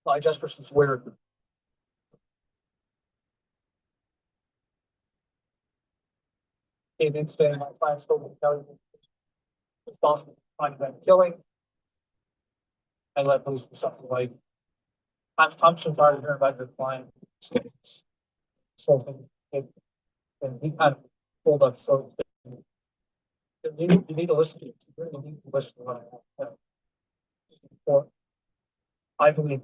My Jesperson's where came in saying my client's told me to responsible for finding that killing. I let loose with something like, I'm so tired of hearing about your client. So, and he kind of pulled up, so you need to listen to it. You really need to listen to what I have. Or I believe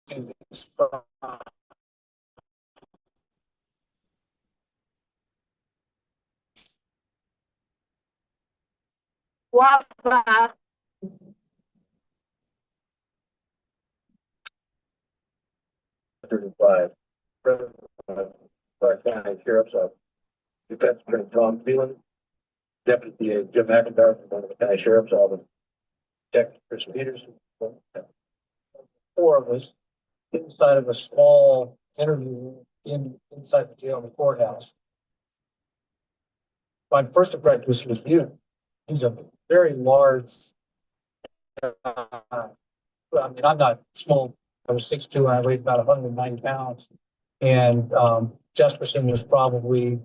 in this, Guava. 35. County Sheriff's Office. Defense Attorney Tom Phelan, Deputy Jim McIntyre from the County Sheriff's Office, Detective Chris Peterson. four of us inside of a small interview room inside the jail in the courthouse. My first impression was you. He's a very large. I mean, I'm not small. I was 6'2" and I weighed about 190 pounds. And Jesperson was probably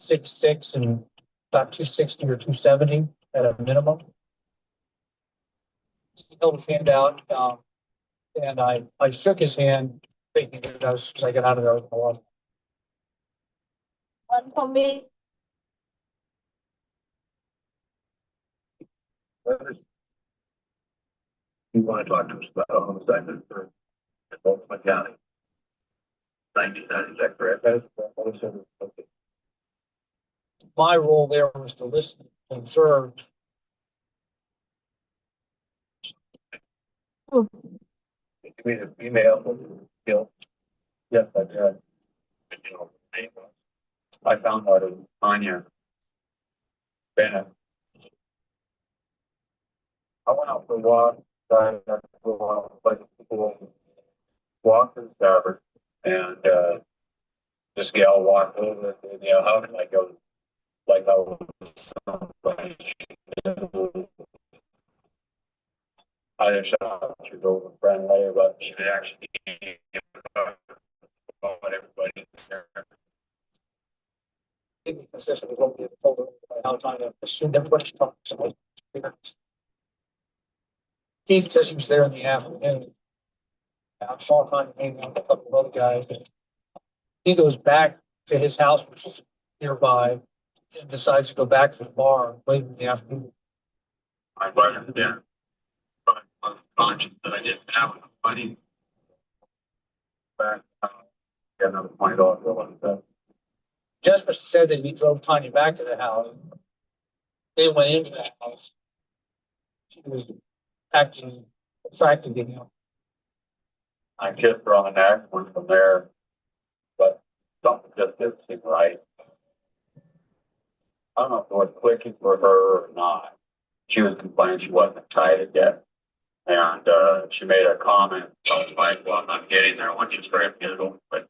6'6" and about 260 or 270 at a minimum. He held his hand out, and I shook his hand, thinking that as I got out of there, I was going to One for me. You want to talk to us about a homicide that occurred in Baltimore County? 1990, is that correct? Okay. My role there was to listen and observe. You mean an email? Yes, I did. I found out it was Tanya Bennett. I went out for a walk. Like people walked in Starboard, and this gal walked over. And, you know, how can I go? Like I was somebody. I just shot her over friendly, but she actually about everybody there. Consistent with what we told her about how time I assumed everybody should talk to somebody. Keith says he was there in the afternoon. I saw kind of hanging out with a couple of other guys. He goes back to his house, which is nearby, and decides to go back to the bar late in the afternoon. I brought him there. But I was conscious that I didn't have enough money. Back, get another $20 bill on that. Jesper said that he drove Tanya back to the house. They went into the house. She was acting attractive to him. I kissed her on the neck, went from there, but something just didn't seem right. I don't know if it was clicking for her or not. She was complaining she wasn't excited yet. And she made a comment. So I was like, well, I'm not getting there. I want you to try to get it over, but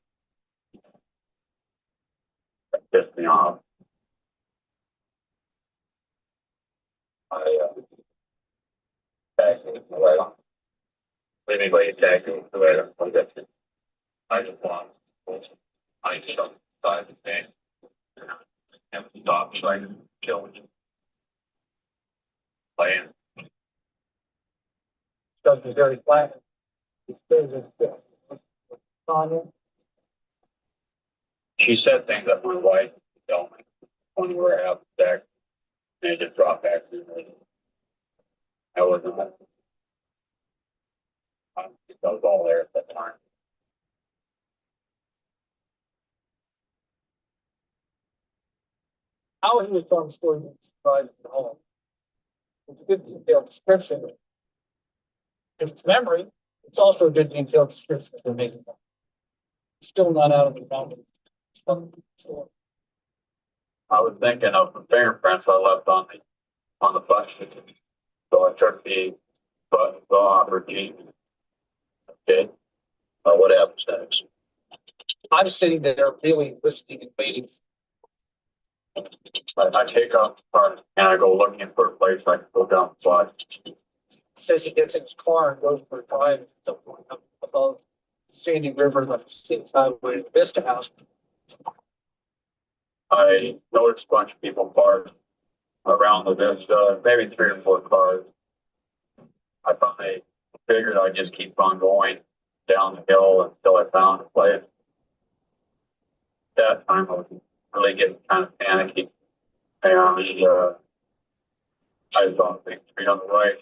that pissed me off. I tagged him right on. Anybody tagged him right on. I just want, I just don't decide to pay. Have to stop so I can kill him. Playing. Does be very flat. He says it's Tanya. She said things that my wife told me when we were out there, and it just dropped back to me. I wasn't. I was all there at that time. How he was telling the story was described in the home. It's a good detailed description. If it's memory, it's also a good detailed description of the amazing one. Still not out of the mountain. I was thinking of the fingerprints I left on the bus ticket. So I took the bus off her jeans Okay. What happens next? I'm sitting there really listening and waiting. I take off the car and I go looking for a place I can go down the slide. Says he gets in his car and goes for a drive up above Sandy River, the City Highway, Vista House. I noticed a bunch of people parked around the Vista, maybe 3 or 4 cars. I finally figured I'd just keep on going down the hill until I found a place. That time I was really getting kind of panicky. And I saw a big tree on the right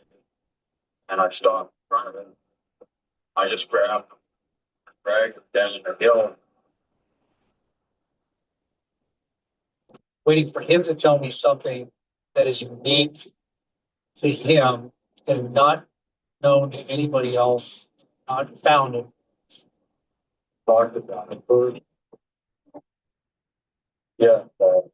and I stopped in front of it. I just dragged it down the hill. Waiting for him to tell me something that is unique to him and not known to anybody else, not found him. Talked about it first. Yeah. Okay.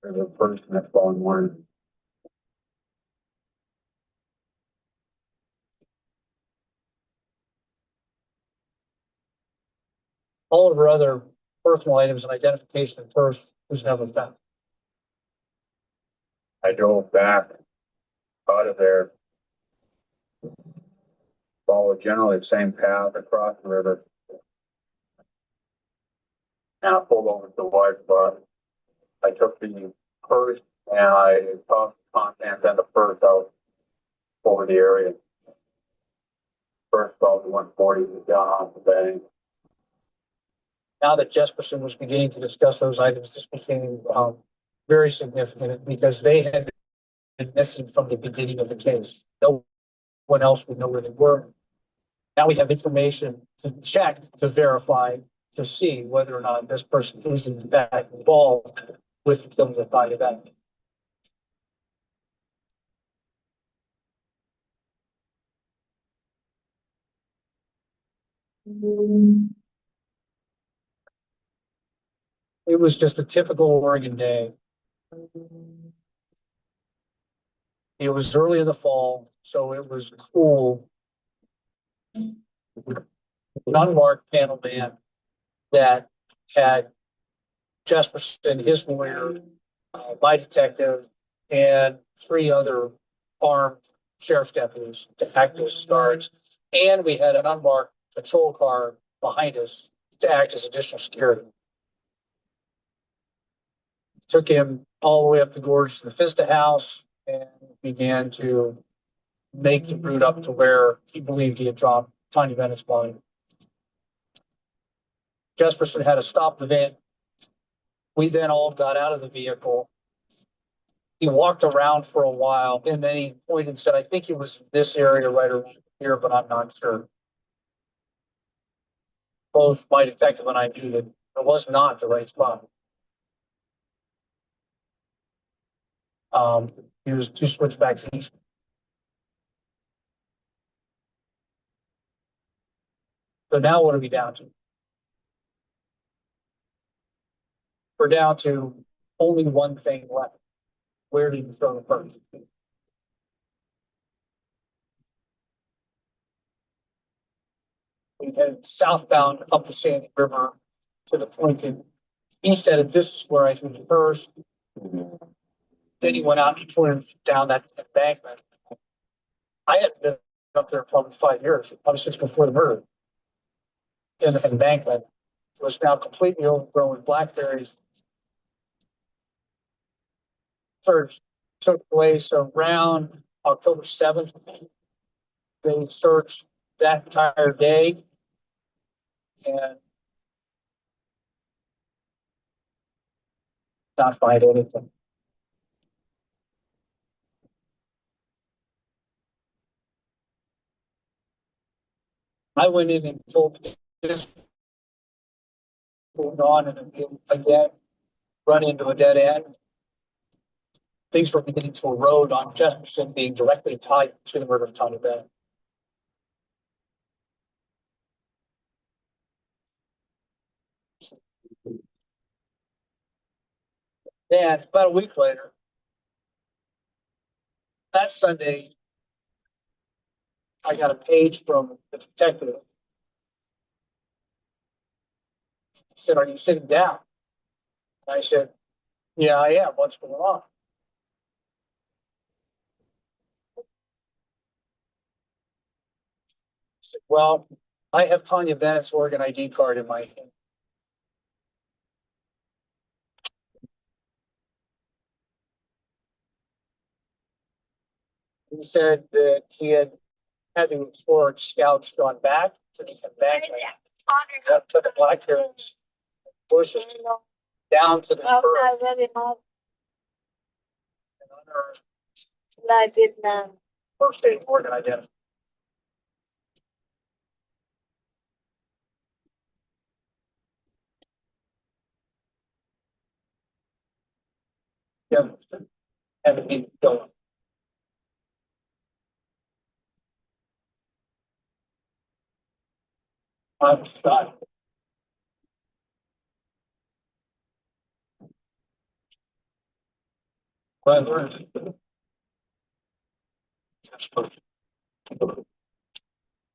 There's a person that's following one. All of our other personal items and identification first was never found. I drove back out of there, followed generally the same path across the river. And I pulled over to the wide spot. I took the purse and I tossed the contents and the purse out over the area. First probably 140 was down off the bank. Now that Jesperson was beginning to discuss those items, this became very significant because they had been missing from the beginning of the case. No one else would know where they were. Now we have information to check, to verify, to see whether or not this person is in fact involved with the killing of Tanya Bennett. It was just a typical Oregon day. It was early in the fall, so it was cool. An unmarked panel man that had Jesperson, his lawyer, my detective, and 3 other armed sheriff's deputies to act as guards. And we had an unmarked patrol car behind us to act as additional security. Took him all the way up the gorge to the Vista house and began to make the route up to where he believed he had dropped Tanya Bennett's body. Jesperson had to stop the van. We then all got out of the vehicle. He walked around for a while and then he pointed and said, I think it was this area right around here, but I'm not sure. Both my detective and I knew that it was not the right spot. He was 2 switchbacks east. So now what are we down to? We're down to only one thing left. Where did you throw the purse? We headed southbound up the Sandy River to the point that he said, this is where I threw the purse. Then he went out and pointed down that embankment. I hadn't been up there probably 5 years, probably since before the murder. In the embankment. was now completely overgrown with blackberries. Search took place around October 7th. They searched that entire day and not find anything. I went in and told this going on, and then again run into a dead end. Things were beginning to erode on Jesperson being directly tied to the murder of Tony Bennett. And about a week later, that Sunday, I got a page from the detective. He said, "Are you sitting down?" And I said, "Yeah, I am. What's going on?" He said, "Well, I have Tanya Bennett's Oregon ID card in my hand." He said that he had the explorer scouts gone back to the embankment, up to the Blackberries bushes, down to the curb, and unearthed first aid Oregon identity. Yeah, haven't been going. I'm shot. Whether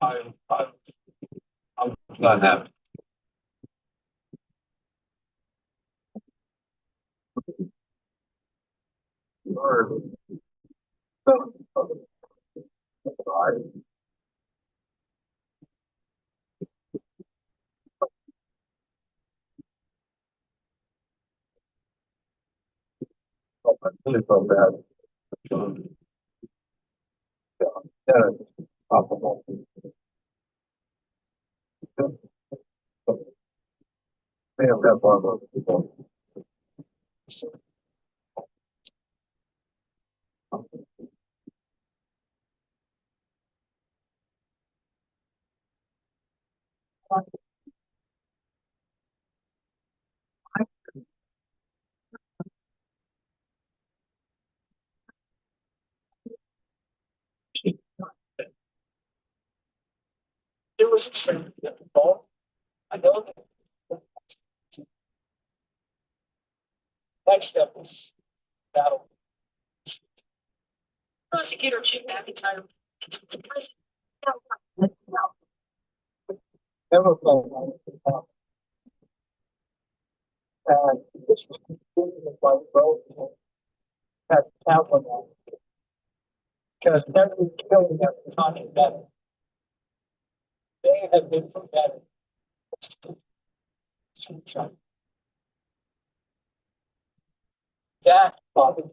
I, I'm not happy. Or, I really felt bad. Yeah, it's possible. They have got one of those people. There was a certain ball. I know that next step was battle. Prosecutor shouldn't have entitled to prison. Never felt like this was completely like both had tablet on because every killing at the time that they have been forgotten. That Bobby.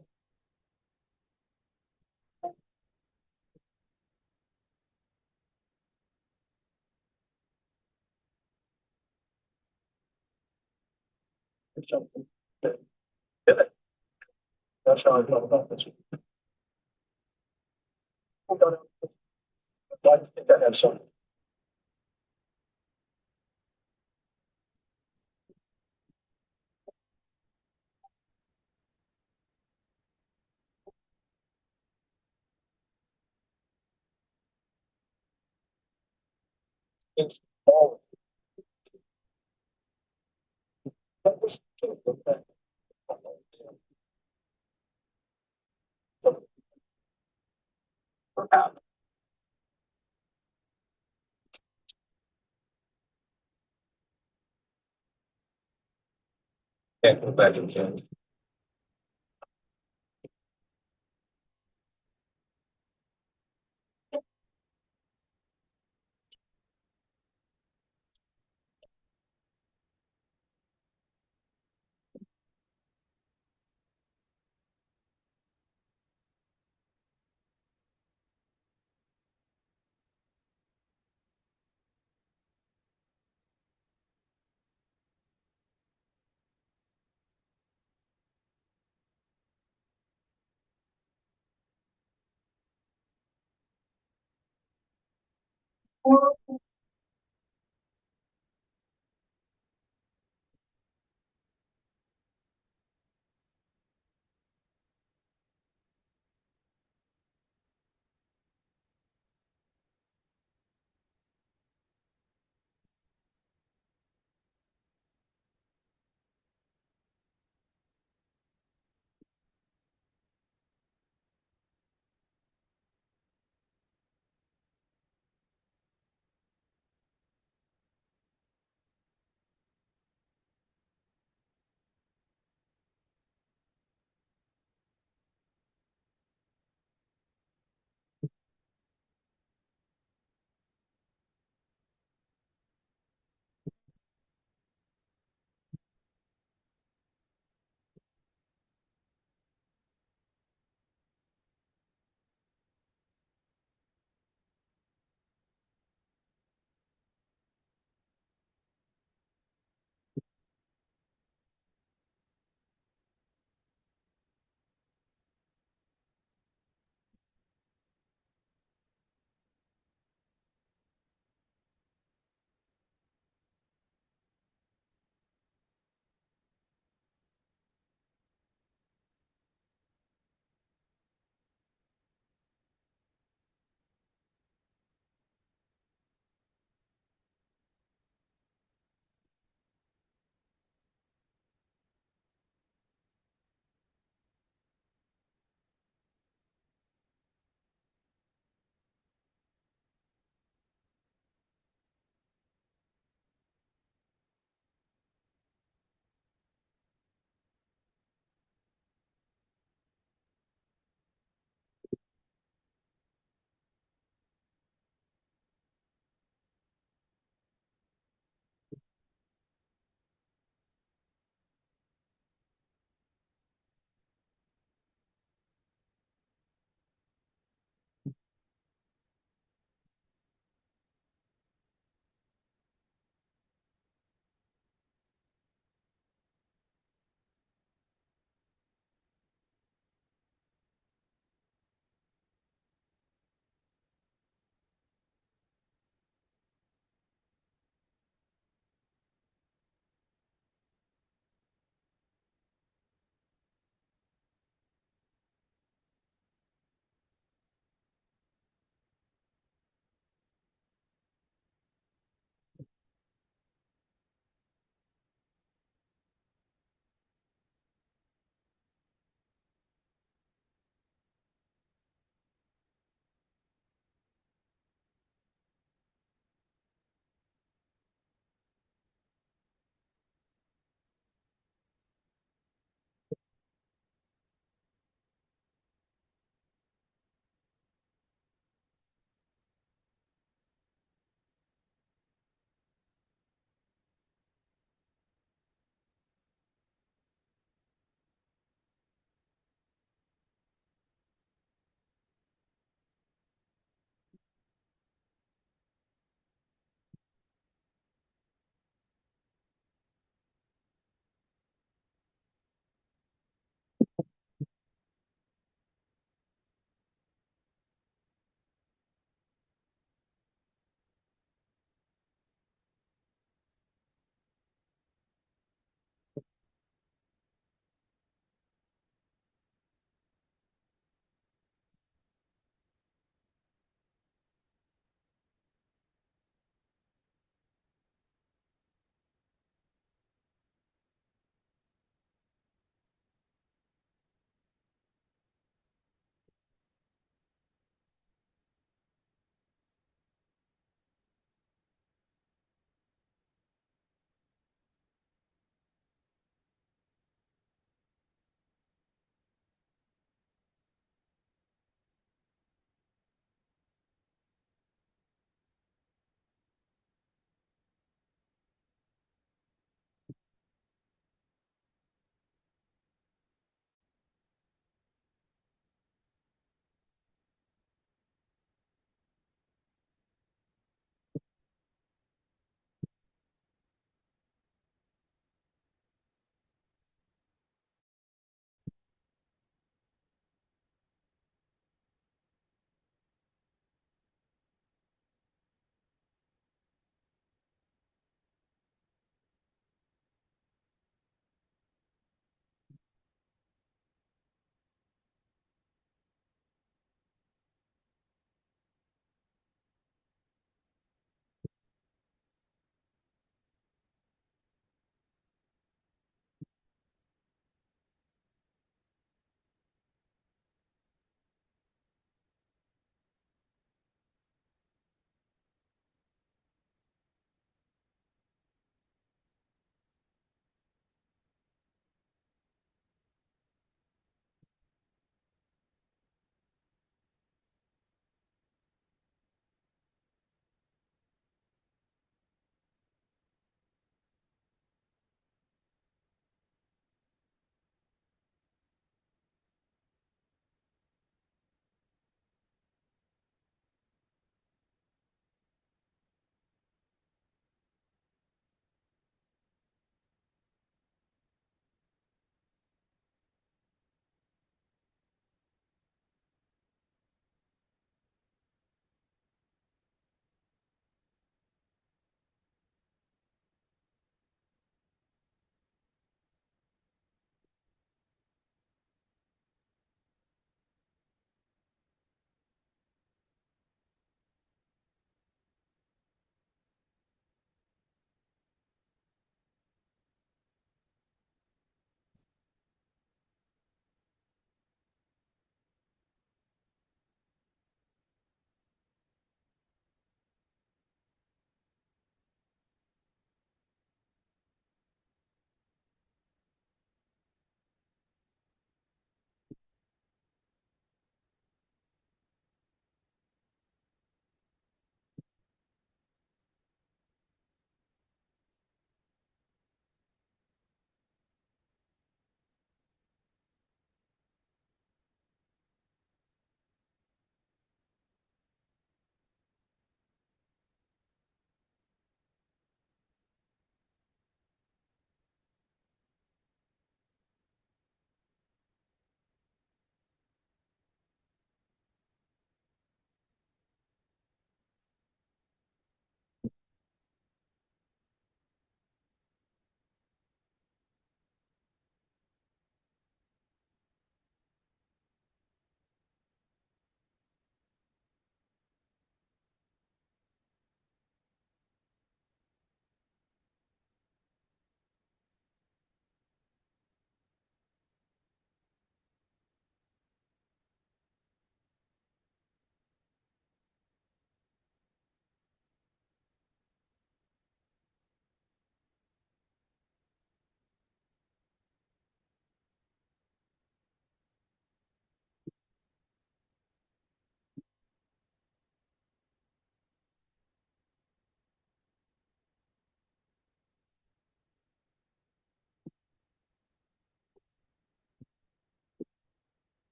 Something that did it. That's how I felt about this. I think I had some. It's all. That was perhaps. Can't go back and change.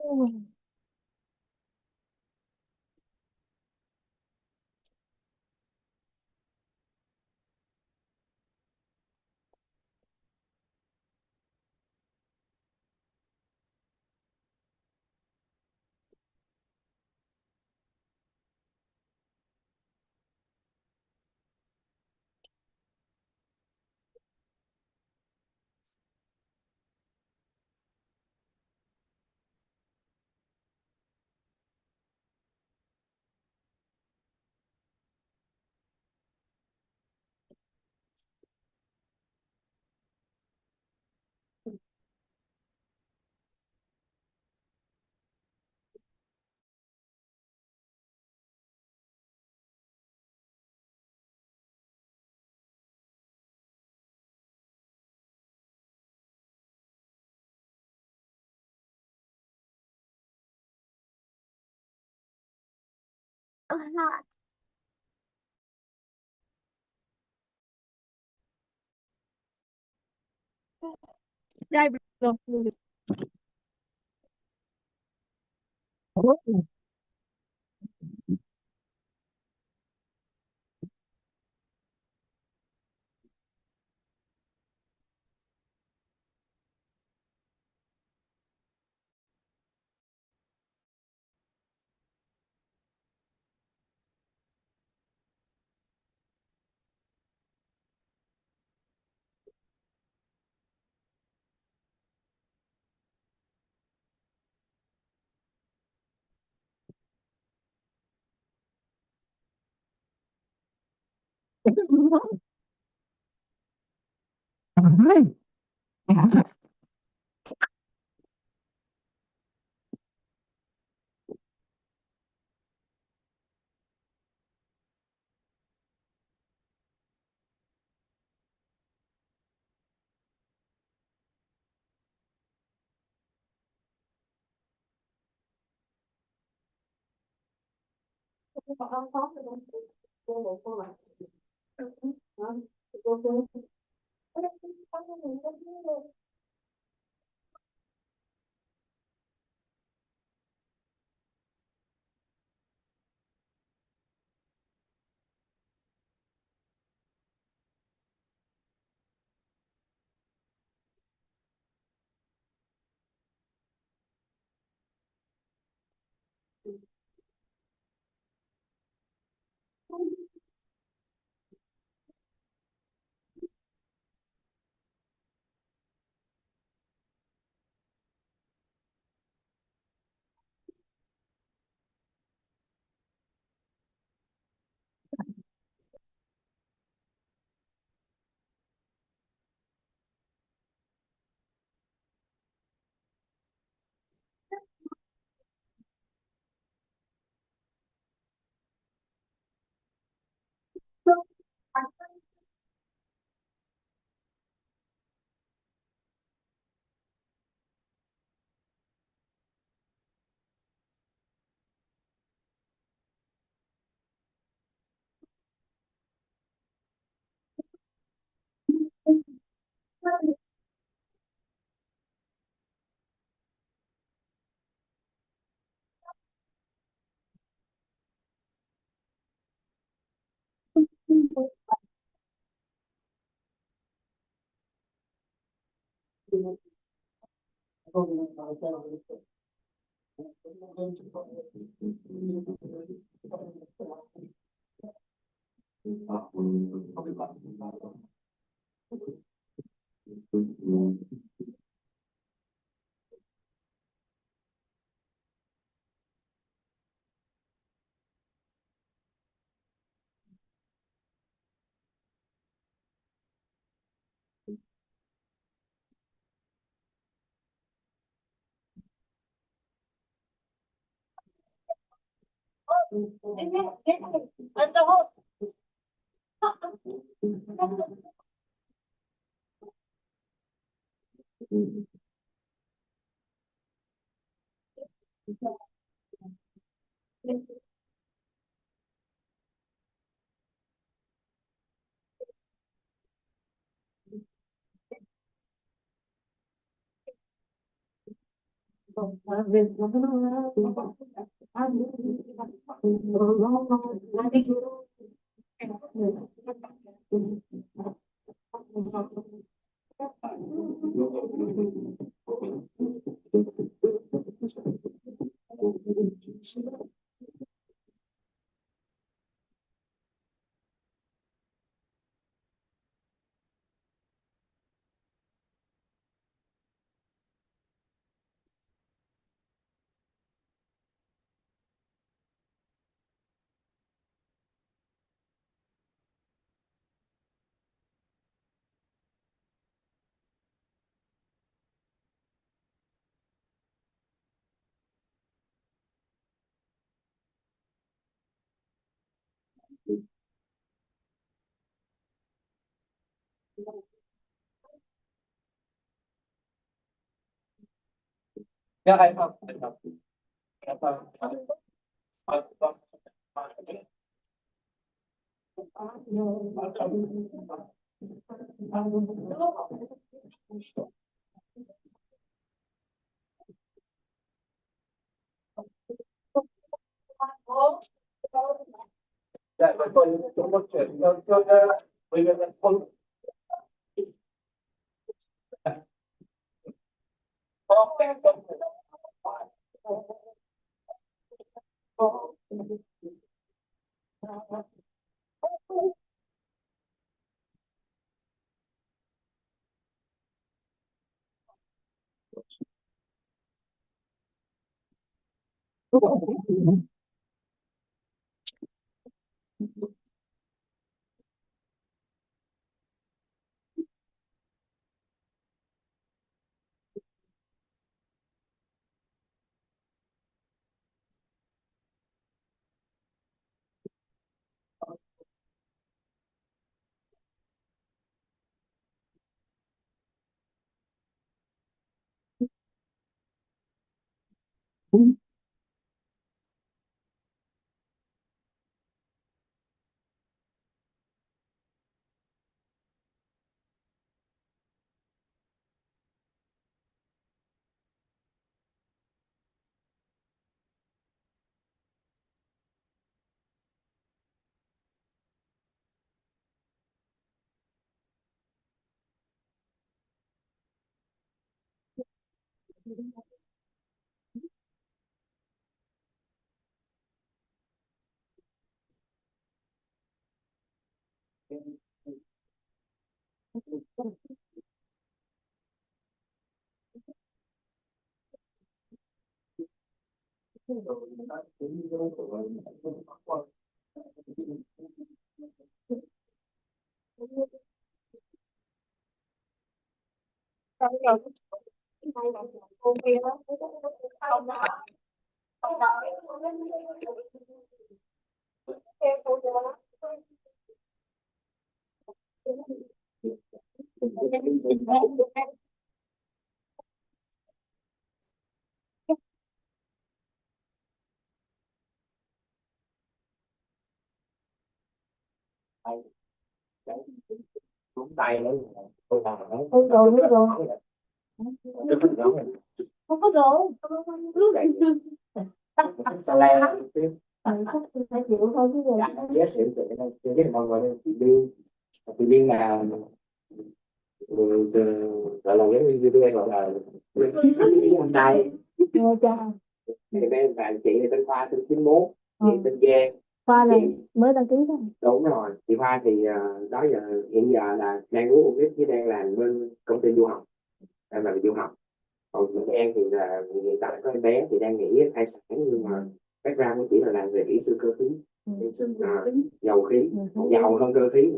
Đây, rồi. Dạ hay không? Dạ, tôi có chuyển cho bây giờ không xuống tay nữa. Tôi làm nó. Ôi rồi, ôi rồi. Không có rồi. Sao lại Chắc phải chịu thôi chứ rồi. giá xỉu tự biết mọi người tự nhiên là gọi là giống như tôi gọi là hôm nay Ngồi cha. thì bên bạn chị thì tên Khoa tên 91 chị tên Giang. Khoa này Chị mới đăng ký đó. đúng rồi, chị Hoa thì đó giờ hiện giờ là đang uống Uống với đang làm bên công ty du học, đang làm du học. Còn những em thì là hiện tại có em bé thì đang nghỉ thai sản nhưng mà background của chị là làm về kỹ sư cơ khí, dầu khí, giàu hơn cơ khí.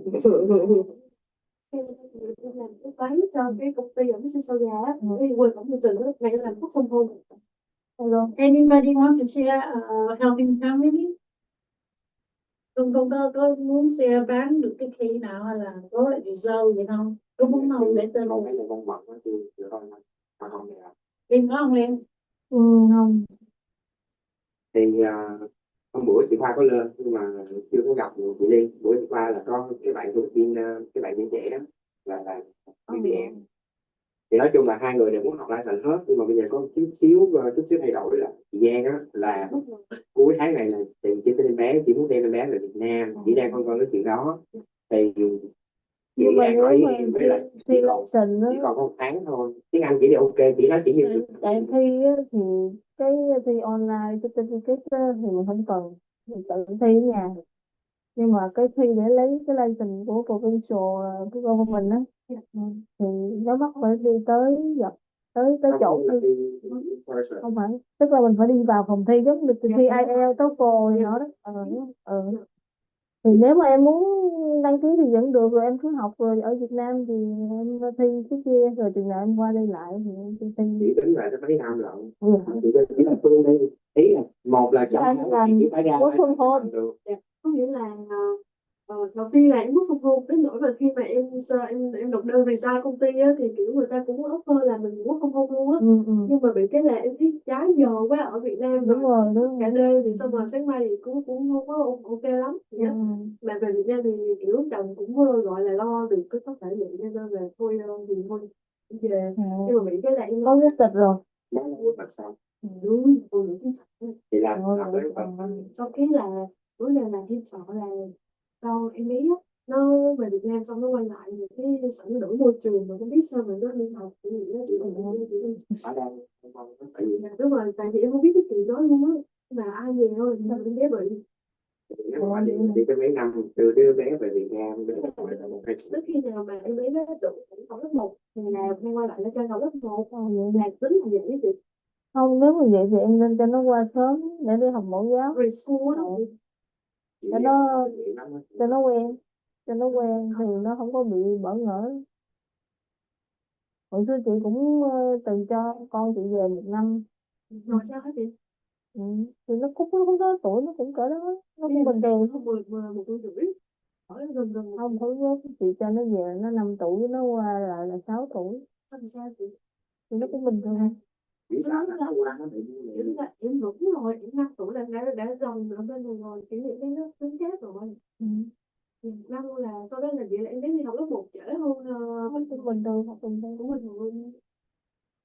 Làm cái váy cho cái công ty ở cái sau gà á, cái quên cũng từ từ đó, mẹ làm thuốc không hôn. Hello. Anybody want to share helping family? Con có muốn share bán được cái khi nào hay là có lại dâu vậy không? Có muốn không để tên Không phải là con vật nó chưa chưa thôi mà không được. Liên có không Liên? Ừ, không. Thì hôm bữa chị Khoa có lên nhưng mà chưa có gặp chị Ly. Bữa chị Khoa là có cái bạn của viên cái bạn viên trẻ đó là Có viên em Thì nói chung là hai người đều muốn học lại thành hết, nhưng mà bây giờ có một chút xíu thay đổi là chị Giang á, là cuối tháng này là chị sẽ đem bé, chị muốn đem em bé về Việt Nam, chị đang phân vân cái chuyện đó. Thì chị Nhưng mà đang nếu nói mà em với lại thi lập trình chỉ á, còn có một tháng thôi, tiếng Anh chỉ đều ok, chỉ nói chỉ nhiều tại thi á, thì cái thi online certificate á, thì mình không cần, mình tự thi ở nhà. Nhưng mà cái thi để lấy cái license của provincial của government á, thì nó bắt phải đi tới gặp tới chỗ thi. Không phải, tức là mình phải đi vào phòng thi giống như thi IELTS, TOEFL gì đó đó. Thì nếu mà em muốn đăng ký thì vẫn được, rồi em cứ học, rồi ở Việt Nam thì em thi cái kia, rồi chừng nào em qua đây lại thì em thi. Chị tính là nó mấy năm lận. Ừ. Chỉ là phương đi, ý là một là trong Anh làm chỉ phải ra work from home. được. Có nghĩa là đầu tiên là em work from home, đến nỗi mà khi mà em nộp đơn visa công ty á, thì kiểu người ta cũng offer là mình work from home luôn á. Nhưng mà bị cái là em thấy trái giờ quá ở Việt Nam, đúng rồi cả đêm thì xong rồi sáng mai thì cũng cũng không có ok lắm. Mà về Việt Nam thì kiểu chồng cũng gọi là lo được cái có thể bị, nên là thôi thì thôi về. Nhưng mà bị cái là em có quốc tịch rồi. Đó là quốc tịch sao? Đúng, phụ nữ chính thức. Thì là học đấy quốc tịch. Sau cái là cuối lần là em sợ là con em bé á, nó về Việt Nam xong nó quay lại thì cái sợ nó đổi môi trường, mà không biết sao mình nó đi học thì nó chỉ còn Ở đây tại vì đúng rồi, tại vì em không biết cái chuyện đó luôn á, mà ai về thôi sao em bé bị. nếu mà đi cái mấy năm đưa bé về Việt Nam để Trước khi nào mà em bé nó đủ học lớp 1 thì nào em quay lại nó cho học lớp 1 vậy là tính là vậy chị. Không, nếu mà vậy thì em nên cho nó qua sớm để đi học mẫu giáo preschool đó, cho nó cho nó quen, cho nó quen thì nó không có bị bỡ ngỡ. Hồi xưa chị cũng từng cho con chị về 1 năm. Rồi sao hả chị? Ừ. Thì nó cũng có tuổi, nó cũng cỡ đó, nó cũng bình thường. Không 1 tuổi rưỡi. Ở gần gần không phải nhớ, chị cho nó về nó 5 tuổi, nó qua lại là 6 tuổi. Sao chị? Thì nó cũng bình thường. chỉ sợ là nó qua nó bị Em là em đúng rồi, em 5 tuổi là đã rồng ở bên này rồi, chỉ nghĩ đến nó tính chết rồi. Năm là sau đó là vậy là em đến đi học lớp 1 trễ hơn cũng bình thường, học bình thường cũng bình thường.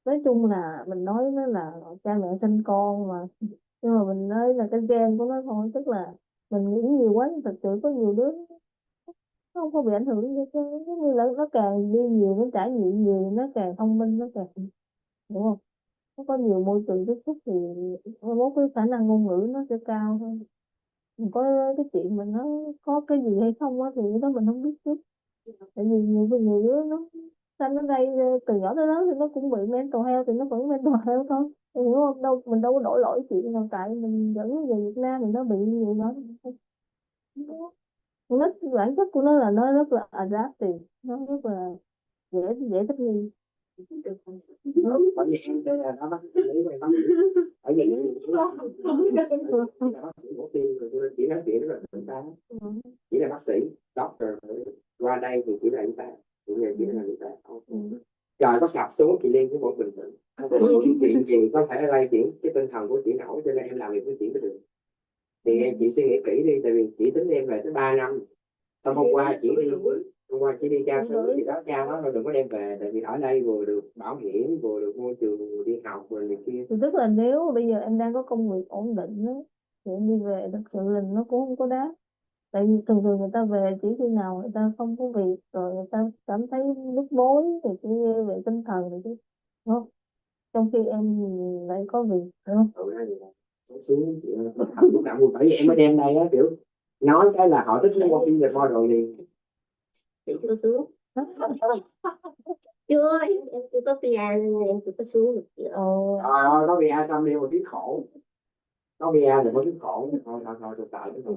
Nói chung là mình nói nó là cha mẹ sinh con mà, nhưng mà mình nói là cái gen của nó thôi, tức là mình nghĩ nhiều quá nhưng thật sự có nhiều đứa nó không có bị ảnh hưởng gì chứ, giống như là nó càng đi nhiều, nó trải nghiệm nhiều, nó càng thông minh, nó càng, đúng không? Nó có nhiều môi trường tiếp xúc thì mai mốt cái khả năng ngôn ngữ nó sẽ cao hơn. Mình có cái chuyện mình nó có cái gì hay không á thì cái đó mình không biết trước. Tại vì nhiều đứa nó sanh nó đây từ nhỏ tới lớn thì nó cũng bị mental health, thì nó vẫn mental health thôi. Em hiểu không? Đâu mình đâu có đổ lỗi chuyện nào, tại mình dẫn về Việt Nam thì nó bị nhiều đó. Con nít bản chất của nó là nó rất là adaptive, nó rất là dễ dễ thích nghi. bởi vì em đây là nó bác sĩ với bác sĩ ở vậy là bác sĩ của tim rồi tôi chỉ nói chuyện rất là簡単, chỉ là bác sĩ doctor, qua đây thì chỉ là y tá, chỉ là y tá. Trời có sập xuống chị Liên cũng vẫn bình thường, không có chuyện gì có thể lay chuyển cái tinh thần của chị nổi, cho nên em làm việc với chị mới được. Thì em chị suy nghĩ kỹ đi, tại vì chị tính em về tới 3 năm. Xong hôm qua chỉ đi tra xứ gì đó, cha nó đừng có đem về, tại vì ở đây vừa được bảo hiểm, vừa được môi trường, vừa đi học rồi này kia. Thì tức là nếu bây giờ em đang có công việc ổn định á, thì em đi về thực sự là nó cũng không có đáng. Tại vì thường thường người ta về chỉ khi nào người ta không có việc, rồi người ta cảm thấy bức bối thì chỉ về tinh thần thì chứ, đúng không? Trong khi em lại có việc, đúng không? Xuống lúc nào cũng phải vậy, em mới đem đây á, kiểu nói cái là họ thích cái qua phim Nhật model liền. Chị chưa xuống. Chưa, em chưa có PR nên em chưa có xuống được chị ơi. Trời ơi, có VR xong đi một tiếng khổ, có VR thì có tiếng khổ, thôi tôi tại cái thôi.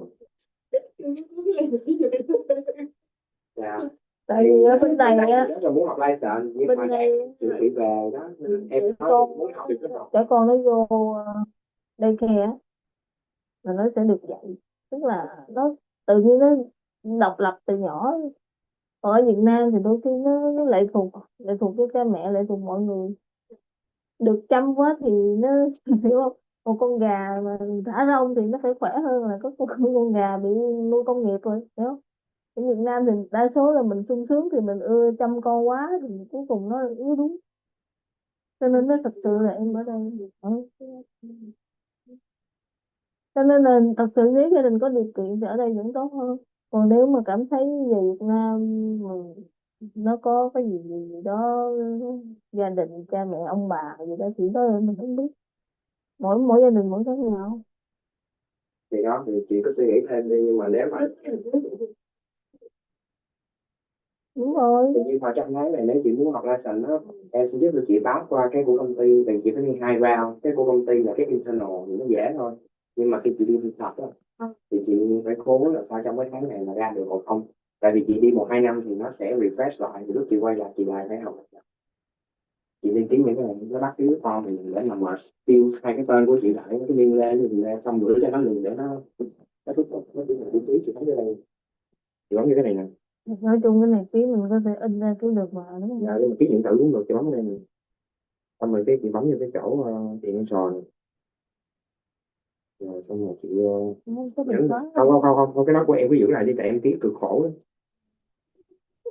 Dạ. Tại vì ở bên này á, rất là muốn học license nhưng bên mà này chị về đó em nói con muốn học thì cứ học. trẻ con nó vô daycare á, là nó sẽ được dạy, tức là nó tự nhiên nó độc lập từ nhỏ. Còn ở Việt Nam thì đôi khi nó lệ thuộc với cha mẹ, lệ thuộc mọi người, được chăm quá thì nó hiểu không? Một con gà mà thả rông thì nó phải khỏe hơn là có con gà bị nuôi công nghiệp rồi, hiểu không? Ở Việt Nam thì đa số là mình sung sướng thì mình ưa chăm con quá thì cuối cùng nó yếu đuối. cho nên nó thật sự là em ở đây cho nên là thật sự nếu gia đình có điều kiện thì ở đây vẫn tốt hơn. Còn nếu mà cảm thấy về Việt Nam mà nó có cái gì đó, gia đình cha mẹ ông bà gì đó chỉ đó mình không biết, mỗi mỗi gia đình mỗi khác nhau. Thì đó thì chị có suy nghĩ thêm đi, nhưng mà nếu mà Đúng rồi. thì như mà trong tháng này nếu chị muốn học license đó, em sẽ giúp cho chị báo qua cái của công ty, thì chị phải đi 2 round. Cái của công ty là cái internal thì nó dễ thôi, nhưng mà khi chị đi thực tập đó thì chị phải cố là sao trong cái tháng này là ra được hoặc không. Tại vì chị đi 1-2 năm thì nó sẽ refresh lại, thì lúc chị quay lại chị lại phải học. Chị liên kiếm những cái này nó bắt chước con mình để làm mà skills, hai cái tên của chị lại cái liên lên thì lên xong gửi cho nó liền để nó thúc nó chỉ là tiêu chí. Chị thấy cái đây, chị bấm như cái này nè. Nói chung cái này phí mình có thể in ra cũng được mà, đúng không? Dạ, nhưng mà ký điện tử cũng được, chị bấm đây nè. Xong rồi cái chị bấm vô cái chỗ điện sò này. Rồi xong rồi chị Không có nhấn mình không có không không không, cái đó của em cứ giữ lại đi, tại em ký cực khổ lắm.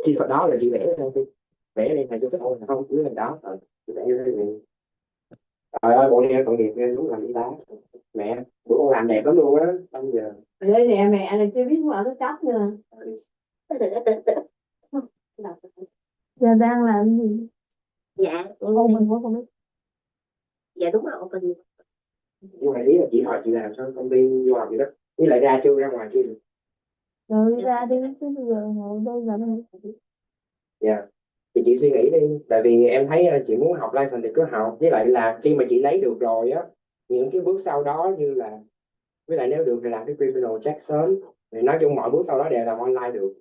Chi phật đó là chị vẽ ra đi, vẽ đây này cho cái ô này không cứ lên đó rồi chị vẽ vô đây này. Trời ơi bọn em tội nghiệp em đúng làm y tá. Mẹ bữa con làm đẹp lắm luôn á. Bây giờ đây nè mẹ này chưa biết mà nó chóc nữa. Giờ đang làm gì? Dạ Ô mình có không biết. dạ đúng rồi open. nhưng mà ý là chị hỏi chị làm sao công ty du học gì đó, với lại ra chưa, ra ngoài chưa được. Rồi đi ra đi chứ bây giờ ngồi đây làm gì? Dạ thì chị suy nghĩ đi, tại vì em thấy chị muốn học license thì cứ học, với lại là khi mà chị lấy được rồi á, những cái bước sau đó như là, với lại nếu được thì làm cái criminal check sớm, thì nói chung mọi bước sau đó đều làm online được.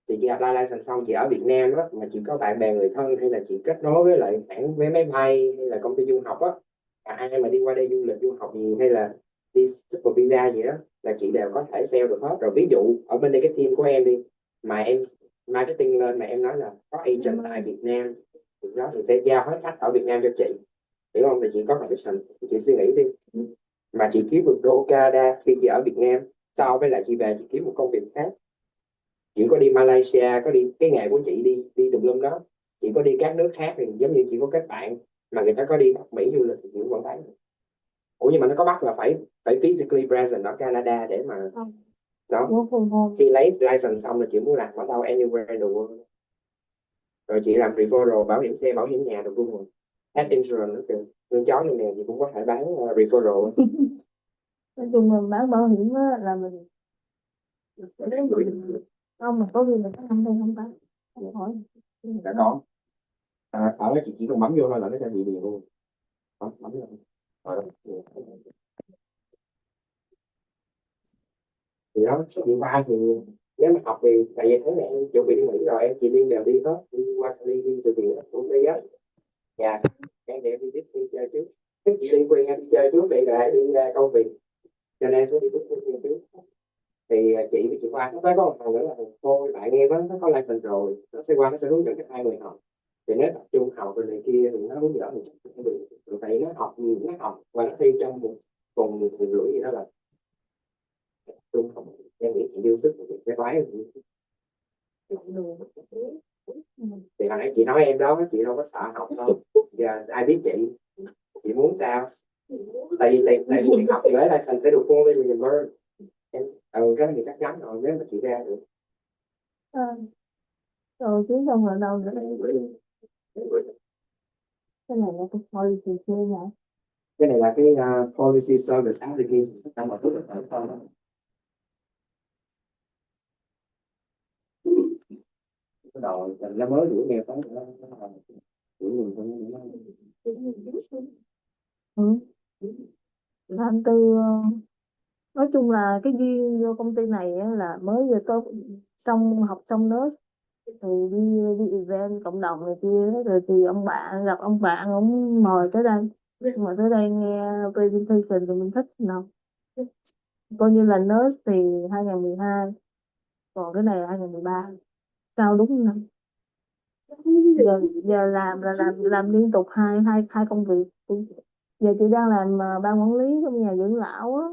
Thì chị apply license xong chị ở Việt Nam á, mà chị có bạn bè người thân hay là chị kết nối với lại hãng vé máy bay hay là công ty du học á, ai mà đi qua đây du lịch du học gì hay là đi super visa gì đó là chị đều có thể sale được hết. Rồi ví dụ ở bên đây cái team của em đi, mà em marketing lên mà em nói là có agent tại Việt Nam thì đó thì sẽ giao hết khách ở Việt Nam cho chị, hiểu không? Thì chị có connection, chị suy nghĩ đi. Mà chị kiếm được đô Canada khi chị ở Việt Nam, so với lại chị về chị kiếm một công việc khác. Chị có đi Malaysia, có đi cái nghề của chị đi đi tùm lum đó, chị có đi các nước khác thì giống như chị có kết bạn mà người ta có đi Bắc Mỹ du lịch thì chị cũng vẫn thấy. Ủa nhưng mà nó có bắt là phải phải physically present ở Canada để mà đó. Khi lấy license xong là chị muốn làm ở đâu anywhere in the world. Rồi chị làm referral, bảo hiểm xe, bảo hiểm nhà được luôn rồi. Health insurance nữa kìa, lương chó như này chị cũng có thể bán referral. Nói chung là bán bảo hiểm á, là mình không mà có gì mình có năm đây không bán. Chị hỏi. Đã có. Ở đó chị chỉ cần bấm vô thôi là nó sẽ bị liền luôn. Đó, bấm vô. Rồi đó. Thì đó, đi qua thì nếu mà học thì tại vì tháng này em chuẩn bị đi Mỹ rồi, em chị Liên đều đi hết, đi qua Cali đi từ tiền công ty á. Dạ em để em đi tiếp đi chơi trước. Cái chị Liên khuyên em đi chơi trước đi rồi đi ra công việc, cho nên em sẽ đi tiếp trước. Thì chị với chị Khoa nó có một thằng nữa là cô bạn em á, nó có license rồi, nó sẽ qua nó sẽ hướng dẫn các hai người học. Thì nếu tập trung học rồi này kia thì nó hướng dẫn thì chắc sẽ được. Rồi tại nó học nó học và nó thi trong một tuần rưỡi gì đó là trung học. Em nghĩ chị yêu thích cái toán thì hồi nãy chị nói em đó, chị đâu có sợ học đâu. Giờ ai biết chị muốn sao? Tại vì chị học thì lấy license sẽ được full reimbursement. Em cái này thì chắc chắn rồi, nếu mà chị ra được. Rồi chứ xong rồi đâu nữa. Cái này là cái policy chưa nhỉ? Cái này là cái policy service application trong một phút ở sau đó. Cái đầu nó mới đuổi nghèo tới nó đuổi người nó Ừ. Làm từ nói chung là cái duyên vô công ty này á, là mới vừa tốt xong học xong nurse thì đi đi event cộng đồng này kia đó. Rồi thì ông bạn gặp ông bạn ông mời tới đây, mà tới đây nghe presentation thì mình thích nào, coi như là nurse thì 2012, còn cái này là 2013, sau đúng năm. Giờ làm là làm liên tục hai hai hai công việc. Giờ chị đang làm ban quản lý trong nhà dưỡng lão á.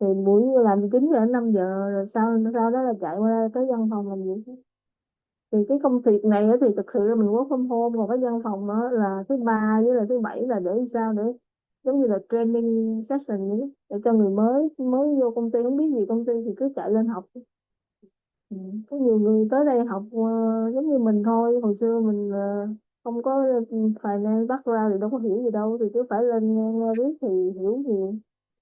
Thì buổi làm từ 9 giờ đến 5 giờ, rồi sau sau đó là chạy qua tới văn phòng làm việc. Thì cái công việc này á thì thực sự là mình work from home, còn cái văn phòng á là thứ ba với là thứ bảy là để sao, để giống như là training session vậy đó, để cho người mới mới vô công ty không biết gì công ty thì cứ chạy lên học. Ừ. Có nhiều người tới đây học giống như mình thôi, hồi xưa mình không có finance background thì đâu có hiểu gì đâu, thì cứ phải lên nghe biết thì hiểu nhiều.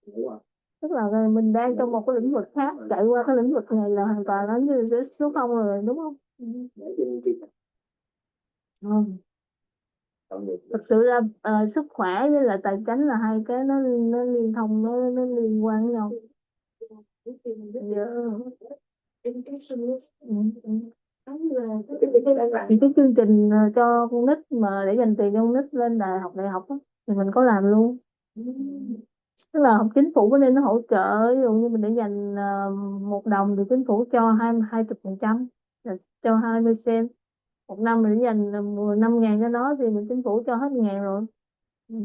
Đúng rồi. Tức là mình đang trong một cái lĩnh vực khác, chạy qua cái lĩnh vực này là hoàn toàn nó như số không rồi, đúng không? Ừ. Để trên cái Ừ. công việc Thực sự ra sức khỏe với lại tài chính là hai cái nó liên thông, nó liên quan với nhau. Dạ. Ừ. Ừ. Thì cái chương trình cho con nít mà để dành tiền cho con nít lên đại học á, thì mình có làm luôn. Tức là học chính phủ bên đây nó hỗ trợ, ví dụ như mình để dành 1 đồng thì chính phủ cho 20%, cho 20 cent. Một năm mình để dành 5.000 cho nó thì mình chính phủ cho hết 1.000 rồi. Ừ.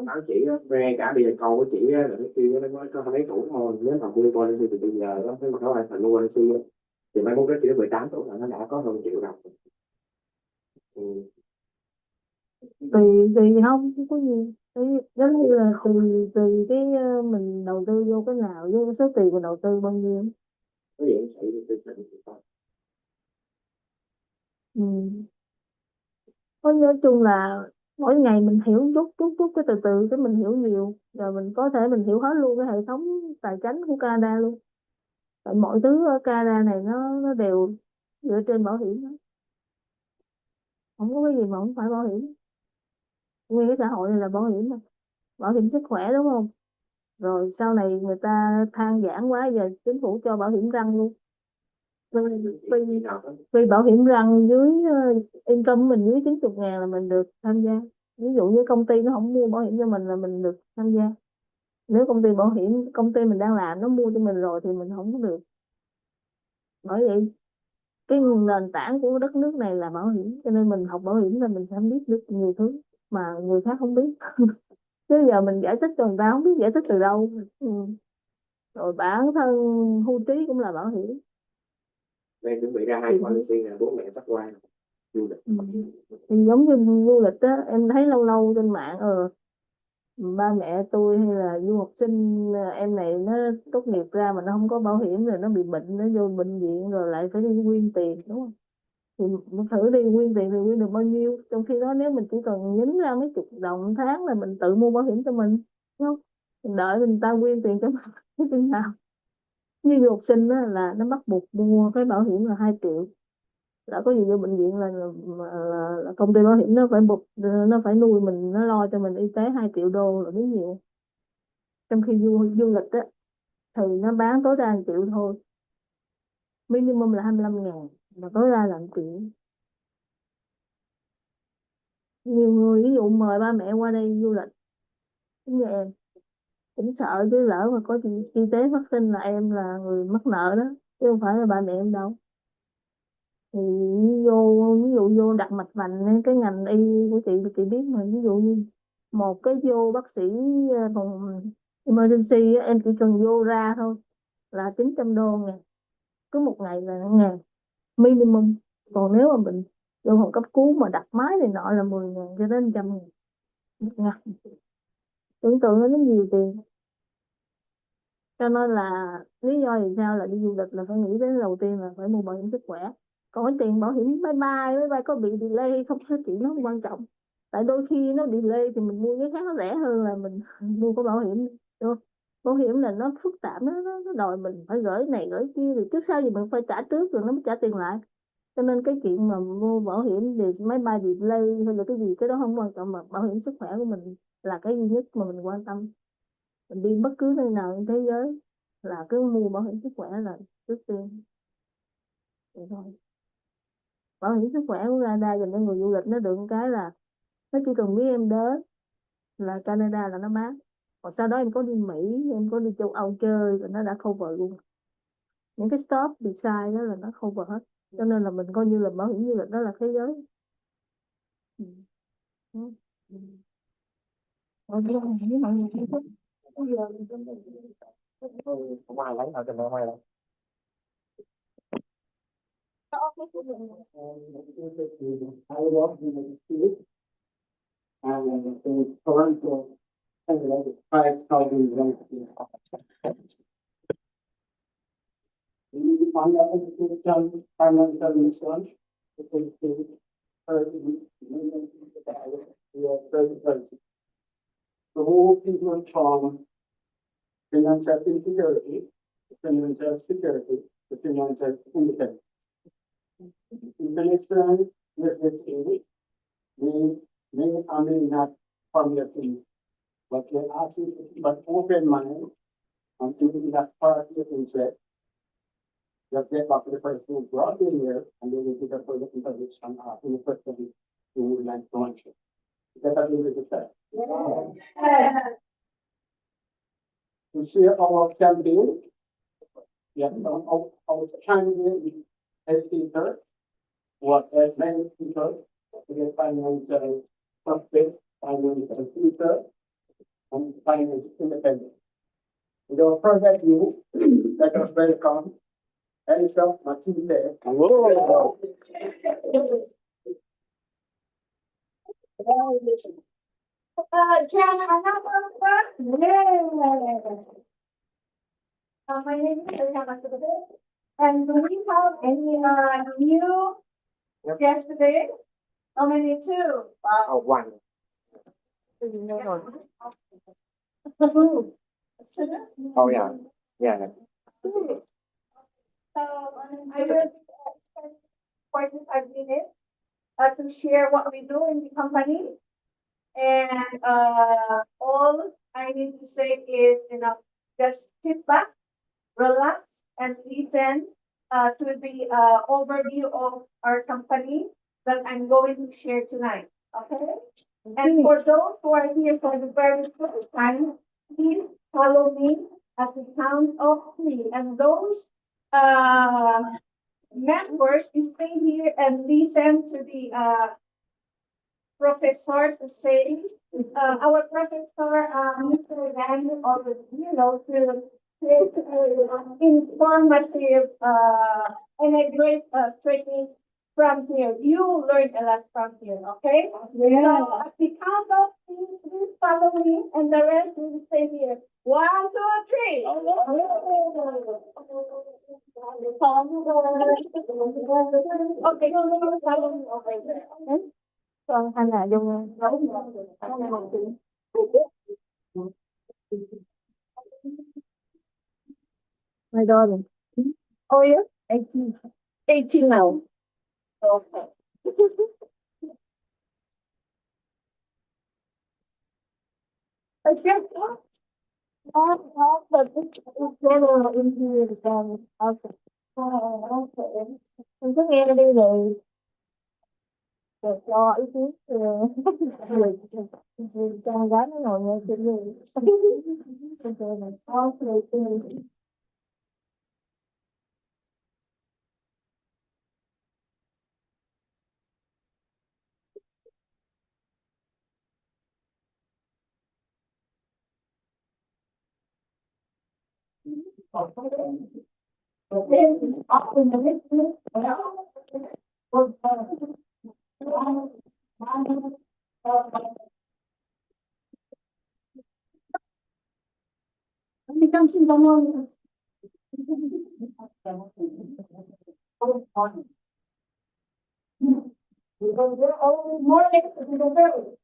báo chị á, về cả bây giờ con của chị á, là cái kia nó mới có mấy tuổi thôi, nếu mà mua policy thì bây giờ nó phải có ai thành mua policy á, thì mai mốt nó chỉ 18 tuổi là nó đã có hơn 1 triệu đồng. Ừ. Tùy không có gì. Giống như là tùy cái mình đầu tư vô cái nào với cái số tiền mình đầu tư bao nhiêu. Có gì em chạy đi tôi chạy đi con. Ừ. Nói chung là mỗi ngày mình hiểu chút cái từ từ cái mình hiểu nhiều, rồi mình có thể mình hiểu hết luôn cái hệ thống tài chính của Canada luôn. Tại mọi thứ ở Canada này nó đều dựa trên bảo hiểm hết. Không có cái gì mà không phải bảo hiểm. Nguyên cái xã hội này là bảo hiểm mà. Bảo hiểm sức khỏe đúng không, rồi sau này người ta than giảng quá giờ chính phủ cho bảo hiểm răng luôn. Vì, vì bảo hiểm răng dưới income mình dưới 90.000 là mình được tham gia. Ví dụ như công ty nó không mua bảo hiểm cho mình là mình được tham gia. Nếu công ty bảo hiểm công ty mình đang làm nó mua cho mình rồi thì mình không có được. Bởi vậy cái nền tảng của đất nước này là bảo hiểm, cho nên mình học bảo hiểm là mình sẽ biết được nhiều thứ mà người khác không biết. Chứ giờ mình giải thích cho người ta không biết giải thích từ đâu. Ừ. Rồi bản thân hưu trí cũng là bảo hiểm. Em chuẩn bị ra hai policy là bố mẹ bắt qua du lịch. Ừ. Thì giống như du lịch á, em thấy lâu lâu trên mạng ba mẹ tôi hay là du học sinh em này nó tốt nghiệp ra mà nó không có bảo hiểm rồi nó bị bệnh, nó vô bệnh viện rồi lại phải đi quyên tiền, đúng không? Thì mình thử đi quyên tiền thì quyên được bao nhiêu, trong khi đó nếu mình chỉ cần nhín ra mấy chục đồng một tháng là mình tự mua bảo hiểm cho mình, đúng không? Mình đợi mình ta quyên tiền cho mình cái chừng nào. Như du học sinh á, là nó bắt buộc mua cái bảo hiểm là 2 triệu, đã có gì vô bệnh viện là công ty bảo hiểm nó phải buộc, nó phải nuôi mình, nó lo cho mình y tế 2 triệu đô là biết nhiều. Trong khi du lịch á thì nó bán tối đa 1 triệu thôi, minimum là 25.000 mà tối đa là 1 triệu. Nhiều người ví dụ mời ba mẹ qua đây du lịch giống như em cũng sợ chứ, lỡ mà có chuyện y tế phát sinh là em là người mắc nợ đó, chứ không phải là ba mẹ em đâu. Thì ví dụ vô đặt mạch vành cái ngành y của chị biết mà, ví dụ như một cái vô bác sĩ phòng emergency á, em chỉ cần vô ra thôi là 900 đô ngàn, cứ một ngày là ngàn minimum. Còn nếu mà mình vô phòng cấp cứu mà đặt máy này nọ là 10.000 cho đến 100.000 một ngày. Tưởng tượng nó nhiều tiền. Cho nên là lý do vì sao là đi du lịch là phải nghĩ đến đầu tiên là phải mua bảo hiểm sức khỏe. Còn cái tiền bảo hiểm máy bay có bị delay hay không cái chuyện nó không quan trọng. Tại đôi khi nó delay thì mình mua cái khác nó rẻ hơn là mình mua có bảo hiểm, đúng không? Bảo hiểm là nó phức tạp, nó đòi mình phải gửi này gửi kia thì trước sau gì mình phải trả trước rồi nó mới trả tiền lại. Cho nên cái chuyện mà mua bảo hiểm thì máy bay delay hay là cái gì cái đó không quan trọng, mà bảo hiểm sức khỏe của mình là cái duy nhất mà mình quan tâm. Mình đi bất cứ nơi nào trên thế giới là cứ mua bảo hiểm sức khỏe là trước tiên. Vậy thôi. Bảo hiểm sức khỏe của Canada dành cho người du lịch nó được một cái là nó chỉ cần biết em đến là Canada là nó bán, còn sau đó em có đi Mỹ, em có đi châu Âu chơi là nó đã cover luôn. Những cái stop bị sai đó là nó cover hết, cho nên là mình coi như là bảo hiểm du lịch đó là thế giới. Ừ. Ừ. Ừ. Rồi, với mọi người cũng thích. Bây giờ Không ai lấy nào cho mẹ mày đâu. office của mình. I work in the city and in Toronto, and like 5,000 rent. We find out education, financial research, it is the 30 million people we are 30. The whole people from financial insecurity, financial security, to financial independence. International literacy may or may not from your team, but they ask you to keep an open mind and to that part of your interest. Just get back to the person who brought you here and they will give a further information in the person who would like to launch it. Is that agree with that? To share our campaign, yeah, our campaign is educator, what as many people, to get financial success, financial future, and financial independence. Without further ado, let us welcome Elisa Matilde. Whoa. Jan, another one? Yeah. My name is Elisa Matilde. And do we have any new guests today? How many? Two? Oh, one. Oh, yeah. Yeah. So I will 45 minutes to share what we do in the company. And all I need to say is, just sit back, relax, and listen to the overview of our company that I'm going to share tonight. Okay? And for those who are here for the very first time, please follow me at the count of three. And those uh, members, you stay here and listen to the professor to say, our professor, Mr. Lien, always, to create informative and a great training from here. You learn a lot from here, okay? Yeah. So at the count of three, please follow me, and the rest will stay here. 1, 2, 3. Okay, follow me over there. Con hay là dùng nấu my daughter. Oh yeah, 18. 18 now. Okay. I guess all the general in here then okay. Okay. Mình cứ nghe đi rồi cho ý kiến người con gái nó ngồi nghe trên người. Okay. Become simple. Because they're always more next to the very.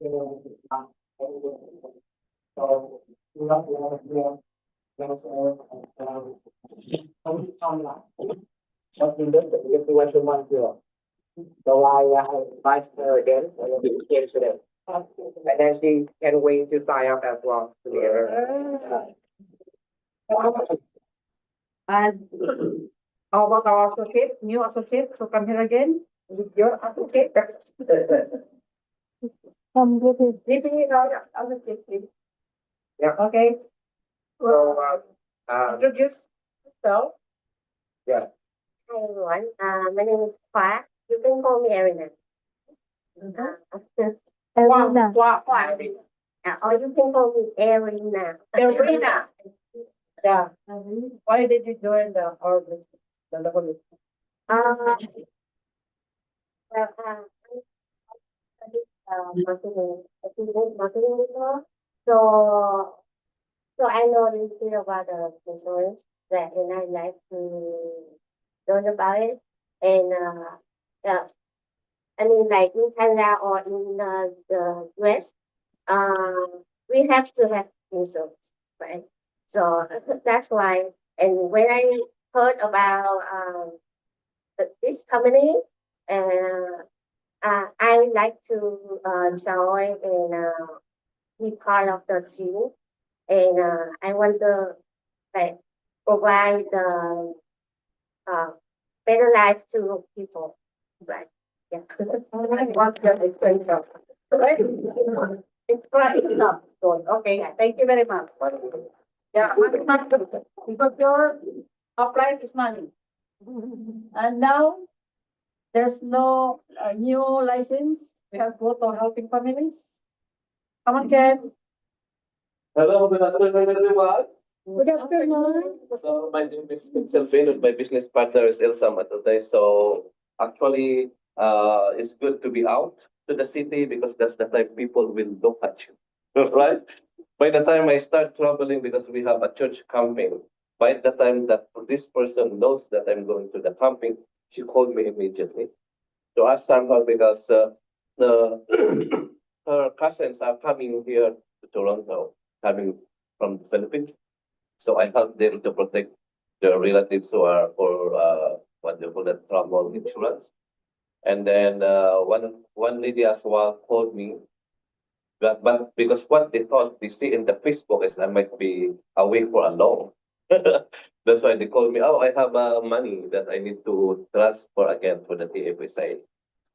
So I advised her again, and then she came today. And then she can wait to sign up as well. And how about our associate, new associate to come here again with your associate? Come with it. Leaving it out, associate, please. Yeah. Okay, So, introduce yourself. yeah. Hi everyone. My name is Khoa. You can call me Arina. Wow, wow, Or you can call me Arina. Arena. Yeah. Why did you join our business? The revolution? Uh, well, I studied marketing before. So I know a little bit about the insurance that, and I like to learn about it. And yeah, I mean, like in Canada or in the US, we have to have insurance, right? So that's why. And when I heard about this company, uh, I would like to join and be part of the team. And I want to like provide the uh, better life to people, right? Yeah. What's your expense? Right? It's right enough. So, okay, thank you very much. Yeah, because your upline is money. And now there's no new license. We have to go to helping families. Come on, Ken. Hello, good afternoon, everyone. Good afternoon. So my name is Vincent Venus. My business partner is Elsa Matute. So actually, it's good to be out to the city because that's the time people will look at you, right? By the time I start traveling, because we have a church camping, by the time that this person knows that I'm going to the camping, she called me immediately to ask somehow because the her cousins are coming here to Toronto, coming from the Philippines. So I help them to protect their relatives who are for what they call that travel insurance. And then one lady as well called me, but because what they thought they see in the Facebook is I might be away for a loan. That's why they called me. Oh, I have money that I need to transfer again for the TFSA.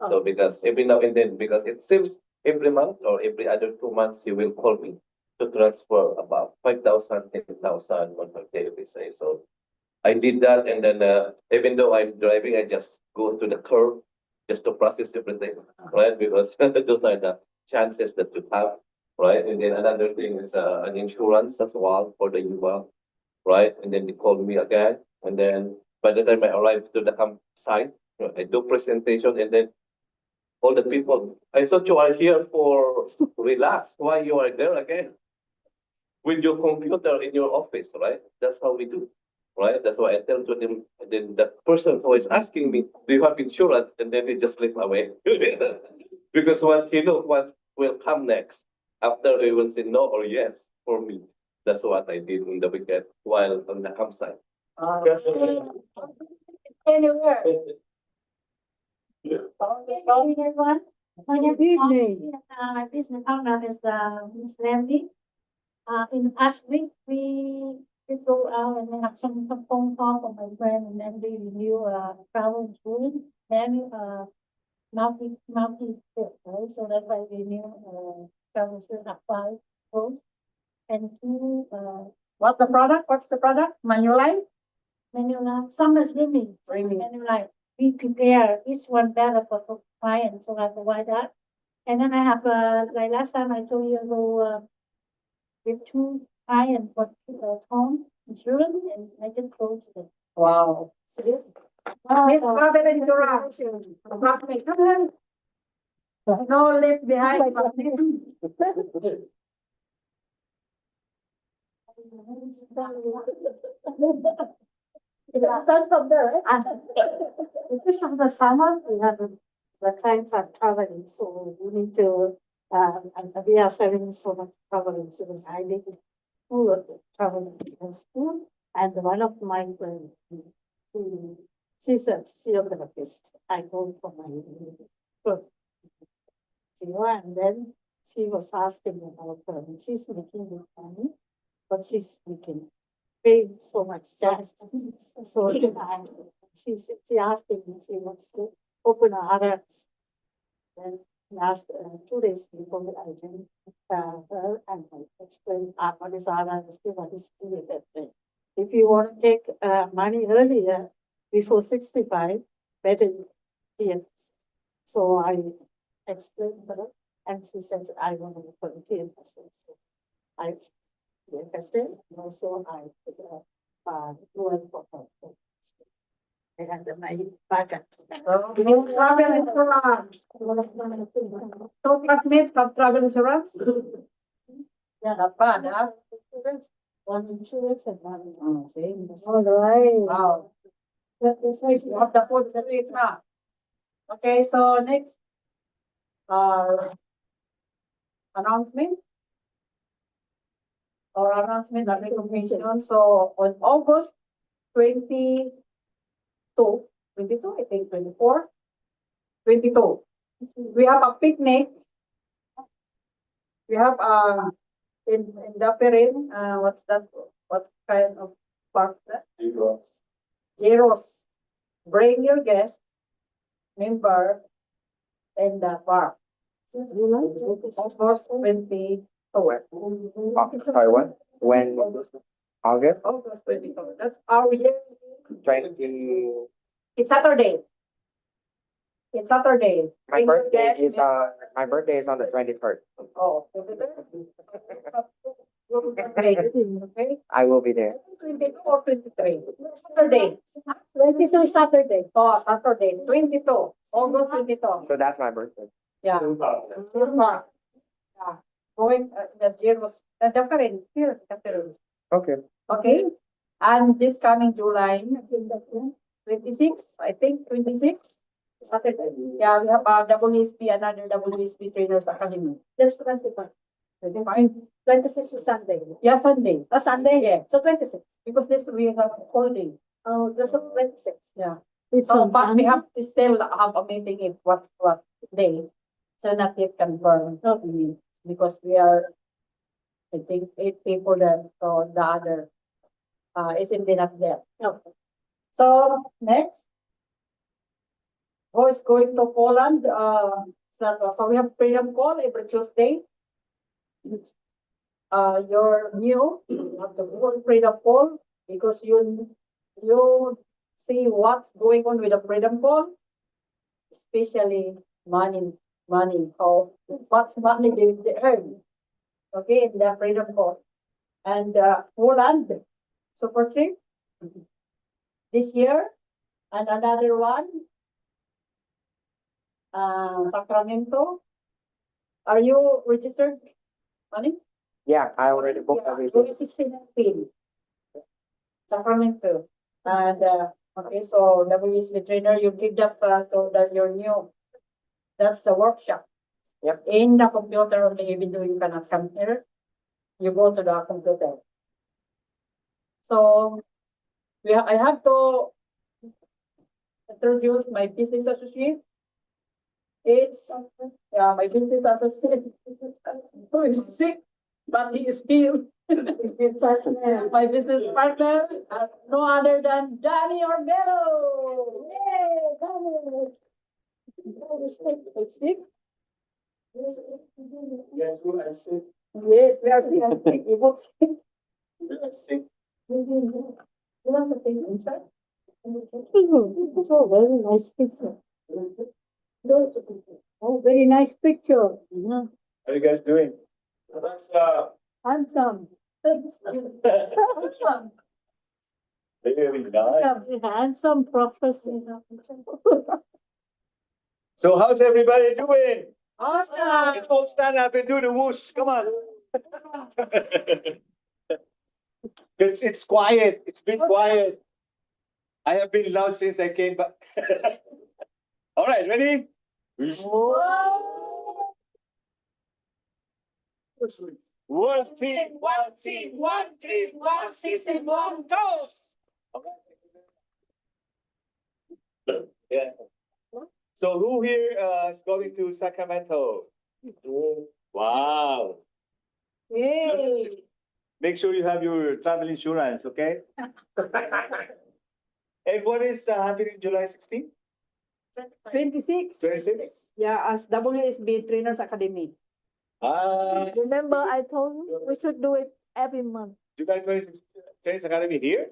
So because every now and then, because it seems every month or every other 2 months, you will call me to transfer about 5,000, 10,000 one per TFSA. So I did that, and then even though I'm driving, I just go to the curb just to process everything, right? Because those are the chances that you have, right? And then another thing is an insurance as well for the UL, right? And then they call me again, and then by the time I arrive to the campsite, I do presentation, and then all the people, I thought you are here for relax. Why you are there again? With your computer in your office, right? That's how we do, right? That's why I tell to them, and then the person who is asking me, do you have insurance? And then they just slip away. Because what he knows what will come next after he will say no or yes for me. That's what I did in the weekend while on the campsite. Anywhere. Okay, everyone. My name is my business partner is Miss Randy. In the past week, we did go out and have some phone call from my friend, and then they review travel insurance, then multi trip, right? So that's why we knew travel insurance applies both. And two, what's the product? What's the product? Manulife? Manulife, summer swimming, Manulife. We prepare each one better for clients, so I provide that. And then I have, like last time I told you, with two clients for home insurance, and I just closed it. Wow. No left behind. Start from there. Because of the summer, we have the clients are traveling, so we need to And we are saving so much travel insurance. I did full of travel in school, and one of my friends, she, she's a physiotherapist. I go for my so, and then she was asking about her. She's making good money, but she's making pay so much tax. So then she asking me, she wants to open a RX. Then last 2 days before I went her and I explained what is RRSP, what is TFFA. If you want to take money earlier, before 65, better TFS. So I explained her and she says, I want to put TFS. So I TFS and also I loan for her. And my budget. Travel insurance. So classmates have travel insurance? Yeah, Not bad, huh? one insurance and one same. All right. Wow. That's nice. You have the food to eat now. Okay, so next, announcement. Or announcement and recognition. So on August 22, 22, I think 24, 22, we have a picnic. We have in Dapirin, what's that? What kind of park that? Zeros. Bring your guests, member, in the park. August 22. Sorry, what? When? August August 22. That's our year. 20. It's Saturday. It's Saturday. My Bring your birthday guests, is my birthday is on the 23rd. Oh, okay. I will be there. 22 or 23. Saturday. 22 is Saturday. Oh, Saturday. 22. August 22. So that's my birthday. Yeah. Yeah. Going the year was different. Here, different. Okay. Okay. And this coming July 26, I think 26. Saturday. Yeah, we have a WSP, another WSP Trainers Academy. Just 25. 25. 26 is Sunday. Yeah, Sunday. Oh, Sunday? Yeah. So 26. Because this we have holiday. Oh, just 26. Yeah. It's So, on but we Sunday. have to still have a meeting if what day. So not yet confirmed. Okay. Because we are, I think, 8 people there. So the other is simply not there. Okay. So next, who is going to Poland? So we have freedom call every Tuesday. You're new, you have to go freedom call because you see what's going on with the freedom call, especially money, how much money they earn. Okay, in the freedom call. And Poland super trip this year, and another one, Sacramento. Are you registered, money? Yeah, I already booked everything. 16 Sacramento. And okay, so WSB trainer, you give that so that you're new. That's the workshop. Yep. In the computer only, even though you cannot come here, you go to the computer. So I have to introduce my business associate. It's my business associate who is sick, but he is still my business partner, no other than Danny Orbello. Yay, Danny! Sick? Yes, who is sick? Yes, we are sick. We both sick. We are sick. You want to take inside? Oh, very nice picture. Oh, very nice picture. How are you guys doing? That's Handsome. Handsome. very nice. Handsome professor. So how's everybody doing? Awesome. Let's all stand up and do the whoosh. Come on. Because it's quiet. It's been quiet. I have been loud since I came back. All right, ready? Whoosh. One team, one dream, one system, one goals. Yeah. So who here is going to Sacramento? Wow. Yay! Make sure you have your travel insurance, okay? And what is happening July 16th? 26. 26? Yeah, as WSB Trainers Academy. Ah, Remember, I told you we should do it every month. July 26th, Chinese Academy here?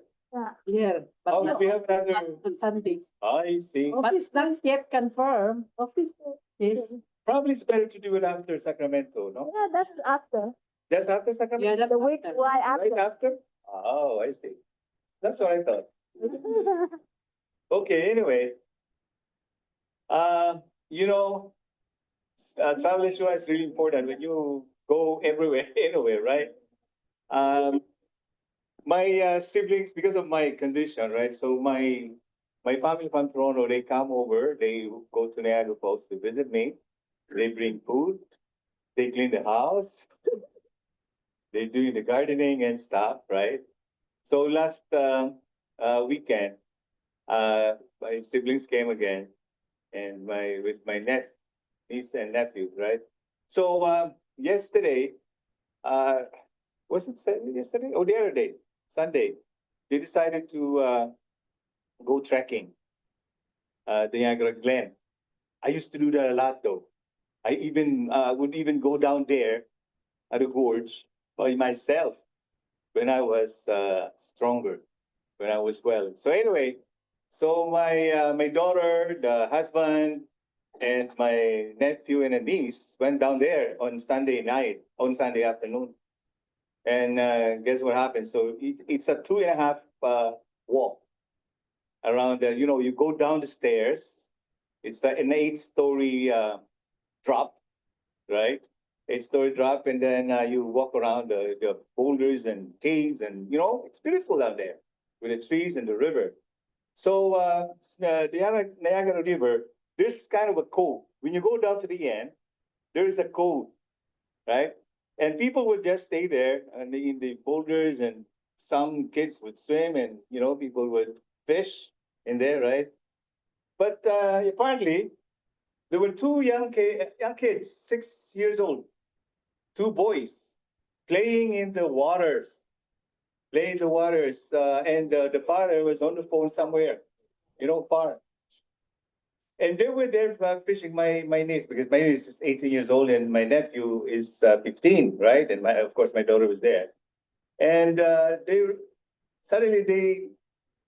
Yeah. But Oh, not, we have another. not on Sundays. I see. But it's not yet confirmed. Office. Yes. Probably it's better to do it after Sacramento, no? Yeah, that's after. That's after Yeah, Sacramento? that's The week after. right Right after. after? Oh, I see. That's what I thought. Okay, anyway. Uh, you know, travel insurance is really important when you go everywhere, anywhere, right? My siblings, because of my condition, right? So my family from Toronto, they come over, they go to Niagara Falls to visit me. They bring food, they clean the house, they do the gardening and stuff, right? So last weekend, my siblings came again, and with my niece and nephew, right? So yesterday, uh, was it yesterday? Oh, the other day, Sunday, they decided to go trekking, the Niagara Glen. I used to do that a lot, though. I even would even go down there at the gorge by myself when I was stronger, when I was well. So anyway, so my daughter, the husband, and my nephew and a niece went down there on Sunday night, on Sunday afternoon. And guess what happened? So it's a 2.5 walk around. You go down the stairs. It's an 8-story drop, right? 8-story drop, and then you walk around the boulders and caves, and it's beautiful down there with the trees and the river. So the Niagara River, there's kind of a cove. When you go down to the end, there is a cove, right? And people would just stay there and in the boulders, and some kids would swim, and people would fish in there, right? But apparently, there were two young kids, 6 years old, two boys, playing in the waters, and the father was on the phone somewhere, far. And they were there fishing, my niece, because my niece is 18 years old and my nephew is 15, right? And of course my daughter was there. And they suddenly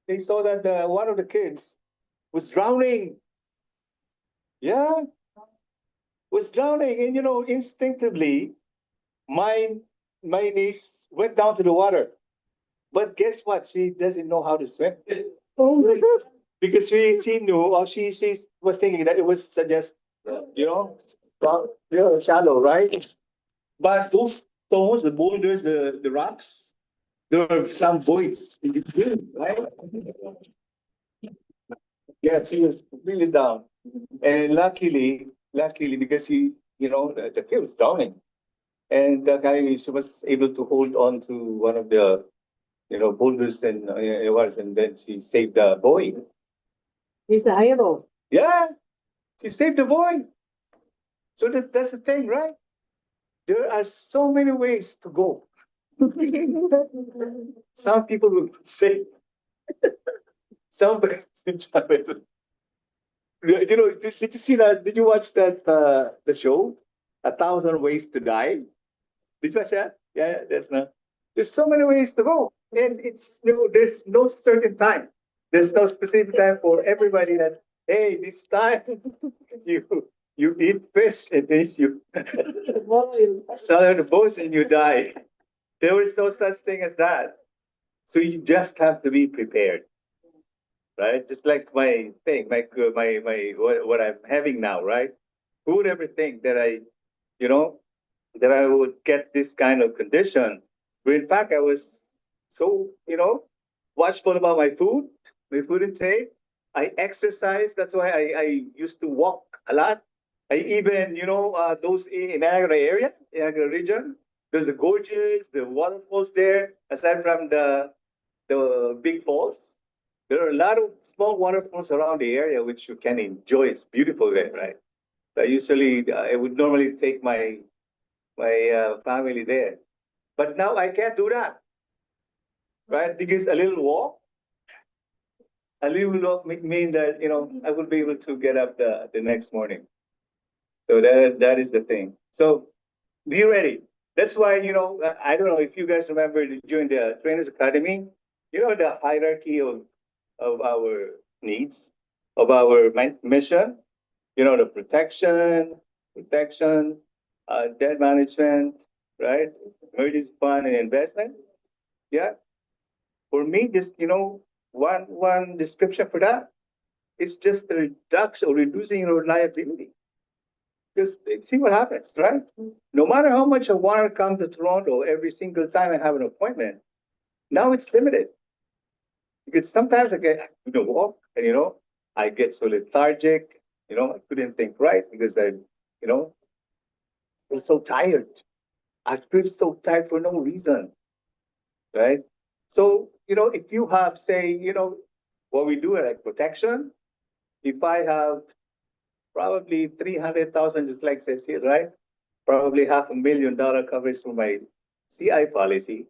they saw that one of the kids was drowning. Yeah, was drowning, and instinctively, my my niece went down to the water. But guess what? She doesn't know how to swim. Oh my God. Because she knew, or she was thinking that it was just shallow, right? But those stones, the boulders, the rocks, there were some voids in between, right? Yeah, she was really down, and luckily, because the kid was drowning, and the guy, she was able to hold on to one of the boulders, and it was, and then she saved the boy. He's a hero. Yeah, she saved the boy. So that's the thing, right? There are so many ways to go. Some people will say, some, did you see that? Did you watch that, the show, A Thousand Ways to Die? Did you watch that? Yeah, there's so many ways to go. And there's no certain time. There's no specific time for everybody that, hey, this time you you eat fish and then you swallow the bones and you die. There is no such thing as that. So you just have to be prepared, right? Just like my thing, what I'm having now, right? Who would ever think that you know, that I would get this kind of condition? But in fact, I was so, watchful about my food intake. I exercise. That's why I used to walk a lot. I even, those in Niagara area, Niagara region, There's the gorges, the waterfalls there, aside from the big falls. There are a lot of small waterfalls around the area which you can enjoy. It's beautiful there, right? So usually I would normally take my family there, but now I can't do that, right? Because a little walk mean that I will be able to get up the next morning. So that is the thing. So be ready. That's why I don't know if you guys remember during the trainers academy, the hierarchy of our needs, of our mission, the protection, debt management, right? Emergency fund and investment. Yeah. For me, just, one description for that, it's just the reduction or reducing your liability. Just see what happens, right? No matter how much I want to come to Toronto every single time I have an appointment, now it's limited. Because sometimes I get walk and I get so lethargic, I couldn't think right because I feel so tired. I feel so tired for no reason, right? So, if you have, say, what we do like protection, if I have probably 300,000, just like says here, right? Probably $500,000 coverage for my CI policy.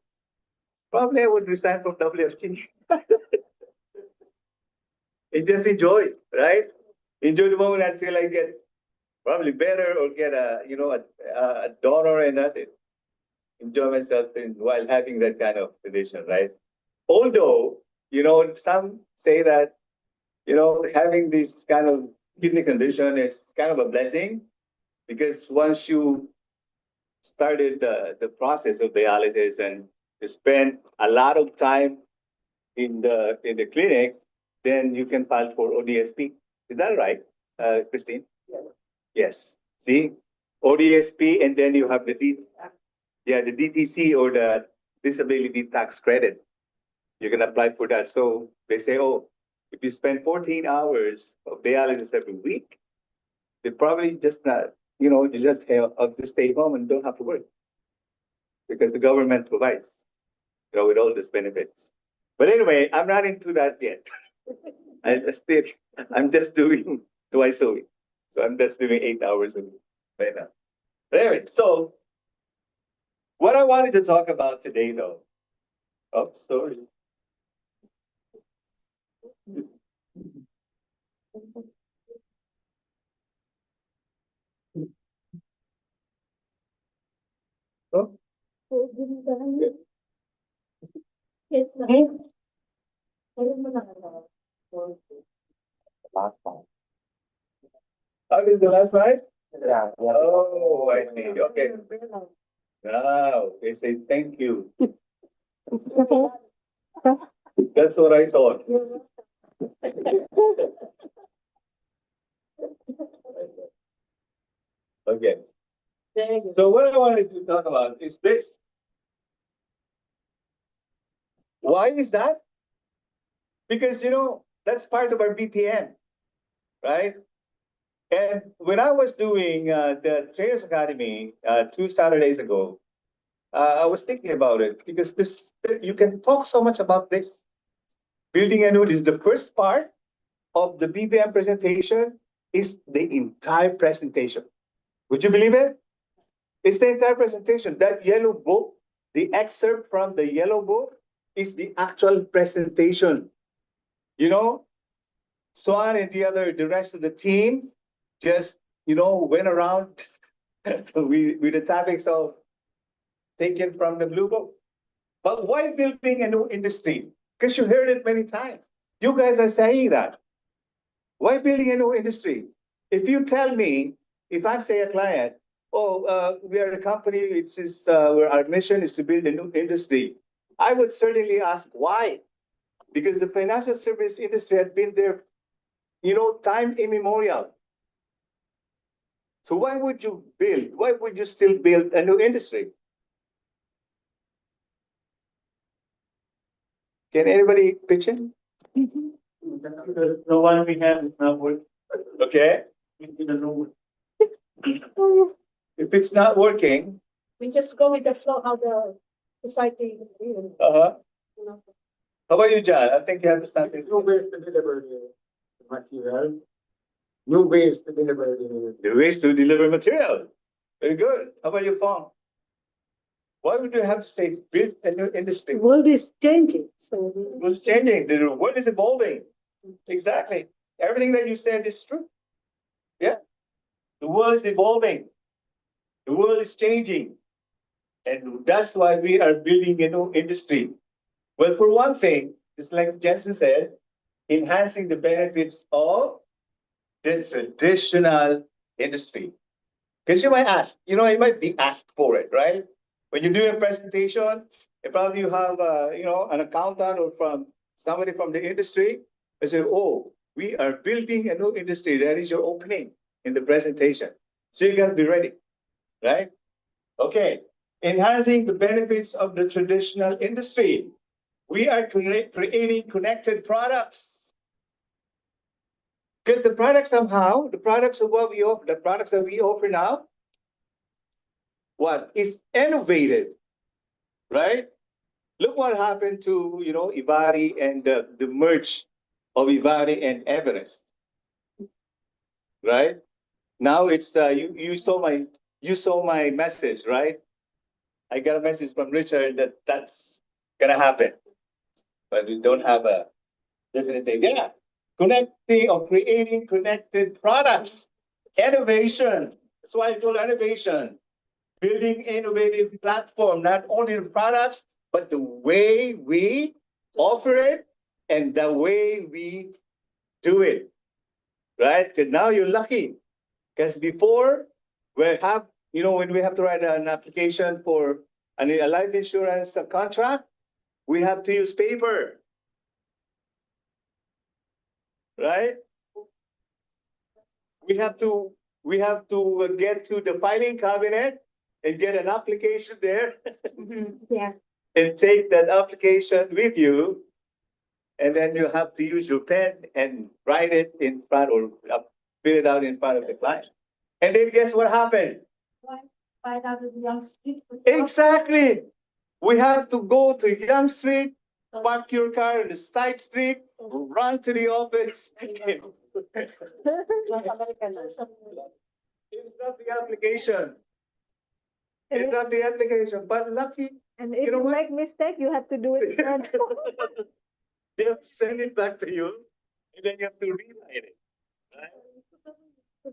Probably I would resign from WFT and just enjoy, right? Enjoy the moment until I get probably better or get a donor and nothing. Enjoy myself while having that kind of condition, right? Although, some say that, having this kind of kidney condition is kind of a blessing because once you started the process of dialysis and you spend a lot of time in the clinic, then you can file for ODSP. Is that right, Christine? Yes. See, ODSP, and then you have the DTC or the disability tax credit. You can apply for that. So they say, oh, if you spend 14 hours of dialysis every week, they probably just not, you just have to stay home and don't have to work because the government provides, with all these benefits. But anyway, I'm not into that yet. I'm just doing twice a week. So I'm just doing 8 hours a week right now. But anyway, so what I wanted to talk about today, though. Oh, sorry. Oh, last one. Oh, this is the last slide? Yeah. Oh, I see. Okay. Now they say thank you. That's what I thought. Okay. So what I wanted to talk about is this. Why is that? Because that's part of our BPM, right? And when I was doing the Trainers Academy 2 Saturdays ago, I was thinking about it because you can talk so much about this. Building annuities, the first part of the BPM presentation is the entire presentation. Would you believe it? It's the entire presentation. That yellow book, the excerpt from the yellow book is the actual presentation. Swan and the rest of the team just, went around with the topics of taken from the blue book. But why building a new industry? Because you heard it many times. You guys are saying that. Why building a new industry? If you tell me, if I'm say a client, we are a company, where our mission is to build a new industry, I would certainly ask why. Because the financial service industry had been there, time immemorial. So why would you build? Why would you still build a new industry? Can anybody pitch in? The one we have is not working. Okay. We need a new one. If it's not working, We just go with the flow, how the society, you Uh-huh. know. How about you, John? I think you have something. New ways to deliver the material. New ways to deliver the. The ways to deliver material. Very good. How about you, Fong? Why would you have to say build a new industry? The world is changing, so. What's changing? The world is evolving. Exactly. Everything that you said is true. Yeah. The world is evolving. The world is changing. And that's why we are building a new industry. Well, for one thing, just like Jensen said, enhancing the benefits of the traditional industry. Because you might ask, you might be asked for it, right? When you do a presentation, probably you have, an accountant or from somebody from the industry. They say, oh, we are building a new industry. That is your opening in the presentation. So you got to be ready, right? Okay. Enhancing the benefits of the traditional industry. We are creating connected products. Because the products somehow, the products of what we offer, the products that we offer now, what is innovated, right? Look what happened to Ivari and the merge of Ivari and Everest, right? Now it's you saw my message, right? I got a message from Richard that that's gonna happen, but we don't have a definitive. Yeah, connecting or creating connected products, innovation. That's why I call innovation. Building innovative platform, not only the products, but the way we offer it and the way we do it, right? Because now you're lucky. Because before when we have to write an application for a life insurance contract, we have to use paper, right? We have to get to the filing cabinet and get an application there. Yeah. And take that application with you, and then you have to use your pen and write it in front or fill it out in front of the client. And then guess what happened? Find out the young street. Exactly. We have to go to Young Street, park your car in the side street, run to the office. Interrupt the application. Interrupt the application. But lucky, And if You know you what? make mistake, you have to do it again. they have to send it back to you, and then you have to rewrite it. Right?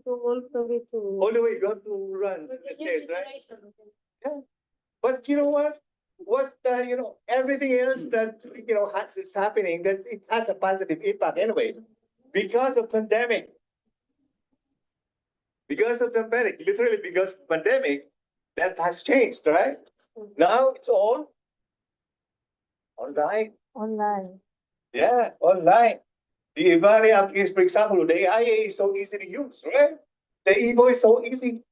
All the way, you have to run the stairs, right? Yeah. But you know what? Everything else that is happening, that it has a positive impact anyway, because of pandemic. Because of the pandemic, literally because of pandemic, that has changed, right? Now it's all online. Online. Yeah, online. The Ivari application, for example, the AIA is so easy to use, right? The Evo is so easy.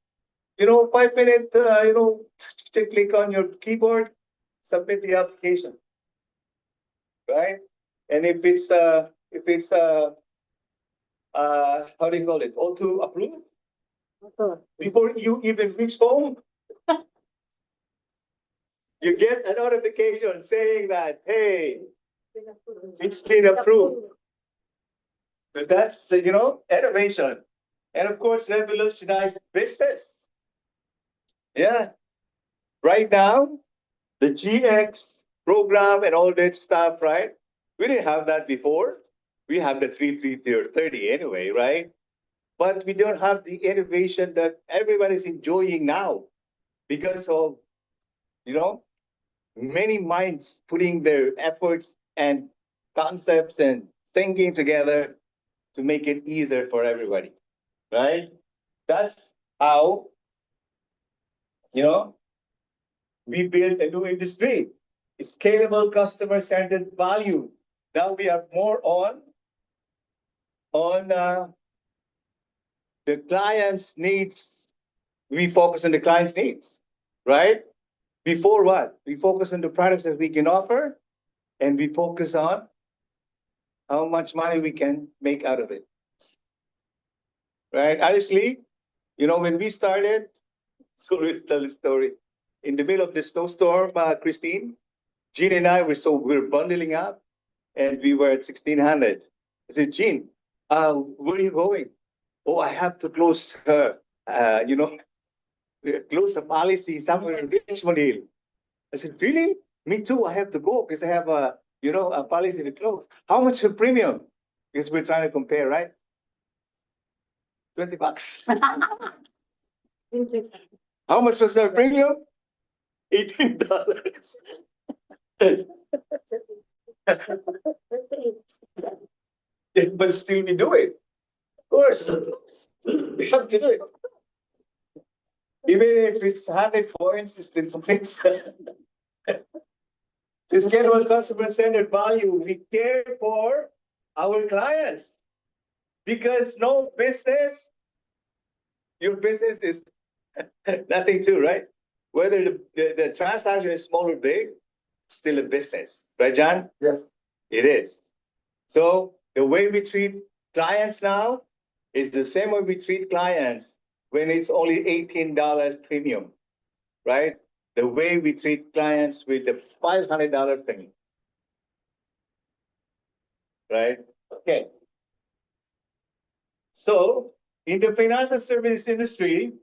5 minute, click on your keyboard, submit the application, right? And if it's how do you call it? Auto approved before you even reach home, you get a notification saying that, hey, it's been approved. So that's, innovation. And of course, revolutionized business. Yeah. Right now, the GX program and all that stuff, right? We didn't have that before. We have the 330 anyway, right? But we don't have the innovation that everybody's enjoying now because of, many minds putting their efforts and concepts and thinking together to make it easier for everybody, right? That's how, we build a new industry, scalable customer-centered value. Now we are more on the client's needs. We focus on the client's needs, right? Before what? We focus on the products that we can offer, and we focus on how much money we can make out of it. Right? Honestly, when we started, so let's tell the story. in the middle of the snowstorm, Christine, Jean and I we were bundling up, and we were at 1600. I said, Jean, where are you going? Oh, I have to close close a policy somewhere in Richmond Hill. I said, really? Me too. I have to go because I have a policy to close. How much the premium? Because we're trying to compare, right? $20. How much was the premium? $18. But still we do it. Of course. We have to do it. Even if it's 100 points, it's the points. To schedule customer-centered value, we care for our clients. Because no business, your business is nothing to, right? Whether the transaction is small or big, still a business. Right, John? Yes. It is. So the way we treat clients now is the same way we treat clients when it's only $18 premium, right? The way we treat clients with the $500 premium. Right? Okay. So in the financial services industry,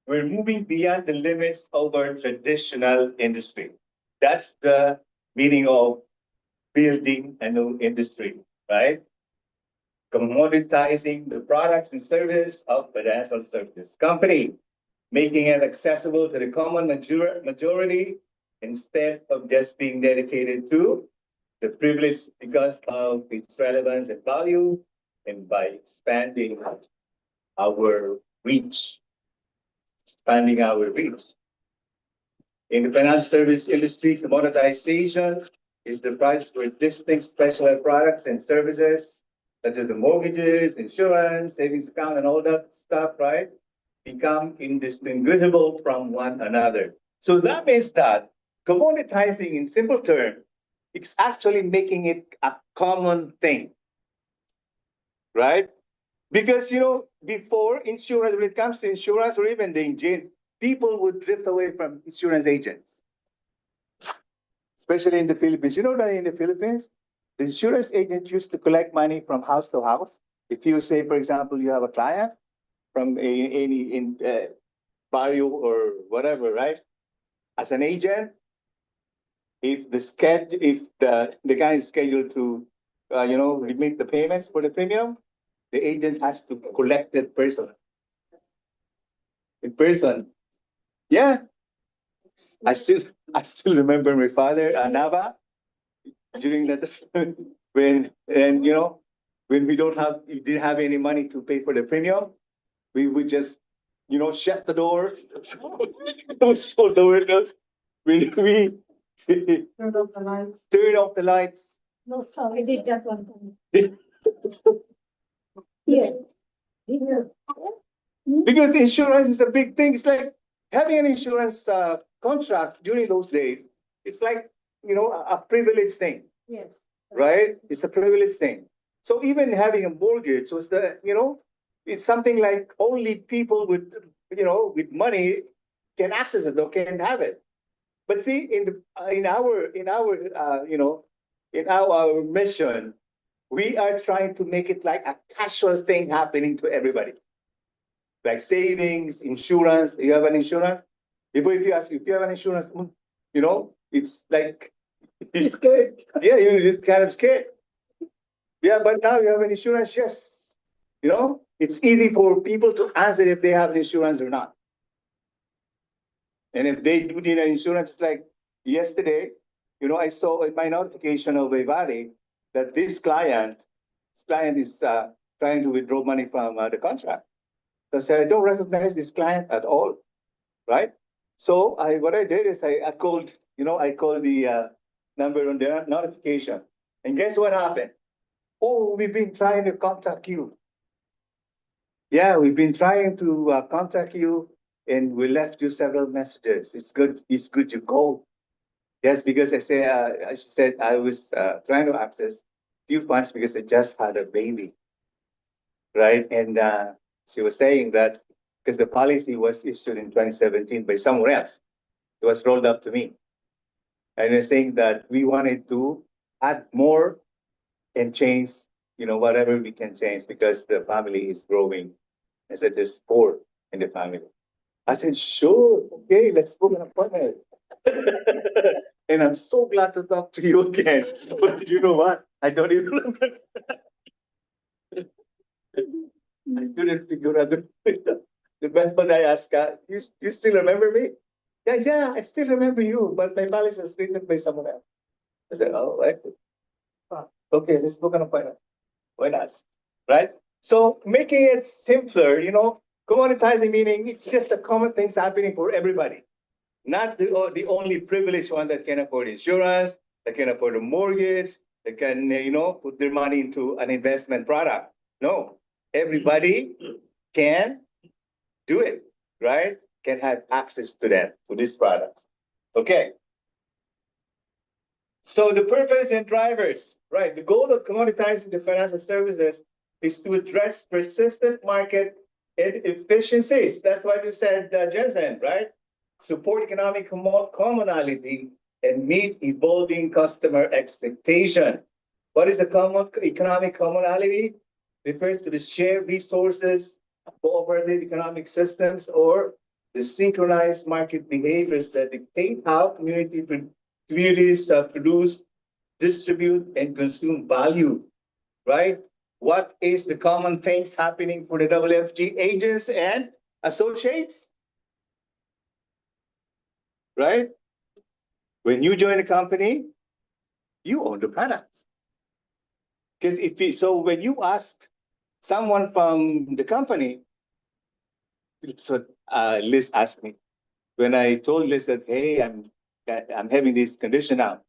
we're moving beyond the limits of our traditional industry. That's the meaning of building a new industry, right? Commoditizing the products and services of financial services company, making it accessible to the common majority instead of just being dedicated to the privilege because of its relevance and value, and by expanding our reach. Expanding our reach. In the financial service industry, commoditization is the price for distinct specialized products and services, such as the mortgages, insurance, savings account, and all that stuff, right? Become indistinguishable from one another. So that means that commoditizing, in simple terms, it's actually making it a common thing, right? Because, before insurance, when it comes to insurance or even the engine, people would drift away from insurance agents, especially in the Philippines. You know that in the Philippines, the insurance agent used to collect money from house to house. If you say, for example, you have a client from any barrio or whatever, right? As an agent, if the guy is scheduled to, remit the payments for the premium, the agent has to collect that person. In person. Yeah. I still remember my father, Nava, during that when when we didn't have any money to pay for the premium, we would just shut the door, close all the windows. We Turn off the lights. turn off the lights. No, sorry. I did that one time. Here. Here. Because insurance is a big thing. It's like having an insurance contract during those days. It's like, a privileged thing, Yes. right? It's a privileged thing. So even having a mortgage was it's something like only people with money can access it or can have it. But see, in our mission, we are trying to make it like a casual thing happening to everybody. Like savings, insurance. You have an insurance? If you ask if you have an insurance, it's like He's scared. yeah, you're kind of scared. Yeah, but now you have an insurance, yes. It's easy for people to answer if they have insurance or not. And if they do need an insurance, it's like yesterday, I saw in my notification of Vivari that this client is trying to withdraw money from the contract. So I said, I don't recognize this client at all, right? So what I did is I called, I called the number on the notification. And guess what happened? Oh, we've been trying to contact you. Yeah, we've been trying to contact you, and we left you several messages. It's good you called. Yes, because she said I was trying to access few funds because I just had a baby, right? And she was saying that because the policy was issued in 2017 by someone else, It was rolled up to me. And they're saying that we wanted to add more and change, whatever we can change because the family is growing. I said, there's four in the family. I said, sure, okay, let's book an appointment. And I'm so glad to talk to you again. But you know what? I don't even remember. I couldn't figure out but I asked, you still remember me? Yeah, I still remember you, but my policy was written by someone else. I said, oh, okay, let's book an appointment. Why not? Right? So making it simpler, commoditizing meaning it's just a common things happening for everybody. Not the only privileged one that can afford insurance, that can afford a mortgage, that can, put their money into an investment product. No, everybody can do it, right? Can have access to them, to these products. Okay. So the purpose and drivers, right? The goal of commoditizing the financial services is to address persistent market inefficiencies. That's what you said, Jensen, right? Support economic commonality and meet evolving customer expectation. What is a common economic commonality? Refers to the shared resources, cooperative economic systems, or the synchronized market behaviors that dictate how communities produce, distribute, and consume value, right? What is the common things happening for the WFG agents and associates? Right? When you join a company, you own the products. Because so when you ask someone from the company, so Liz asked me, when I told Liz that, hey, I'm having this condition now,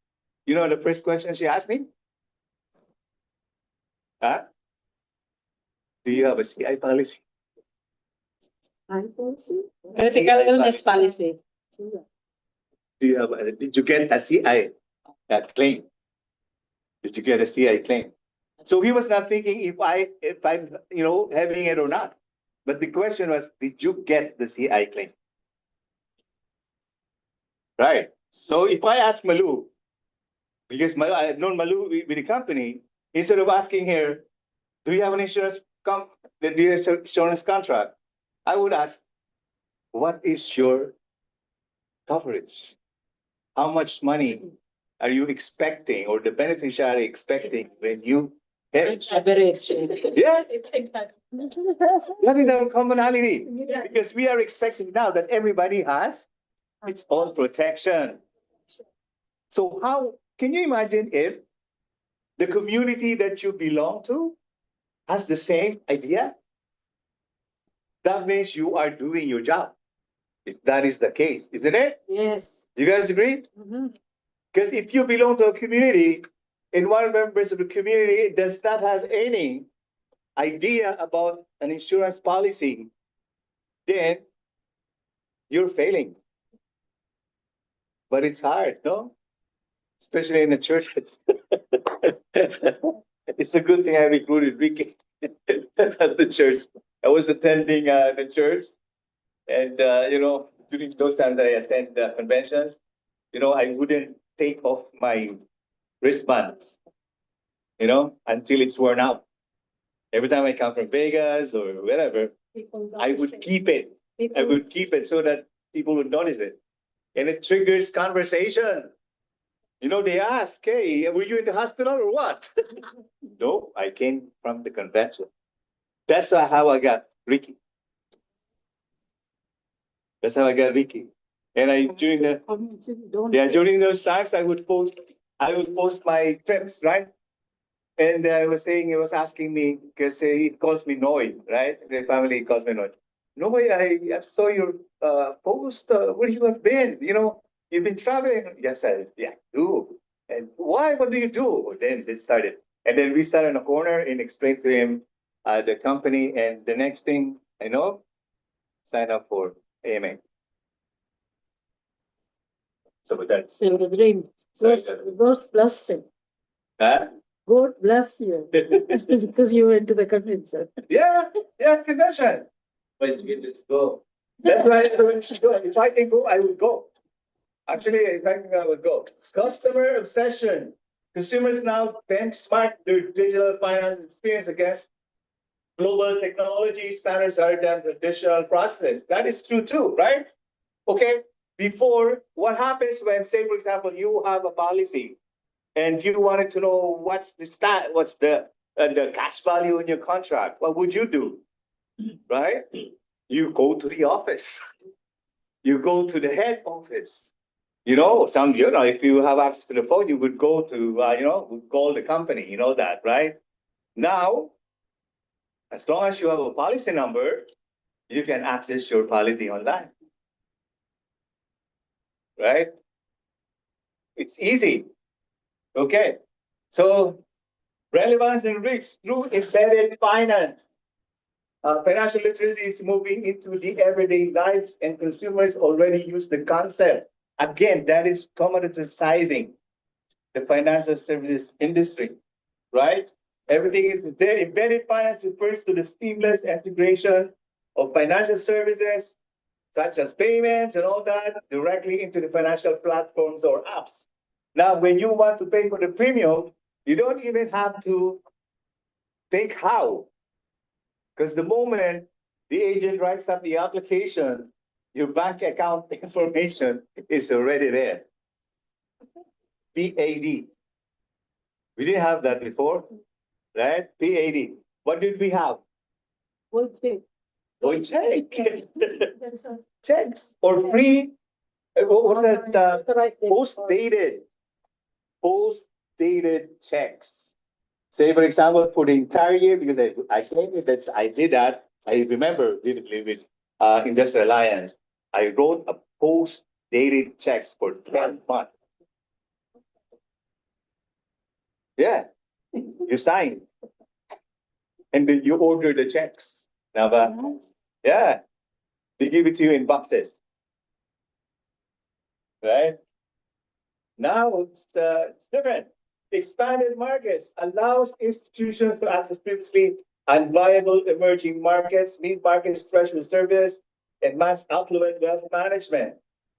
you know the first question she asked me? Huh? Do you have a CI policy? Critical illness policy. Did you get a CI claim? Did you get a CI claim? So he was not thinking if I'm having it or not. But the question was, did you get the CI claim? Right. So if I ask Malu, because I have known Malu with the company, instead of asking her, do you have an insurance contract? I would ask, what is your coverage? How much money are you expecting or the beneficiary expecting when you have Average. Yeah, that is our commonality. Because we are expecting now that everybody has its own protection. So how can you imagine if the community that you belong to has the same idea? That means you are doing your job. If that is the case, isn't it? Yes. You guys agree? Because if you belong to a community and one members of the community does not have any idea about an insurance policy, then you're failing. But it's hard, no? Especially in the churches. It's a good thing I recruited Ricky at the church. I was attending the church, and during those times that I attend conventions, I wouldn't take off my wristbands, until it's worn out. Every time I come from Vegas or whatever, I would keep it. I would keep it so that people would notice it. And it triggers conversation. They ask, hey, were you in the hospital or what? No, I came from the convention. That's how I got Ricky. That's how I got Ricky. And during those times, I would post my trips, right? And I was saying, he was asking me, because he calls me Noy, right? The family calls me Noy. Noy, I saw your post, where you have been, you've been traveling. Yes, I do. And why? What do you do? Then it started. And then we sat in a corner and explained to him the company. And the next thing I know, sign up for AMA. So that's The dream. God bless him. Huh? God bless you. Because you went to the convention. Yeah, convention. But let's go. That's why everyone should go. If I can go, I will go. Actually, in fact, I would go. Customer obsession. Consumers now benchmark their digital finance experience against global technology standards rather than traditional processes. That is true too, right? Okay. Before, what happens when, say, for example, you have a policy and you wanted to know what's the cash value in your contract? What would you do? Right? You go to the office. You go to the head office. If you have access to the phone, you would go to, would call the company, you know that, right? Now, as long as you have a policy number, you can access your policy online, right? It's easy. Okay. So relevance and reach through embedded finance. Financial literacy is moving into the everyday lives, and consumers already use the concept. Again, that is commoditizing the financial services industry, right? Everything is there. Embedded finance refers to the seamless integration of financial services, such as payments and all that, directly into the financial platforms or apps. Now, when you want to pay for the premium, you don't even have to think how. Because the moment the agent writes up the application, your bank account information is already there. PAD. We didn't have that before, right? PAD. What did we have? We'll check. Oh, check. Checks or free. What was that? Post-dated checks. Say, for example, for the entire year, because I claim that I did that. I remember vividly with Industrial Alliance. I wrote a post-dated checks for 12 months. Yeah, you sign. And then you order the checks. Now, yeah, they give it to you in boxes. Right? Now it's different. Expanded markets allows institutions to access previously unviable emerging markets, need markets, treasury service, and mass affluent wealth management.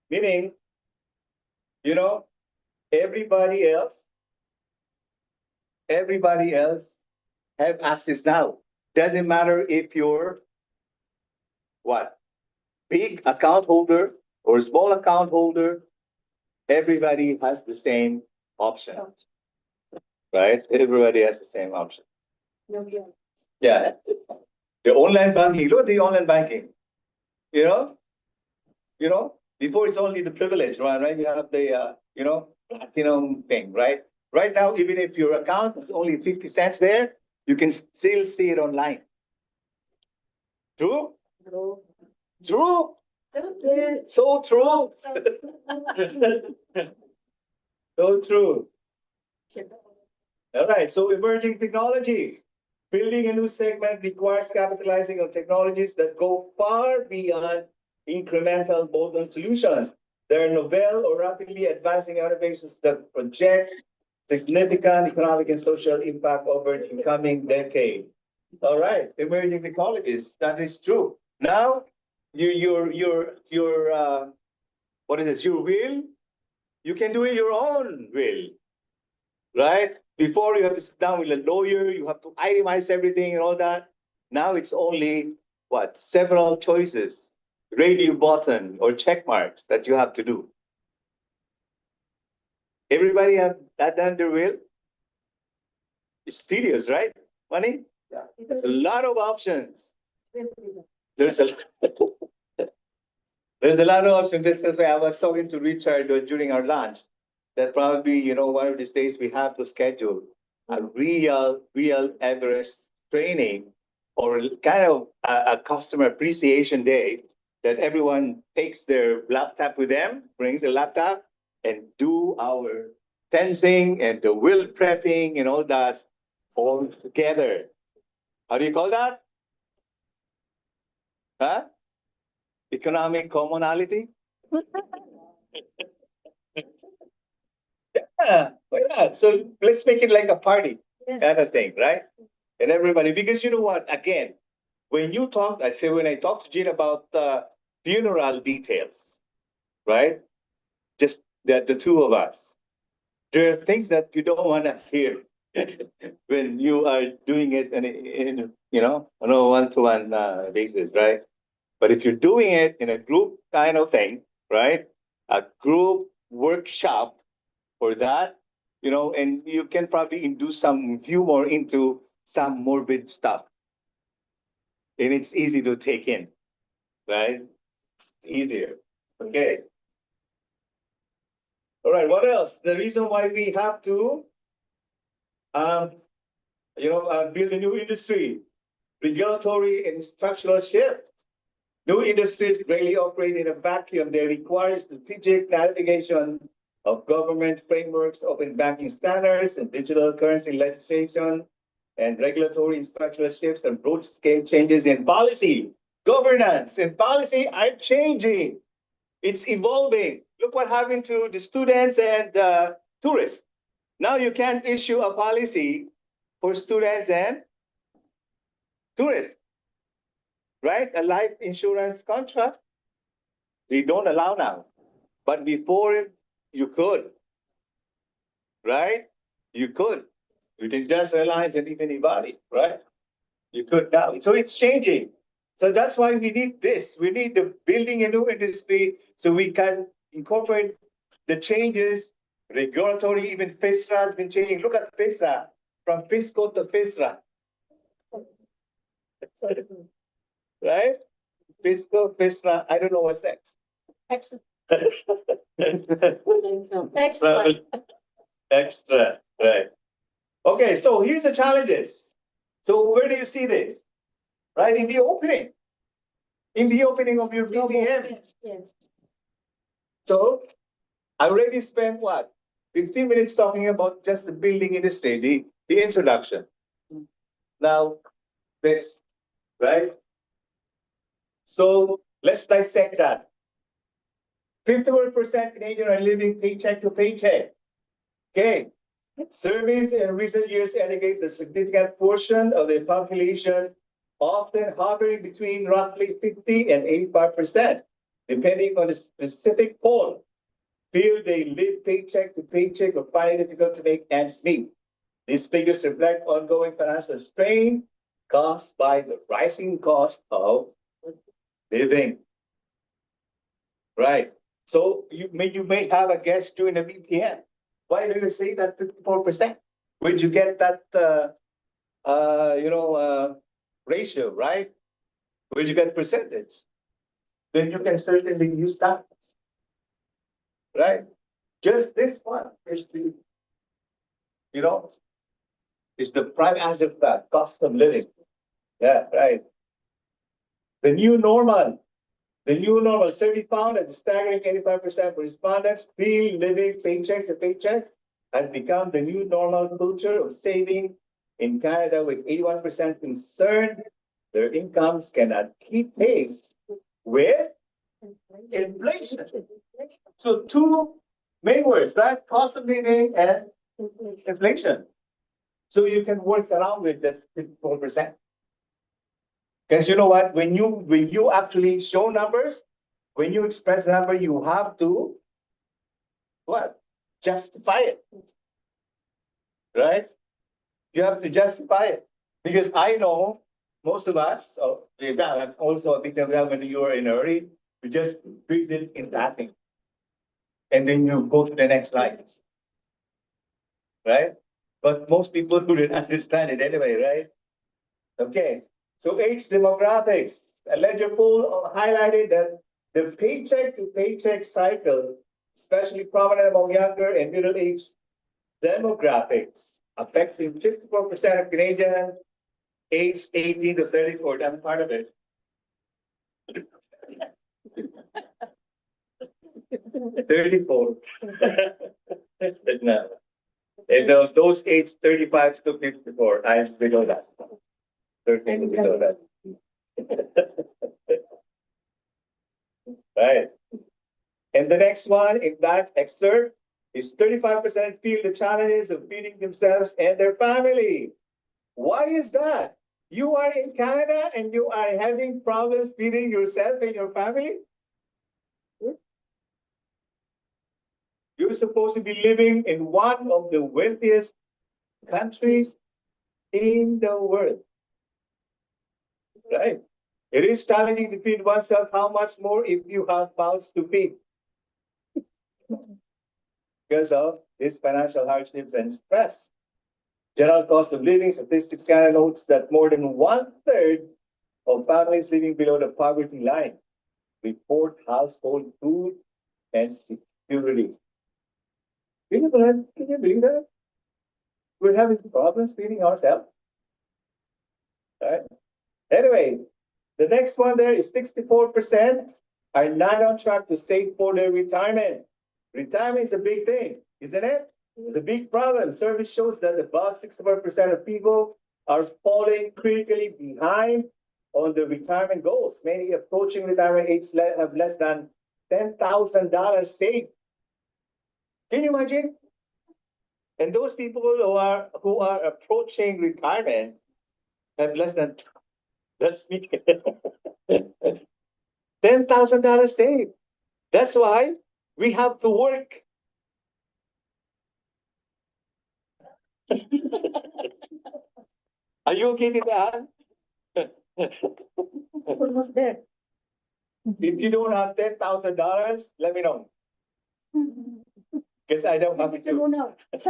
Meaning, everybody else have access now. Doesn't matter if you're what? Big account holder or small account holder, everybody has the same option. Right? Everybody has the same option. Yeah. The online banking, look at the online banking. Before it's only the privilege, right? You have the, platinum thing, right? Right now, even if your account is only 50 cents there, you can still see it online. True? True? So true. So true. All right, so emerging technologies. Building a new segment requires capitalizing on technologies that go far beyond incremental bolt-on solutions. There are novel or rapidly advancing innovations that project significant economic and social impact over the coming decade. All right, emerging technologies, that is true. Now, your what is this? Your will, you can do it your own will, right? Before you have to sit down with a lawyer, you have to itemize everything and all that. Now it's only what? Several choices, radio button or check marks that you have to do. Everybody have that done their will? It's tedious, right? Money? Yeah. There's a lot of options. There's a There's a lot of options. That's why I was talking to Richard during our lunch. That probably, one of these days we have to schedule a real Everest training or kind of a customer appreciation day that everyone takes their laptop with them, brings the laptop, and do our tensing and the will prepping and all that all together. How do you call that? Huh? Economic commonality? Yeah, why not? So let's make it like a party kind of thing, right? And everybody, because you know what? Again, when I talk to Jean about funeral details, right? just the two of us. There are things that you don't want to hear when you are doing it in on a one-to-one basis, right? But if you're doing it in a group kind of thing, right? A group workshop for that, and you can probably induce some humor into some morbid stuff. And it's easy to take in, right? It's easier. Okay. All right, what else? The reason why we have to, build a new industry, regulatory and structural shift. New industries rarely operate in a vacuum. They require strategic navigation of government frameworks, open banking standards, and digital currency legislation, and regulatory and structural shifts and broad-scale changes in policy. Governance and policy are changing. It's evolving. Look what happened to the students and tourists. Now you can't issue a policy for students and tourists, right? A life insurance contract, they don't allow now. But before you could, right? You could. You didn't just realize that if anybody, right? You could now. So it's changing. So that's why we need this. We need the building a new industry so we can incorporate the changes. Regulatory, even FISRA has been changing. Look at FISRA, from fiscal to FISRA. Right? Fiscal, FISRA, I don't know what's next. Extra. Extra, right. Okay, so here's the challenges. So where do you see this? Right, in the opening. In the opening of your BTM. Yes. So I already spent what? 15 minutes talking about just the building industry, the introduction. Now, this, right? So let's dissect that. 51% Canadian are living paycheck to paycheck. Okay. Surveys in recent years indicate the significant portion of the population, often hovering between roughly 50 and 85%, depending on the specific poll, feel they live paycheck to paycheck or find it difficult to make ends meet. These figures reflect ongoing financial strain caused by the rising cost of living. Right. So you may have a guess during the BPM. Why do you say that 54%? Where'd you get that ratio, right? Where'd you get percentage? Then you can certainly use that. Right? Just this one is the, is the prime answer to that, cost of living. Yeah, right. The new normal. The new normal study found that the staggering 85% of respondents feel living paycheck to paycheck has become the new normal culture of saving in Canada, with 81% concerned their incomes cannot keep pace with inflation. So two main words, right? Cost of living and inflation. So you can work around with that 54%. Because you know what, when you actually show numbers, when you express a number, you have to what? Justify it. Right? You have to justify it. Because I know most of us, I'm also a victim of that when you are in a hurry, you just read it in laughing. And then you go to the next slide. Right? But most people couldn't understand it anyway, right? Okay. So age demographics. A ledger poll highlighted that the paycheck to paycheck cycle, especially prominent among younger and middle-aged demographics, affecting 54% of Canadians aged 18 to 34. That's part of it. 34. No. And those aged 35 to 54, I below that. 13 below that. Right. And the next one in that excerpt is 35% feel the challenges of feeding themselves and their family. Why is that? You are in Canada and you are having problems feeding yourself and your family? You're supposed to be living in one of the wealthiest countries in the world. Right? It is challenging to feed oneself. How much more if you have mouths to feed? Because of these financial hardships and stress. General cost of living statistics Canada notes that more than 1/3 of families living below the poverty line report household food and security. Can you believe that? We're having problems feeding ourselves. Right? Anyway, the next one there is 64% are not on track to save for their retirement. Retirement is a big thing, isn't it? It's a big problem. Survey shows that about 64% of people are falling critically behind on the retirement goals. Many approaching retirement age have less than $10,000 saved. Can you imagine? And those people who are approaching retirement have less than, that's me. $10,000 saved. That's why we have to work. Are you okay with that? Almost there. If you don't have $10,000, let me know. Because I don't have it too. No. Because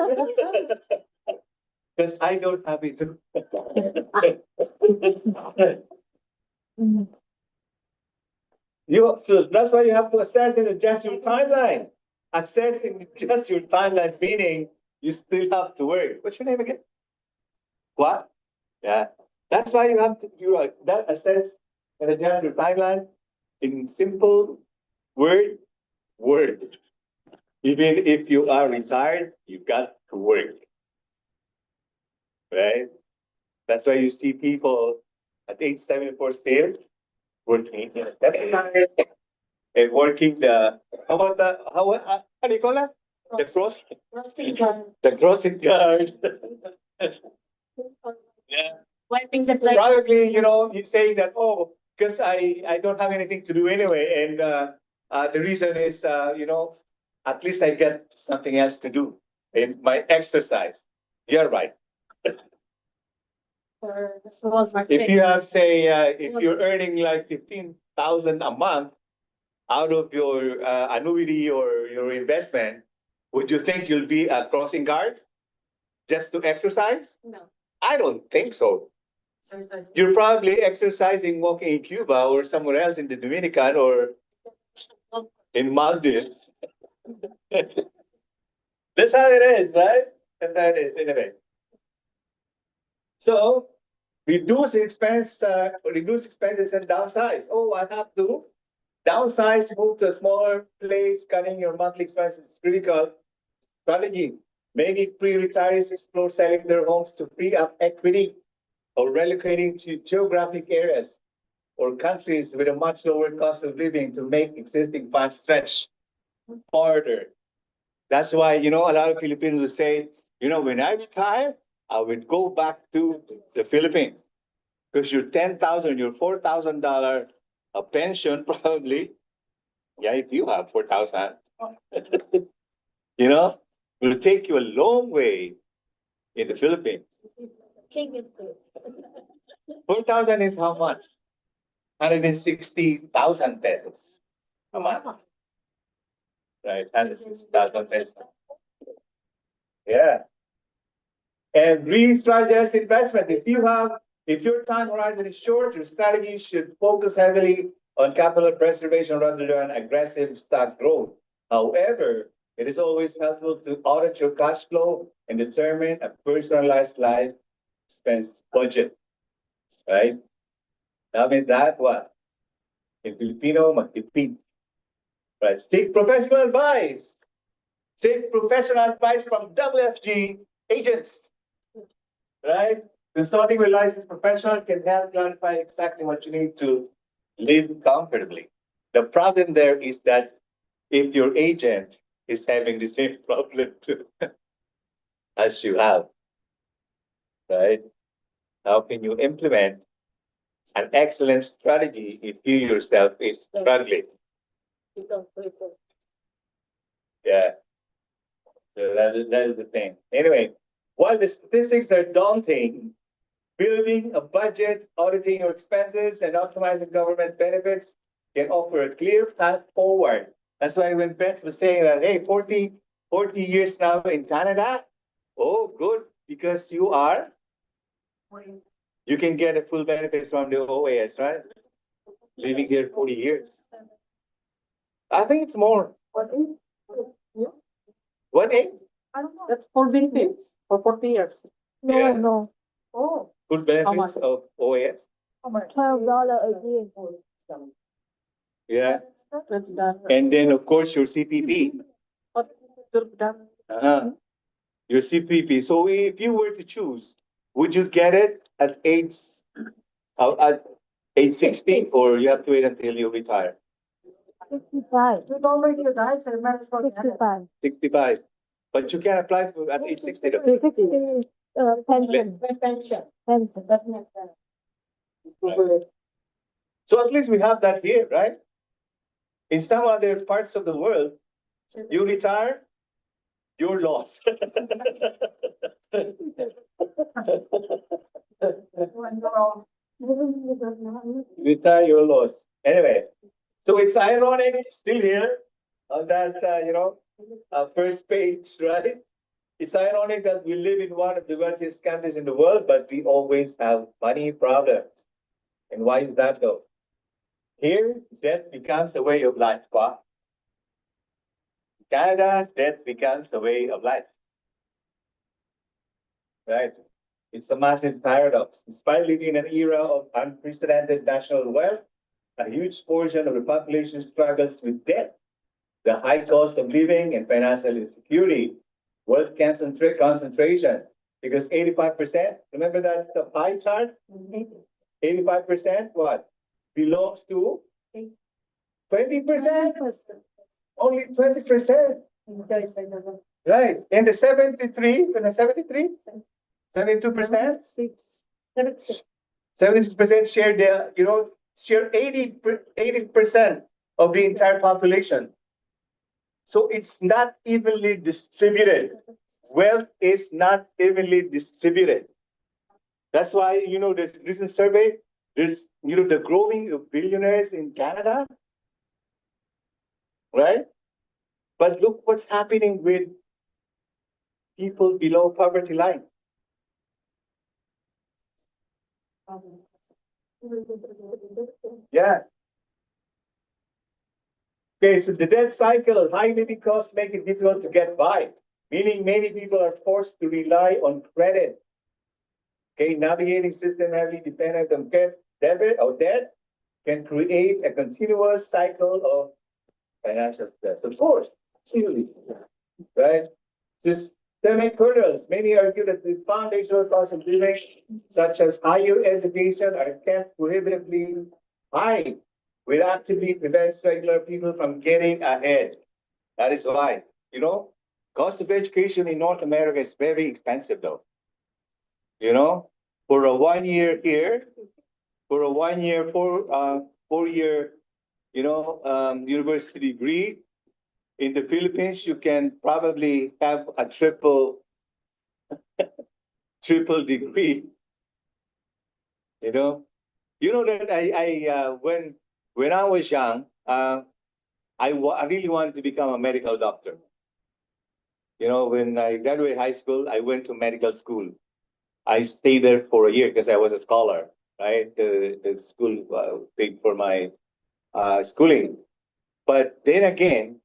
I don't have it too. So that's why you have to assess and adjust your timeline. Assess and adjust your timeline, meaning you still have to work. What's your name again? What? Yeah. That's why you have to that assess and adjust your timeline in simple word. Even if you are retired, you got to work. Right? That's why you see people at age 74 still working in a and working how about how do you call that? The crossing guard. Yeah. Wiping the Probably, you say that, oh, because I don't have anything to do anyway. And the reason is, at least I get something else to do in my exercise. You're right. If you have, say, if you're earning like 15,000 a month out of your annuity or your investment, would you think you'll be a crossing guard just to exercise? No. I don't think so. You're probably exercising, walking in Cuba or somewhere else in the Dominican or in Maldives. That's how it is, right? That's how it is, anyway. So reduce expenses and downsize. Oh, I have to downsize, move to a smaller place, cutting your monthly expenses is critical strategy. Many pre-retirees explore selling their homes to free up equity or relocating to geographic areas or countries with a much lower cost of living to make existing funds stretch farther. That's why, a lot of Filipinos will say, when I retire, I would go back to the Philippines. Because your $10,000, your $4,000 a pension probably, yeah, if you have 4,000, will take you a long way in the Philippines. 4,000 is how much? 160,000 pesos a month. Right, 160,000 pesos. Yeah. And re-strategize investment. If your time horizon is short, your strategy should focus heavily on capital preservation rather than aggressive stock growth. However, it is always helpful to audit your cash flow and determine a personalized life expense budget. Right? Tell me that what? In Filipino, magtipid. Right? Seek professional advice. Seek professional advice from WFG agents. Right? Consulting with licensed professional can help clarify exactly what you need to live comfortably. The problem there is that if your agent is having the same problem too as you have, right? How can you implement an excellent strategy if you yourself is struggling? Yeah. So that is the thing. Anyway, while the statistics are daunting, building a budget, auditing your expenses, and optimizing government benefits can offer a clear path forward. That's why when Beth was saying that, hey, 40 years now in Canada, oh, good, because you can get a full benefits from the OAS, right? Living here 40 years. I think it's more. What is? Yeah, What, eh? I don't know. That's for benefits for 40 years. Yeah. No. Oh, Full How benefits much? of OAS? how much? $12 a year. Yeah. $12. And then, of course, your CPP. What? $12. Uh-huh. Your CPP. So if you were to choose, would you get it at age 60, or you have to wait until you retire? 65. You already died, so you might as well get it. 65. 65. But you can apply for at age 60. though. 60 is pension. Pension. Pension. That makes sense. Right. So at least we have that here, right? In some other parts of the world, you retire, you're lost. Retire, you're lost. Anyway, so it's ironic, still here on that, first page, right? It's ironic that we live in one of the wealthiest countries in the world, but we always have money problems. And why is that though? Here, debt becomes a way of life, pa. Canada, debt becomes a way of life. Right? It's a massive paradox. Despite living in an era of unprecedented national wealth, a huge portion of the population struggles with debt, the high cost of living, and financial insecurity. Wealth concentration, because 85%, remember that the pie chart? 85% what? Belongs to 20%? Only 20%. Right. And the 72%? 76% share 80% of the entire population. So it's not evenly distributed. Wealth is not evenly distributed. That's why, this recent survey, there's, the growing of billionaires in Canada, right? But look what's happening with people below poverty line. Yeah. Okay, so the debt cycle of high living costs make it difficult to get by, meaning many people are forced to rely on credit. Okay, navigating system heavily dependent on debit or debt can create a continuous cycle of financial stress. Of course, absolutely, right? Systemic hurdles. Many argue that the foundational costs of living, such as higher education, are kept prohibitively high, which actively prevents regular people from getting ahead. That is why, cost of education in North America is very expensive, though. For a 1 year here, for a 1 year, 4 year, university degree in the Philippines, you can probably have a triple degree. That when I was young, I really wanted to become a medical doctor. When I graduated high school, I went to medical school. I stayed there for a year because I was a scholar, right? The school paid for my schooling. But then again,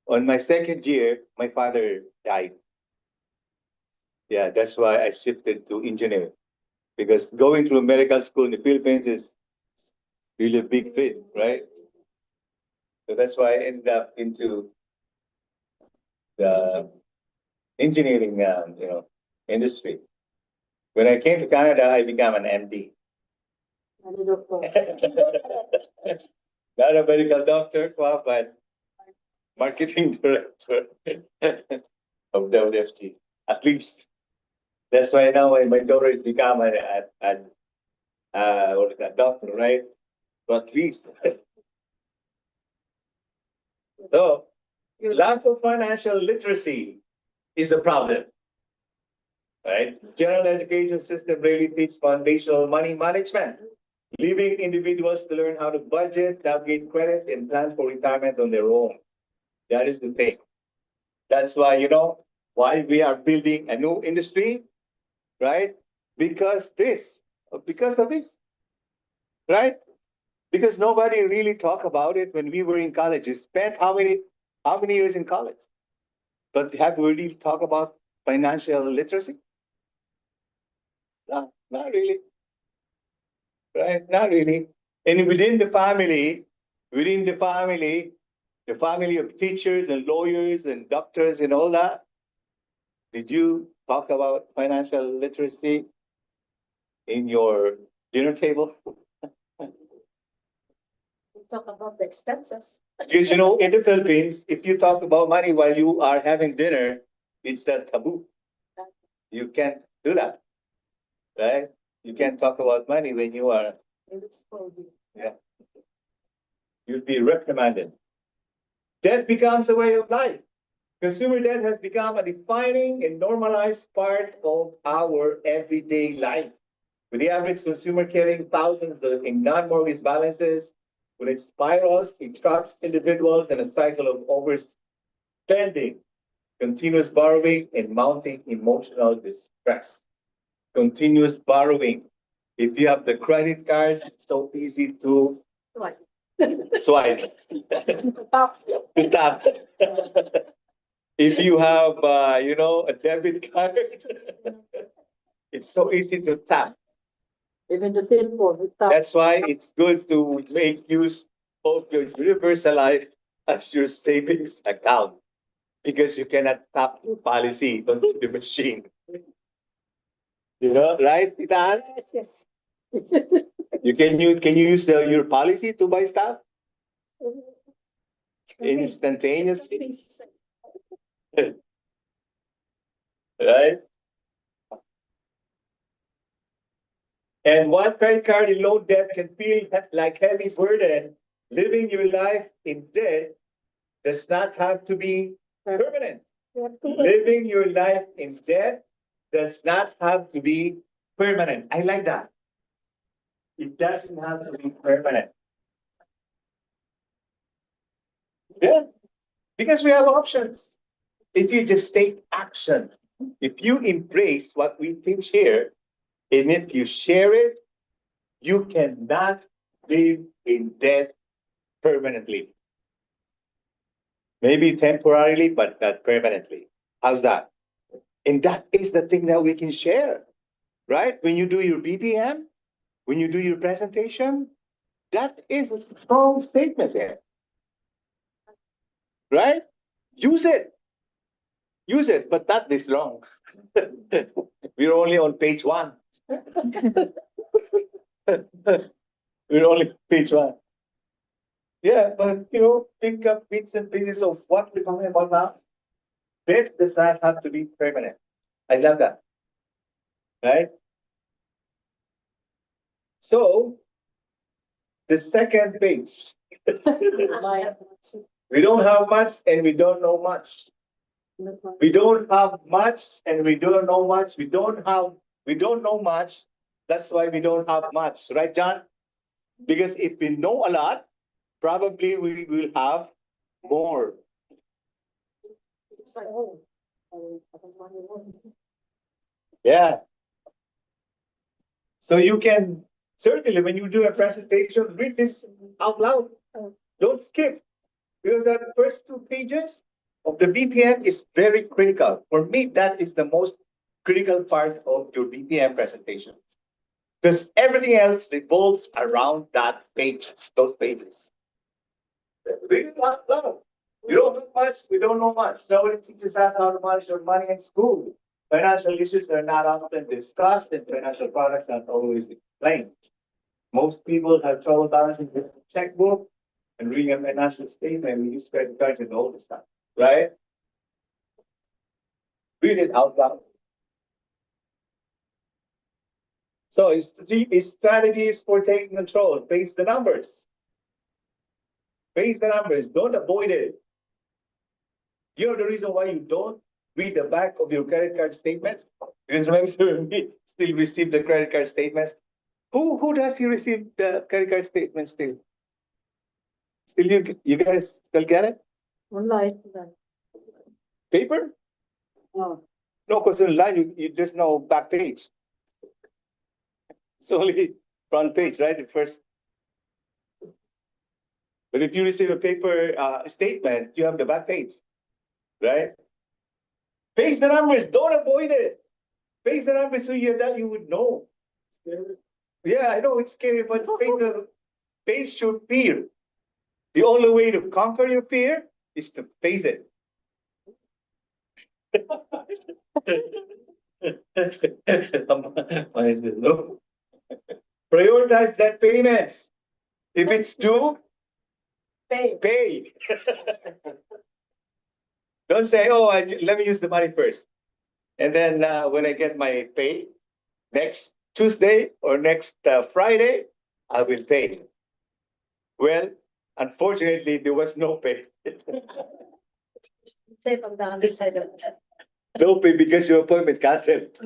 on my second year, my father died. Yeah, that's why I shifted to engineering. Because going through medical school in the Philippines is really a big fit, right? So that's why I ended up into the engineering, industry. When I came to Canada, I became an MD. Not a medical doctor, but marketing director of WFG. At least that's why now my daughter has become a doctor, right? So at least. So, lack of financial literacy is the problem. Right? General education system really teaches foundational money management, leaving individuals to learn how to budget, navigate credit, and plan for retirement on their own. That is the thing. That's why, why we are building a new industry, right? Because of this, right? Because nobody really talked about it when we were in college. We spent how many years in college? But have we really talked about financial literacy? No, not really. Right? Not really. And the family of teachers and lawyers and doctors and all that, did you talk about financial literacy in your dinner table? We talk about the expenses. Because in the Philippines, if you talk about money while you are having dinner, it's a taboo. You can't do that, right? You can't talk about money when you are. Yeah. You'll be reprimanded. Debt becomes a way of life. Consumer debt has become a defining and normalized part of our everyday life. With the average consumer carrying thousands in non-mortgage balances, when it spirals, it traps individuals in a cycle of overspending, continuous borrowing, and mounting emotional distress. Continuous borrowing. If you have the credit card, it's so easy to Right. swipe. Top. To tap. If you have, a debit card, it's so easy to tap. Even the cell phone, we top. That's why it's good to make use of your universal life as your savings account, because you cannot tap your policy onto the machine. Right, Titan? Yes. Can you use your policy to buy stuff instantaneously? Right? And one credit card and loan debt can feel like heavy burden. Living your life in debt does not have to be permanent. Living your life in debt does not have to be permanent. I like that. It doesn't have to be permanent. Yeah, because we have options. If you just take action, if you embrace what we teach here, and if you share it, you cannot live in debt permanently. Maybe temporarily, but not permanently. How's that? And that is the thing that we can share, right? When you do your BPM, when you do your presentation, that is a strong statement there, right? Use it. Use it, but not this long. We're only on page 1. We're only page 1. Yeah, but think of bits and pieces of what we're talking about now. Debt does not have to be permanent. I love that. Right? So, the second page. We don't have much and we don't know much. We don't have much and we don't know much. We don't know much. That's why we don't have much. Right, John? Because if we know a lot, probably we will have more. Yeah. So you can certainly, when you do a presentation, read this out loud. Don't skip, because that first 2 pages of the BPM is very critical. For me, that is the most critical part of your BPM presentation, because everything else revolves around that page, those pages. Read it out loud. We don't know much, we don't know much. Nobody teaches us how to manage our money in school. Financial issues are not often discussed, and financial products are not always explained. Most people have trouble balancing their checkbook and reading a financial statement. We use credit cards and all this stuff, right? Read it out loud. So it's strategies for taking control. Face the numbers. Face the numbers. Don't avoid it. You know the reason why you don't read the back of your credit card statements? Because remember, we still receive the credit card statements. Who does you receive the credit card statements still? Still you guys still get it? Online. Paper? No. No, because online you there's no back page. It's only front page, right? The first. But if you receive a paper statement, you have the back page, right? Face the numbers, don't avoid it. Face the numbers so that you would know. Yeah, I know it's scary, but face your fear. The only way to conquer your fear is to face it. Prioritize that payments. If it's due, pay. Don't say, oh, let me use the money first. And then when I get my pay next Tuesday or next Friday, I will pay. Well, unfortunately, there was no pay. Safe on the underside of it. No pay because your appointment canceled.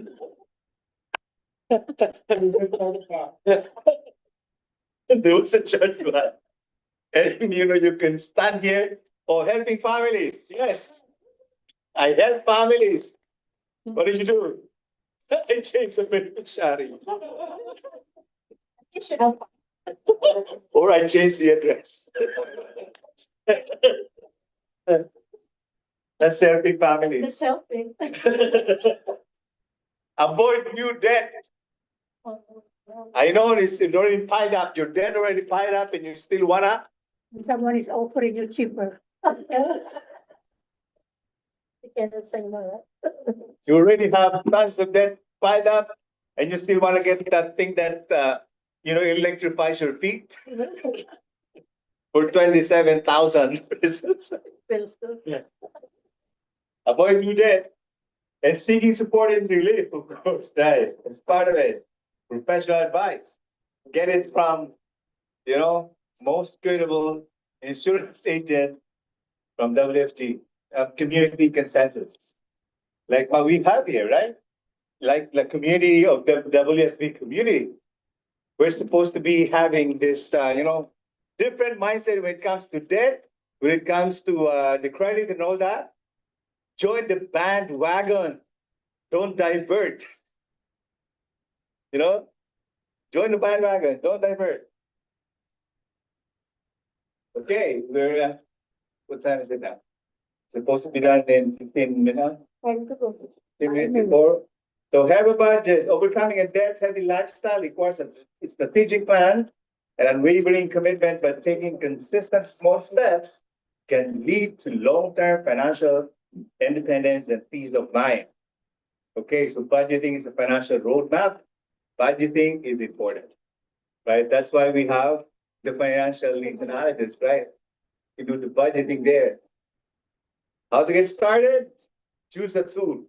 There was a judgment. And you can stand here, oh, helping families. Yes. I help families. What did you do? I changed the beneficiary. You should help. Or I changed the address. That's helping families. It's helping. Avoid new debt. I know it's already piled up. Your debt already piled up and you still wanna. Someone is offering you cheaper. You cannot say no, right? You already have tons of debt piled up and you still wanna get that thing that, electrifies your feet for 27,000 pesos. Yeah. Avoid new debt and seeking support and relief, of course, right? It's part of it. Professional advice. Get it from, most credible insurance agent from WFG, community consensus. Like what we have here, right? Like the community of the WSB community. We're supposed to be having this, different mindset when it comes to debt, when it comes to the credit and all that. Join the bandwagon. Don't divert. Join the bandwagon. Don't divert. Okay, what time is it now? Supposed to be done in 15 minutes? 15 minutes before. So have a budget. Overcoming a debt-heavy lifestyle requires a strategic plan and unwavering commitment, but taking consistent small steps can lead to long-term financial independence and peace of mind. Okay, so budgeting is a financial roadmap. Budgeting is important, right? That's why we have the financial needs analysis, right? You do the budgeting there. How to get started? Choose a tool.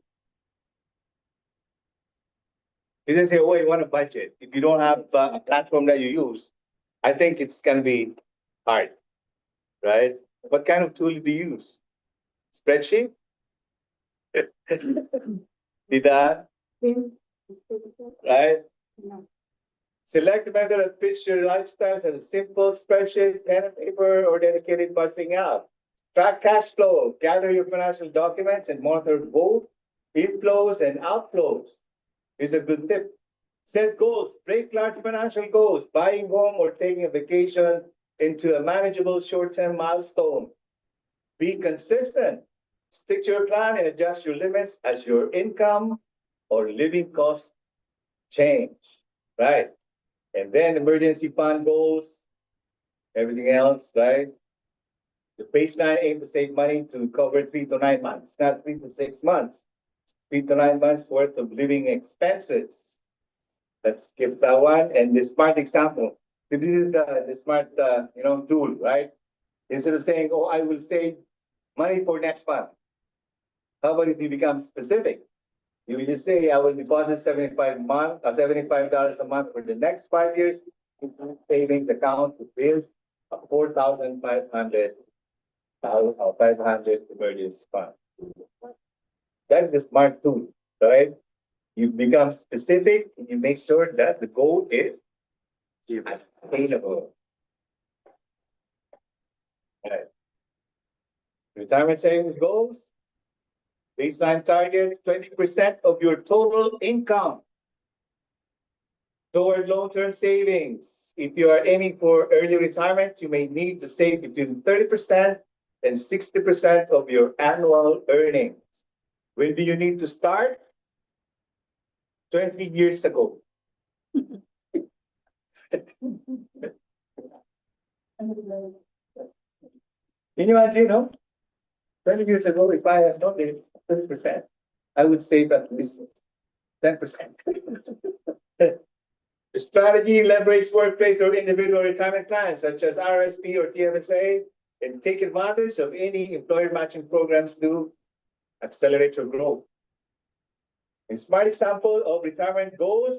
You just say, oh, you want a budget. If you don't have a platform that you use, I think it's going to be hard, right? What kind of tool do you use? Spreadsheet? Dida? Right? No. Select a method that fits your lifestyle as a simple spreadsheet, pen and paper, or dedicated budgeting app. Track cash flow, gather your financial documents and monitor both inflows and outflows. Is a good tip. Set goals, break large financial goals, buying home or taking a vacation into a manageable short-term milestone. Be consistent. Stick to your plan and adjust your limits as your income or living costs change, right? And then emergency fund goals, everything else, right? The baseline aim to save money to cover 3 to 9 months, not 3 to 6 months. 3 to 9 months worth of living expenses. Let's skip that one. And the smart example. So this is the smart, tool, right? Instead of saying, oh, I will save money for next month. How about if you become specific? You will just say, I will deposit $75 a month for the next 5 years into savings account to build a 4,500 emergency fund. That is a smart tool, right? You become specific and you make sure that the goal is attainable. Right. Retirement savings goals. Baseline target, 20% of your total income toward long-term savings. If you are aiming for early retirement, you may need to save between 30% and 60% of your annual earnings. When do you need to start? 20 years ago. Can you imagine, no? 20 years ago, if I had not been 30%, I would save at least 10%. The strategy leverage workplace or individual retirement plans such as RSP or TFSA and take advantage of any employer matching programs to accelerate your growth. A smart example of retirement goals,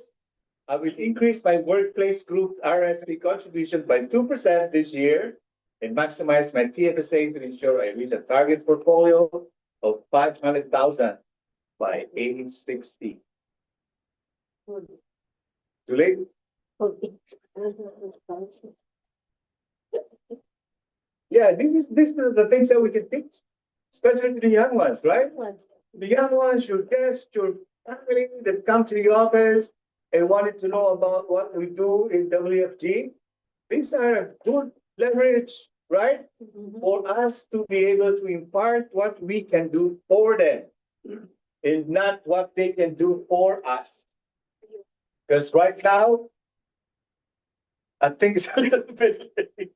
I will increase my workplace group RSP contribution by 2% this year and maximize my TFSA to ensure I reach a target portfolio of 500,000 by age 60. Too late? Yeah, this is the things that we can teach, especially to the young ones, right? The young ones, your guests, your family that come to the office and wanted to know about what we do in WFG. These are a good leverage, right? For us to be able to impart what we can do for them and not what they can do for us. Because right now, I think it's a little bit late.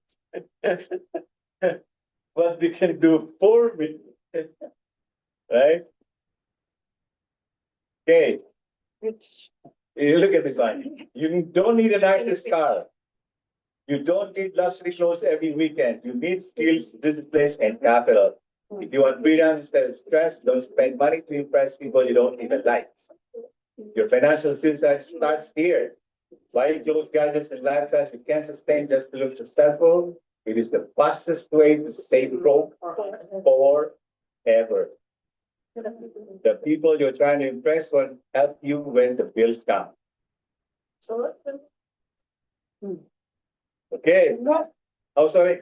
What they can do for me. Right? Okay. You look at this one. You don't need a nice car. You don't need luxury clothes every weekend. You need skills, discipline, and capital. If you want freedom instead of stress, don't spend money to impress people you don't even like. Your financial success starts here. Buying clothes, gadgets, and lifestyles you can't sustain just to look successful. It is the fastest way to stay broke forever. The people you're trying to impress will help you when the bills come. Okay. Oh, sorry.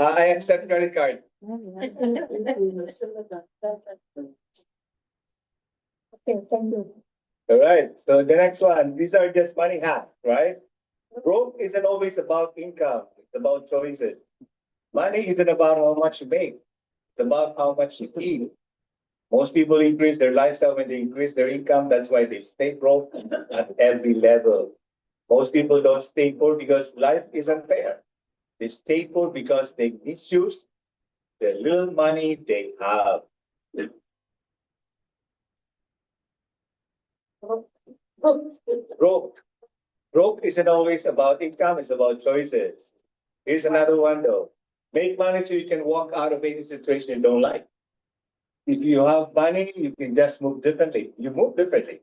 I accept credit card. All right. So the next one, these are just money hacks, right? Growth isn't always about income. It's about choices. Money isn't about how much you make. It's about how much you eat. Most people increase their lifestyle when they increase their income. That's why they stay broke at every level. Most people don't stay poor because life is unfair. They stay poor because they misuse the little money they have. Broke. Broke isn't always about income, it's about choices. Here's another one though. Make money so you can walk out of any situation you don't like. If you have money, you can just move differently. You move differently,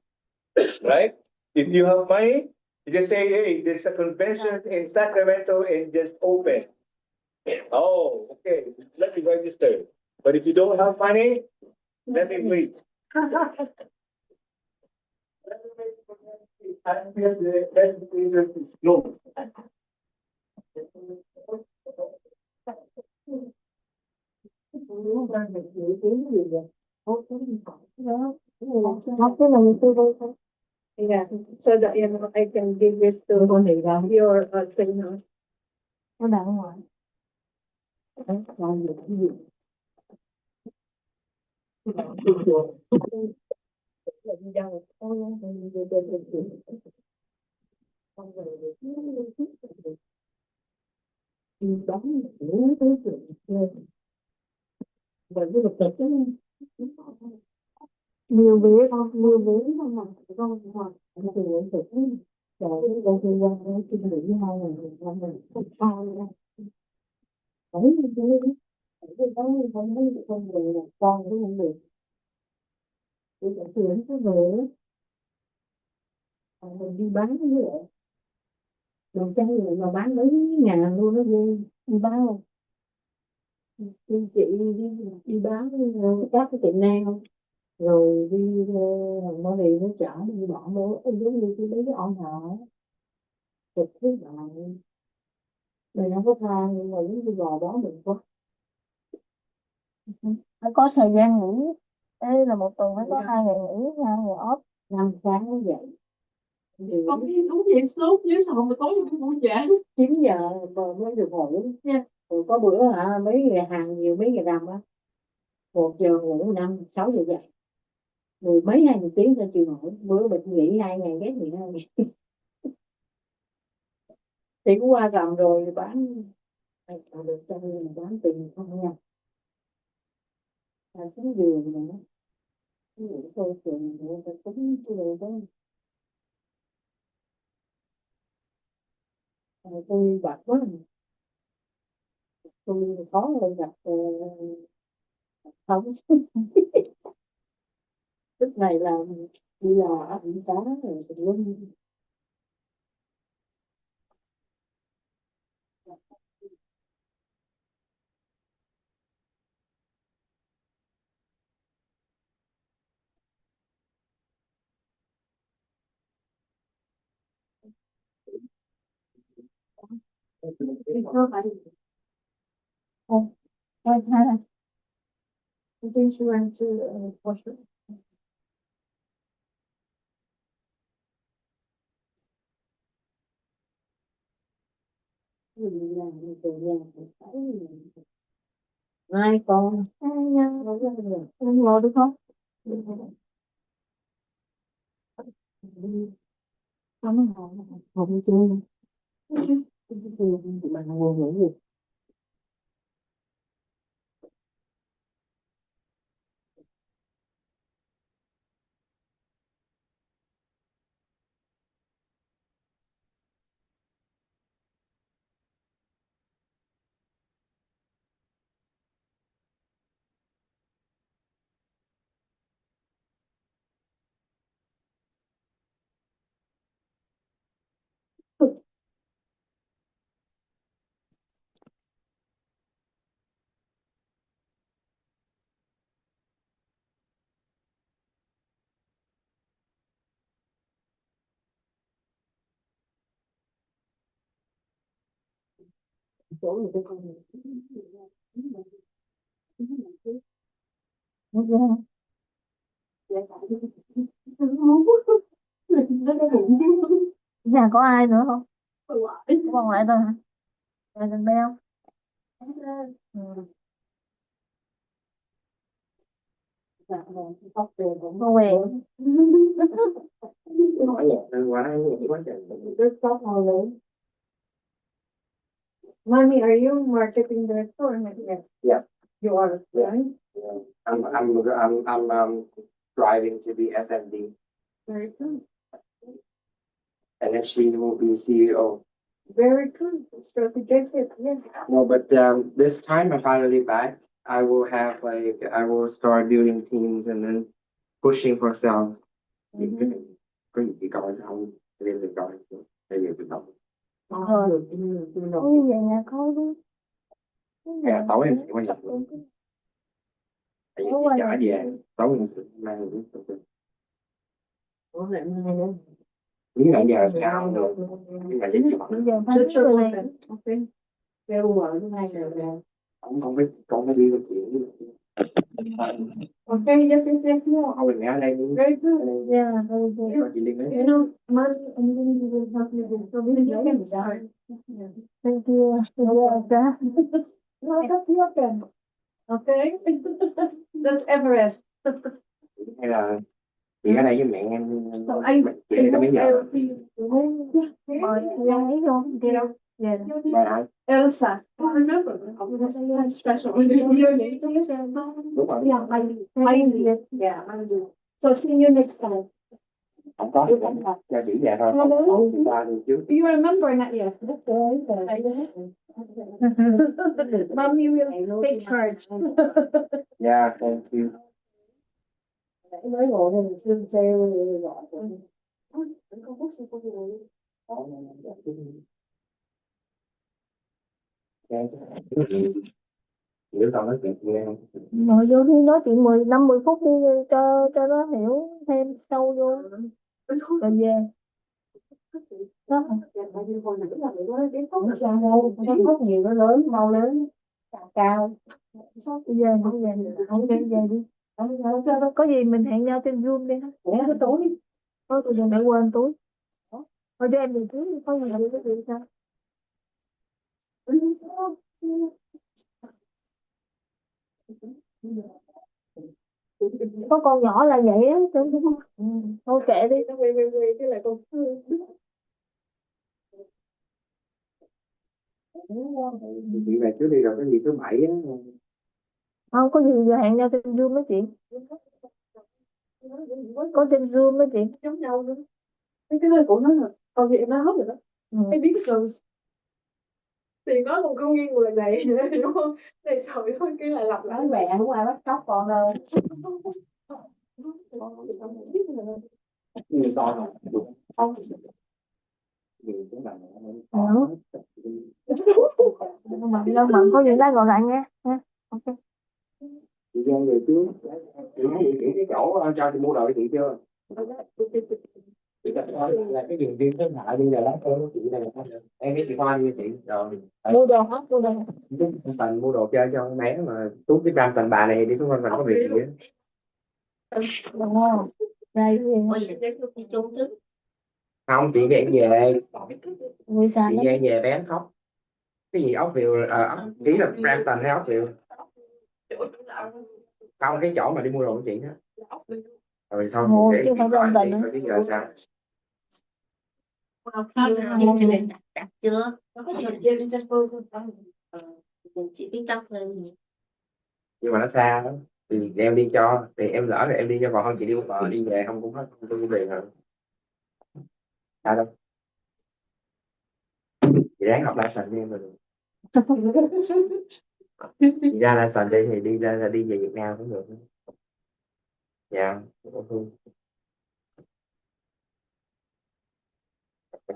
right? If you have money, you just say, hey, there's a convention in Sacramento and just open. Oh, okay, let me register. But if you don't have money, let me wait. Yeah, so that you know, I can give it to your trainer. Nhiều vế không, nhiều vế không mà không hoặc là từ đến từ rồi đầu tiên qua cái kinh nghiệm với hai người làm mình sao đấy như thế đấy không được con cũng không được thì phải tuyển cái vế mình đi bán cái vậy rồi cái người mà bán mấy ngàn luôn đó đi bao chị đi bán các cái tiệm nail rồi đi mua đi nó chở đi bỏ mua giống như cái mấy cái on thợ thực thứ rồi mình không có than nhưng mà giống như gò bó mình quá. Phải có thời gian nghỉ. Đây là một tuần phải có 2 ngày nghỉ, 2 ngày off. 5 sáng mới dậy Có khi đúng vậy sớm chứ sao mà tối đi ngủ trễ. 9 giờ mới được ngủ nha. Rồi có bữa mấy ngày hàng nhiều mấy ngày rằm á 1 giờ ngủ 5-6 giờ dậy rồi mấy 20 tiếng lên chiều nổi bữa mình nghỉ 2 ngày ghét nghỉ 2 ngày thì cũng qua rằm rồi bán được cho nên bán tiền không nha. Chính giường nữa ví dụ tôi tiền người ta tính cái đồ đó. Tôi bạc quá tôi khó lên gặp không lúc này là đi là ăn cá rồi tùm lum. Không phải không hai hai insurance portion từ nhà hai con hai nhân em ngồi được không không không chơi bạn ngồi ngủ gì chỗ này con không nhà có ai nữa không còn lại thôi hả lại gần đây không ừ. Dạ, rồi, tóc tiền cũng có quyền Hỏi nhẹ quá quá trời. rất tóc màu lớn. Mommy, are you marketing director or not yet? Yeah. You are, Yeah. right? Yeah. I'm driving to be FMD, Very good. and then she will be CEO. Very good. Strategic, yeah. No, but this time I'm finally back. I will start building teams and then pushing for self. Những cái có những cái câu không nên được coi hay là được đọc. Như vậy nhà có đi. Tối em chỉ có nhập tại vì chị trả về tối em mang những cái Ủa lại mai nữa. những ngày giờ sẽ ăn được nhưng mà vậy Bây giờ phải biết người này. Okay. Kêu vợ thứ hai là không biết con phải đi cái chuyện okay, yes, no. mình nghe đây đi Very good. Yeah, very good. có chị Liên You know, money and then you will help you with so many you can start. Yeah. Thank you. Yeah. No, that's your turn. Okay. That's Everest. hay là chị ở đây với mẹ em So I chị có mấy giờ Mọi người ấy luôn. Yeah. bài ai Elsa. I remember. That's special. You're đúng rồi yeah, yeah, I do. So see you next time. không có cho chỉ về thôi không qua được chứ You remember not yet? Mommy will take charge. yeah thank you Mới ngồi thì xương xe gọi. Nếu tao nói chuyện nghe không? Ngồi vô đi nói chuyện 10 phút đi cho nó hiểu thêm sâu vô. Rồi về. Đó. Không sao đâu, cái thuốc nhiều nó lớn, mau lớn, cao. Bây giờ không đi về đi. Có gì mình hẹn nhau trên Zoom đi. Để cái túi. Thôi tôi đừng để quên túi. Thôi cho em đi túi, có gì làm cái gì sao? Có con nhỏ là vậy á, đúng không? Thôi kệ đi. Cái lại con Chị về trước đi rồi cái gì thứ bảy á. không có gì giờ hẹn nhau trên Zoom nói chuyện. Có trên Zoom nói chuyện giống nhau nữa. Cái nơi của nó là còn gì em nói hết rồi đó. Em biết rồi. Thì nói một câu nghiêng người này đúng không? Này trời ơi cái lại lặp lại mẹ không ai bắt cóc con đâu. Người to Không. người cũng là Mà có gì đó gọi lại nghe. Ok. chị Giang về trước. Chị thấy chị cái chỗ cho chị mua đồ cho chị chưa? Là cái đường riêng cái ngại bây giờ lát nữa chị này em với chị Hoa như chị rồi Mua đồ hết, mua đồ. chút Thành mua đồ chơi cho bé mà tú cái cam Thành bà này đi xuống mình có việc gì á. Đúng không? Đây Không chị đem về người xài chị lắm. đem về bé khóc cái gì ốc viều ý là Brampton hay ốc viều không cái chỗ mà đi mua đồ của chị đó rồi thôi Ngồi để chứ chị phải gọi Brampton chị nữa. rồi bây giờ sao Đặt chưa? Chị biết chắc rồi. nhưng mà nó xa lắm thì em đi cho thì em lỡ rồi em đi cho còn hơn chị đi bờ đi về không cũng hết tôi cũng tiền rồi sao đâu chị ráng học lại thành đi em rồi chị ra lại thành đi thì đi ra là đi về Việt Nam cũng được dạ ok.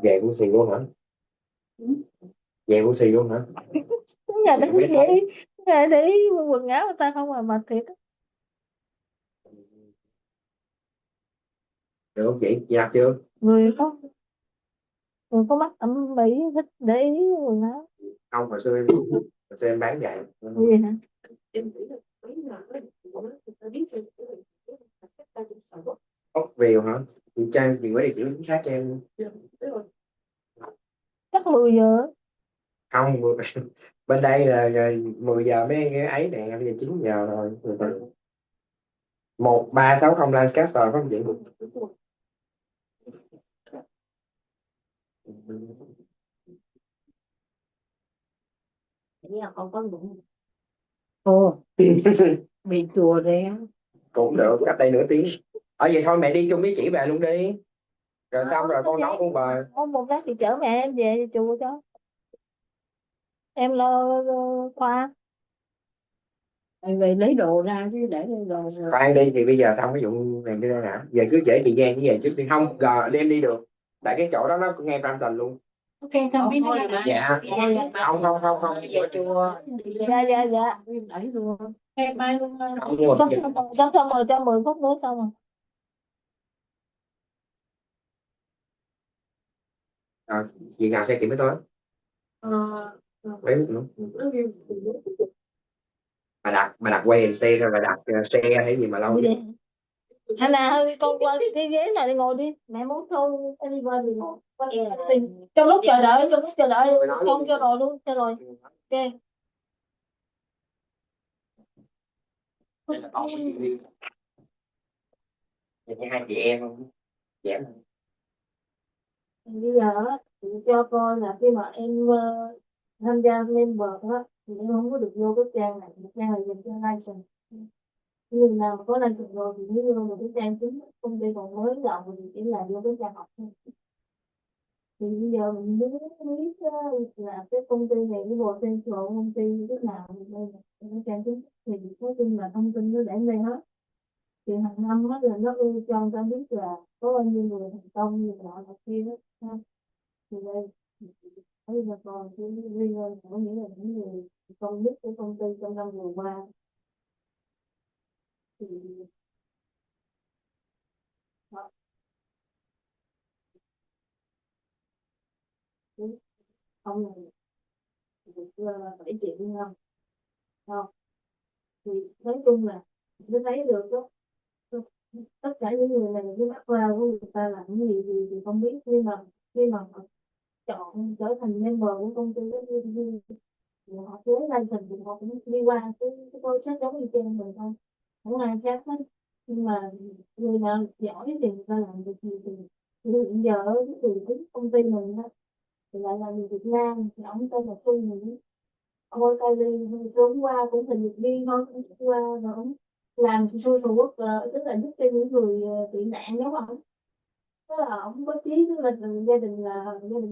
Về cũng xì luôn hả về cũng xì luôn hả Nhà để ý, nhà để ý quần áo người ta không mà thiệt. được không chị đặt chưa Người có mắt thẩm mỹ thích để ý quần áo. không hồi xưa em bán vậy Cái gì hả? ốc viều hả chị trang chị mới đi chữ chính xác cho em Chắc 10 giờ. không bên đây là 10 giờ mấy cái ấy nè bây giờ 9 giờ rồi 1360 Lancaster có không chị Nghĩ là con có bụng. Ồ, bị chùa rẻ. cũng được cách đây nửa tiếng ở vậy thôi mẹ đi chung với chị về luôn đi rồi xong rồi con nấu con bờ Không một lát thì chở mẹ em về chùa cho. Em lo khoa. Em về lấy đồ ra chứ để đồ. khoan đi thì bây giờ xong cái vụ này đi đây nè giờ cứ chở chị Giang với về trước đi không giờ đem đi được tại cái chỗ đó nó ngay Brampton luôn Ok, xong biết rồi. dạ không Về chùa. Dạ. Đẩy luôn. Em mai luôn. không nhưng mà Xong rồi cho 10 phút nữa xong rồi. chị nào xe kiểm với tôi mấy phút nữa bà đặt quay and xe rồi bà đặt xe hay gì mà lâu Đi vậy? đi. Hay là hơi con qua cái ghế này đi ngồi đi. Mẹ muốn thôi em đi qua thì ngồi. Trong lúc chờ đợi con cho rồi luôn cho rồi. Ok. Đây là tỏ chị đi vậy hai chị em không giảm Bây giờ á, chị cho coi là khi mà em tham gia member á thì em không có được vô cái trang này, cái trang này dành cho license. Nhưng nào có license rồi thì mới vô được cái trang chính công ty còn mới đầu thì chỉ là vô cái trang học thôi. Thì bây giờ mình muốn biết là cái công ty này cái bộ trên sổ công ty như thế nào thì đây là cái trang chính thì nói chung là thông tin nó để đây hết. Thì hàng năm hết là nó ưu cho người ta biết là có bao nhiêu người thành công như nọ là kia đó. Thì đây bây giờ còn cái riêng của nghĩa là những người công nhất của công ty trong năm vừa qua. Thì ông này được 7 triệu không? Không. Thì nói chung là tôi thấy được đó, tất cả những người này cái background của người ta làm cái gì thì không biết, nhưng mà họ chọn trở thành member của công ty đó, thì họ lấy license thì họ cũng đi qua cái process giống như trên mình thôi, không ai khác hết. Nhưng mà người nào giỏi thì người ta làm được gì thì hiện giờ ở cái công ty mình đó thì lại là người Việt Nam, thì ông tên là Xuân Nguyễn. Ông ở Cali sớm qua cũng tình nguyện viên thôi, cũng qua rồi ông làm social worker, tức là giúp cho những người bị nạn giống ông. Tức là ông có chí, tức là từ gia đình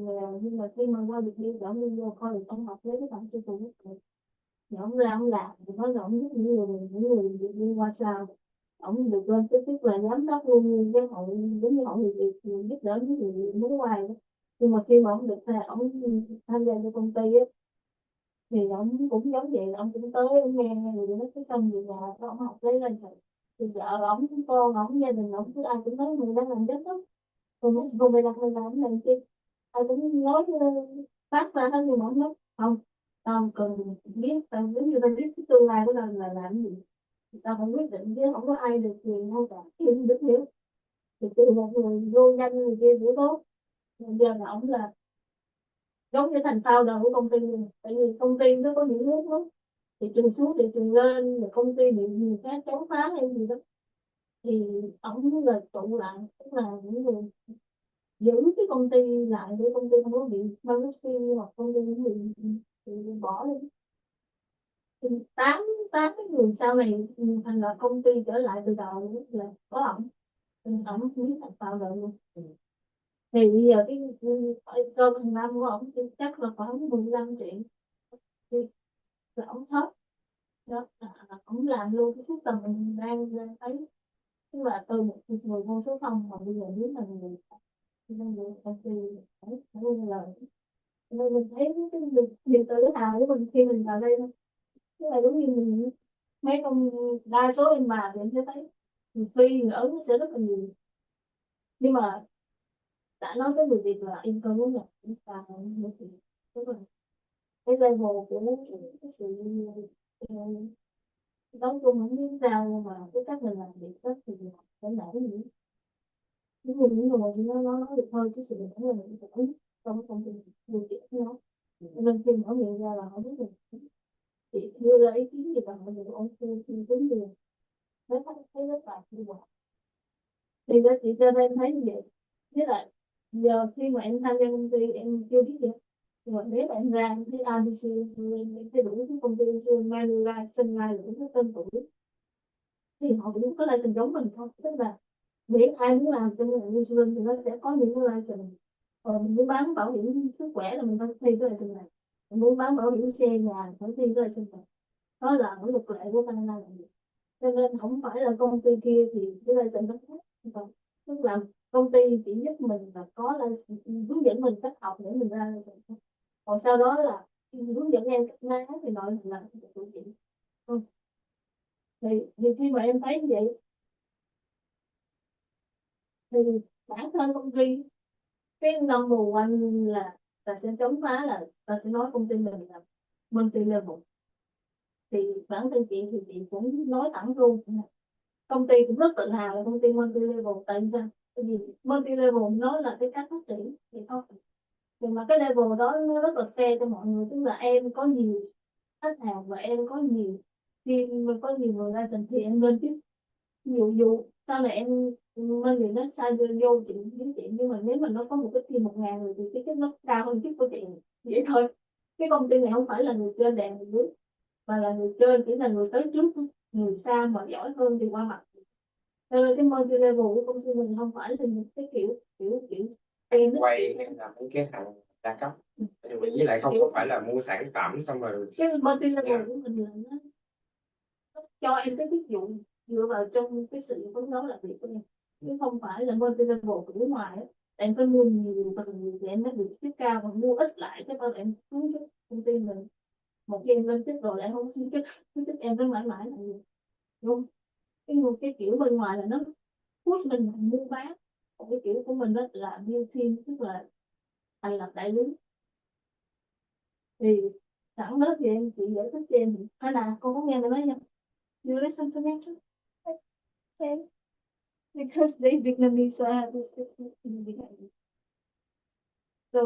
nghèo, nhưng mà khi mà qua Việt Nam ông đi vô college ông học lấy cái bằng social worker, thì ông làm thì nói là ông giúp những người Việt đi qua sao, ông được lên cái chức là giám đốc luôn như cái hội, giống như hội người Việt giúp đỡ những người Việt nước ngoài đó. Nhưng mà khi mà ông được ông tham gia cho công ty á, thì ông cũng giống vậy, ông cũng tới ông nghe người nói cái xong về nhà ông học lấy lên rồi, thì vợ ông con ông gia đình ông cứ ai cũng nói người đang làm giám đốc, còn về đặt mình làm này chi, ai cũng nói phát ra hết, nhưng mà ông nói không, tao cần biết, tao giống như tao biết cái tương lai của tao là làm cái gì, tao không quyết định chứ không có ai được quyền đâu cả, em được hiểu. Thì từ một người vô danh người kia cũng tốt, bây giờ là ông là giống như thành founder của công ty luôn. Tại vì công ty nó có những nước đó, thị trường xuống thị trường lên, rồi công ty bị người khác chống phá hay gì đó, thì ổng là trụ lại, tức là những người giữ cái công ty lại để công ty không có bị bankruptcy hoặc công ty không bị bỏ đi. Thì tám tám cái người sau này thành lập công ty trở lại từ đầu là có ổng, thì ổng biến thành founder luôn. Thì bây giờ cái cơm hàng năm của ổng thì chắc là khoảng 15 triệu, thì là ổng hết đó, ổng làm luôn cái system mình đang thấy, tức là từ một người vô số không mà bây giờ biến thành người công ty phải luôn lời, nên mình thấy cái niềm tự hào của mình khi mình vào đây thôi. Tức là giống như mình mấy công đa số em bà thì em sẽ thấy người Phi người Ấn sẽ rất là nhiều, nhưng mà đã nói tới người Việt là em không muốn là chúng ta người Việt, tức là cái level của cái sự nói chung không biết sao, nhưng mà cái cách mình làm việc rất thì phải nể gì, những người thì nó nói được thôi, cái sự nể là mình phải trong công ty điều kiện nó, nên khi mở miệng ra là họ biết được, chị đưa ra ý kiến gì là họ đều ok, thì đúng điều nó thấy rất là hiệu quả. Thì đó chị cho nên thấy như vậy, với lại giờ khi mà em tham gia công ty em chưa biết gì, rồi nếu mà em ra em thấy ABC em thấy đủ cái công ty em Manulife sinh ra đủ cái tên tuổi, thì họ cũng có license giống mình thôi, tức là miễn ai muốn làm trong ngành insurance thì nó sẽ có những cái license. Mình muốn bán bảo hiểm sức khỏe là mình phải thi cái license này, mình muốn bán bảo hiểm xe nhà phải thi cái license này, đó là cái luật lệ của Canada là vậy. Cho nên không phải là công ty kia thì cái license nó khác. Còn tức là công ty chỉ giúp mình là có license, hướng dẫn mình cách học để mình ra license, còn sau đó là hướng dẫn em cách máy thì nói là tự chịu. Ừ. Thì khi mà em thấy như vậy thì bản thân công ty cái number one là ta sẽ chống phá, là ta sẽ nói công ty mình là multi level. Thì bản thân chị thì chị cũng nói thẳng luôn, công ty cũng rất tự hào là công ty multi level. Tại sao? Tại vì multi level nó là cái cách phát triển thì thôi, nhưng mà cái level đó nó rất là fair cho mọi người, tức là em có nhiều khách hàng và em có nhiều, khi mà có nhiều người ra trình thì em lên chứ, dù sau này em mang người nó sai vô chuyện kiếm chuyện, nhưng mà nếu mà nó có một cái team 1.000 người thì cái chức nó cao hơn chức của chị, vậy thôi. Cái công ty này không phải là người trên đèn người dưới, mà là người trên chỉ là người tới trước, người sau mà giỏi hơn thì qua mặt. Cho nên cái multi level của công ty mình không phải là một cái kiểu em Quay em làm mấy cái hàng đa cấp, với lại không có phải là mua sản phẩm xong rồi cái multi level của mình là nó cho em cái ví dụ dựa vào trong cái sự phấn đấu làm việc của em, chứ không phải là multi level của bên ngoài ấy. Em phải mua nhiều phần thì em mới được chức cao, còn mua ít lại cái bao em xuống cái công ty mình. một khi em lên chức rồi lại không xin chức em vẫn mãi mãi là gì luôn. Cái kiểu bên ngoài là nó push mình mua bán, còn cái kiểu của mình đó là build team, tức là thành lập đại lý. Thì sẵn đó thì em chị giải thích cho em, hay là con có nghe mày nói không? You listen to me too? Okay. Because they Vietnamese, so I have to speak in Vietnamese. So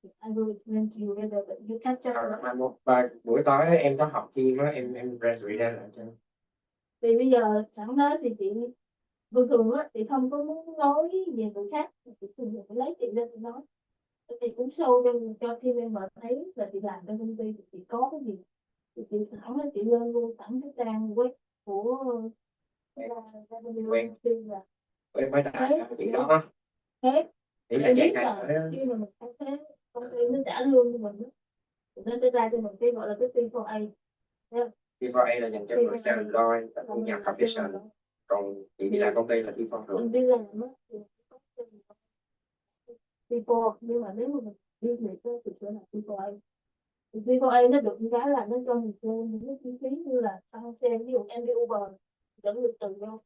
I will explain to you later, but you can't tell me. Mà một vài buổi tối em có học thêm á, em ra lại cho. Thì bây giờ sẵn đó thì chị thường thường á chị không có muốn nói về người khác, chị thường phải lấy chị lên chị nói. Chị cũng show cho team member thấy là chị làm trong công ty chị có cái gì, thì chị thẳng chị lên luôn sẵn cái trang web của Quen. là Em mới tại chị đó hết. chỉ là Em chạy biết là này khi mà mình không thế công ty nó trả lương cho mình á, thì nó sẽ ra cho mình cái gọi là cái T4A. T4A là dành cho người self-employed và thu nhập commission, còn chị đi làm công ty là T4 Mình thường. đi làm á thì T4, nhưng mà nếu mà mình đi việc á thì sẽ là T4A. Thì T4A nó được cái là nó cho mình thêm những cái chi phí như là xăng xe, ví dụ em đi Uber dẫn được từ đâu,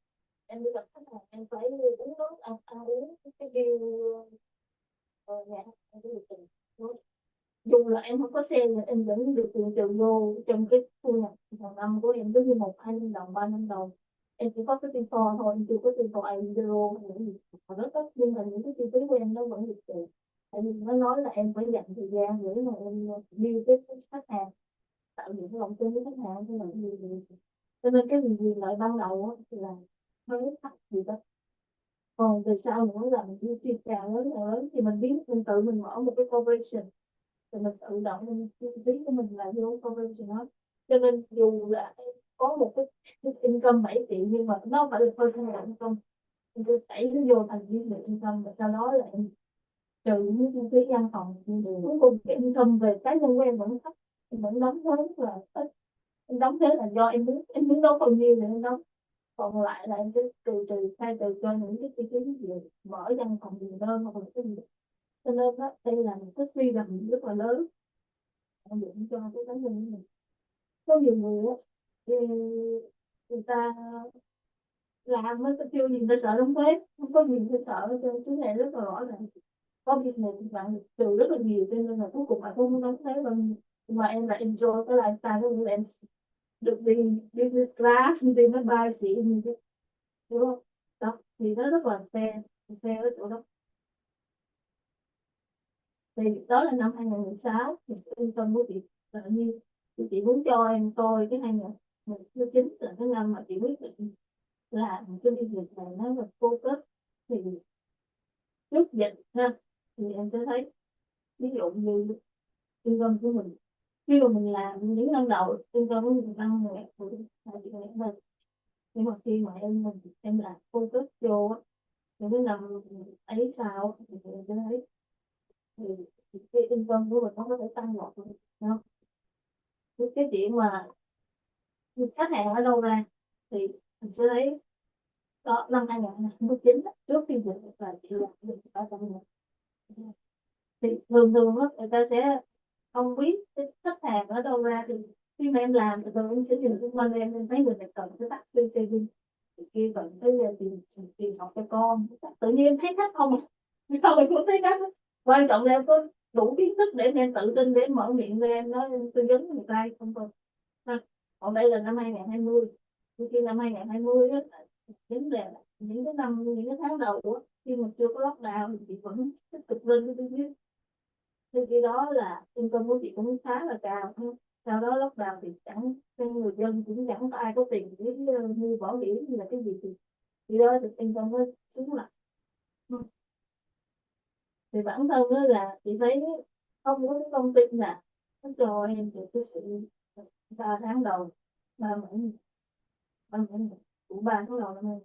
em đi gặp khách hàng em phải uống nước ăn uống cái bill nhà em phải được từ. Dù là em không có xe là em vẫn được tiền trừ vô trong cái thu nhập hàng năm của em, giống như 1-2 năm đồng 3 năm đồng. Em chỉ có cái tiền phò thôi, em chưa có tiền phò em zero hay những gì mà nó tất, nhưng mà những cái chi phí của em nó vẫn được trừ. Tại vì nó nói là em phải dành thời gian để mà em deal với khách hàng, tạo dựng cái lòng tin với khách hàng, thế là gì. Cho nên cái gì lợi ban đầu á thì là hơi thấp gì đó. Còn từ sau nữa là mình đi chi trả lớn thì mình biết mình tự mình mở một cái corporation, thì mình tự động mình chi phí của mình là vô corporation đó. Cho nên dù là em có một cái income 7 triệu nhưng mà nó phải là personal income, em cứ đẩy nó vô thành business income, và sau đó là em trừ những chi phí văn phòng, cuối cùng cái income về cá nhân của em vẫn thấp, em vẫn đóng thuế là ít. Em đóng thuế là do em muốn đóng bao nhiêu thì em đóng, còn lại là em sẽ khai trừ cho những cái chi phí gì mở văn phòng gì đơn hoặc là cái gì. Cho nên đó, đây là một cái freedom rất là lớn áp dụng cho cái cá nhân của mình. Có nhiều người á thì người ta làm mới kêu gì người ta sợ đóng thuế, không có gì người ta sợ, cho nên cái này rất là rõ ràng. Có business thì bạn trừ rất là nhiều, cho nên là cuối cùng bạn không muốn đóng thuế bao nhiêu, nhưng mà em là enjoy cái lifestyle của em, được đi business class, đi máy bay xịn như thế, đúng không? Đó thì nó rất là fair ở chỗ đó. Thì đó là năm 2016 thì trung tâm của chị tự nhiên thì chị muốn cho em coi cái 2019 là cái năm mà chị quyết định làm cái việc này nó là focus. Thì trước dịch ha, thì em sẽ thấy ví dụ như trung tâm của mình khi mà mình làm những năm đầu trung tâm của mình tăng 1.000 nhưng mà khi mà em làm focus vô á, những cái năm ấy sau thì em sẽ thấy thì cái income của mình nó có thể tăng một được không? Cái chuyện mà khách hàng ở đâu ra thì mình sẽ thấy đó, năm 2019 trước khi dịch là chị làm được 300.000. Thì thường thường đó, người ta sẽ không biết cái khách hàng ở đâu ra, thì khi mà em làm thì em sẽ nhìn xung quanh em thấy người này cần cái taxi saving, kia cần cái tiền học cho con, tự nhiên em thấy khách không, không mình cũng thấy khách. Quan trọng là em có đủ kiến thức để em tự tin để em mở miệng ra em nói em tư vấn người ta không thôi. Còn đây là năm 2020, khi năm 2020 á, vấn đề là những cái năm những cái tháng đầu á, khi mà chưa có lockdown thì chị vẫn tích cực lên cái business. Thì khi đó là income của chị cũng khá là cao. Sau đó lockdown thì chẳng người dân cũng chẳng có ai có tiền để mua bảo hiểm như là cái gì, thì đó thì income nó xuống lại. Thì bản thân đó là chị thấy không có cái công ty nào nó cho em được cái sự 3 tháng đầu mà mình của 3 tháng đầu năm nay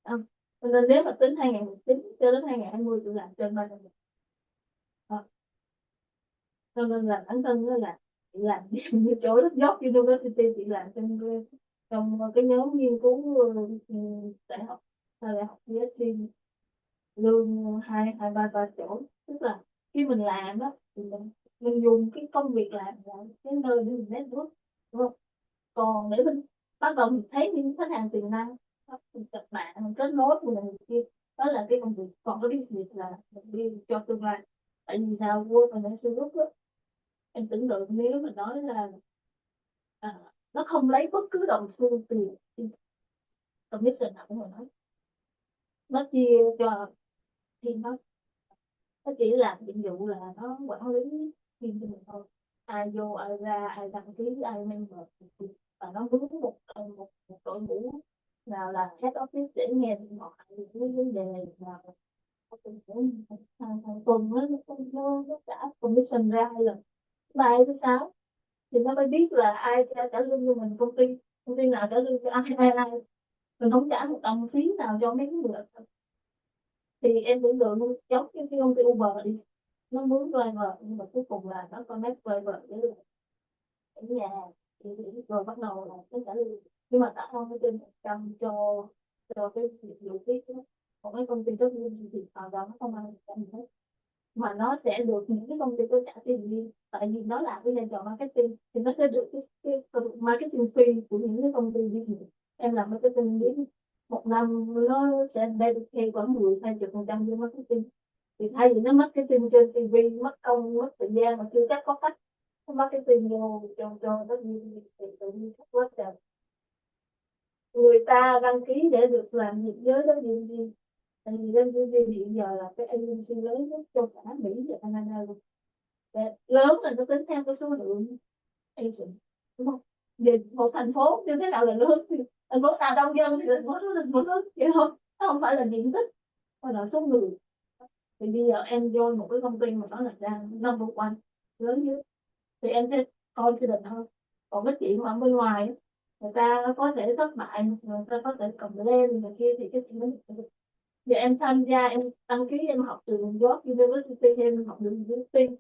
không. Cho nên nếu mà tính 2019 cho đến 2020 tôi làm trên 300.000. Cho nên là bản thân đó là chị làm như chỗ lớp dốc University, chị làm trong cái nhóm nghiên cứu đại học đại học PhD, lương 2-3 chỗ, tức là khi mình làm đó thì mình mình dùng cái công việc làm là cái nơi để mình network, đúng không? Còn để mình bắt đầu mình thấy những khách hàng tiềm năng, mình kết bạn, mình kết nối với người kia, đó là cái công việc. Còn cái business là mình đi cho tương lai. Tại vì sao World Financial Group á, em tưởng tượng nếu mình nói là nó không lấy bất cứ đồng xu tiền commission nào của mình hết, nó chia cho team nó chỉ làm nhiệm vụ là nó quản lý team cho mình thôi. Ai vô ai ra, ai đăng ký, ai member, và nó hướng một đội ngũ nào là head office để nghe điện thoại những cái vấn đề nào hàng tuần nó trả commission ra hay là bài thứ sáu, thì nó mới biết là ai trả lương cho mình, công ty nào trả lương cho ai. Mình không trả một đồng phí nào cho mấy người. Thì em tưởng tượng giống như cái công ty Uber đi, nó mướn driver nhưng mà cuối cùng là nó connect driver để được ở nhà, thì rồi bắt đầu là cái trả lương, nhưng mà trả hơn trên 100 cho cái dịch vụ tiếp đó. Còn cái công ty đó thì hoàn toàn nó không ăn trăm hết, mà nó sẽ được những cái công ty có trả tiền riêng, tại vì nó làm cái vai trò marketing thì nó sẽ được cái marketing fee của những cái công ty business. Em làm marketing đến một năm nó sẽ dedicate khoảng 10-20% cho marketing, thì thay vì nó marketing trên TV mất công mất thời gian mà chưa chắc có khách, nó marketing vô cho nó nhiều thì tự nhiên khách quá trời. Người ta đăng ký để được làm việc với đó gì, tại vì đơn vị hiện giờ là cái agency lớn nhất trong cả Mỹ và Canada luôn. Lớn là nó tính theo cái số lượng agent, đúng không? Về một thành phố như thế nào là lớn, thì thành phố nào đông dân thì thành phố lớn vậy thôi, nó không phải là diện tích mà là số người. Thì bây giờ em vô một cái công ty mà nó là đang number one lớn nhất thì em sẽ confident hơn. Còn cái chuyện mà bên ngoài người ta có thể thất bại, người ta có thể cầm lên này kia thì cái chuyện đó giờ em tham gia, em đăng ký em học từ York University hay em học từ University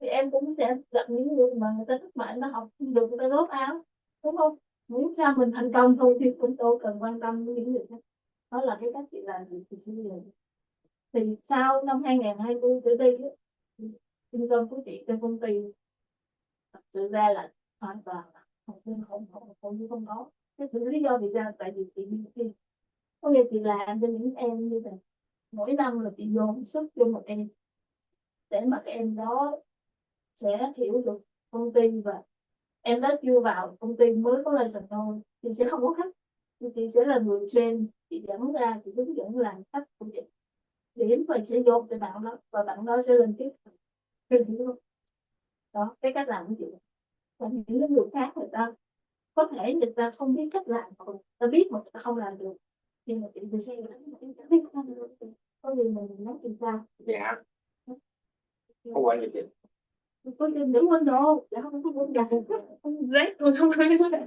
thì em cũng sẽ gặp những người mà người ta thất bại, nó học không được, người ta drop out, đúng không? Muốn sao mình thành công thôi thì cũng đâu cần quan tâm đến những người khác. Đó là cái cách chị làm thì thì sau năm 2020 trở đi trung tâm của chị trong công ty thật sự ra là hoàn toàn là không có. Cái lý do vì sao? Tại vì chị đi thi, có nghĩa chị làm cho những em như vậy, mỗi năm là chị dồn sức cho một em để mà các em đó sẽ hiểu được công ty, và em đó chưa vào công ty mới có license thôi thì sẽ không có khách, thì chị sẽ là người train, chị dẫn ra, chị hướng dẫn làm khách của chị, điểm mình sẽ dồn cho bạn đó và bạn đó sẽ lên tiếp luôn. Đó cái cách làm của chị. Còn những người khác người ta có thể người ta không biết cách làm, hoặc ta biết mà người ta không làm được, nhưng mà chị sẽ chẳng biết không được, có gì mình nói làm sao. Dạ, không phải như vậy. Có gì đừng quên đồ, dạ không có quên đồ, rét tôi không quên.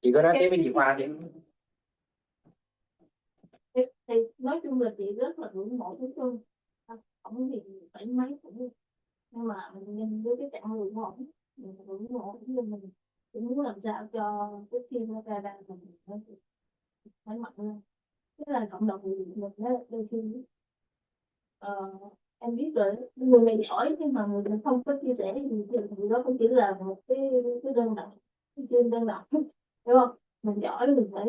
Chị có nói tiếp với chị Khoa đi. Thì nói chung là chị rất là ngưỡng mộ chúng tôi, không thì phải mấy cũng, nhưng mà mình nhìn với cái trạng ngưỡng mộ, mình ngưỡng mộ nhưng mình cũng muốn làm sao cho cái team nó ra ra mình phải mạnh lên. Tức là cộng đồng người Việt mình đó, đôi khi em biết rồi, người này giỏi nhưng mà người này không có chia sẻ gì thì người đó cũng chỉ là một cái đơn độc, cái chuyên đơn độc, đúng không? Mình giỏi mình phải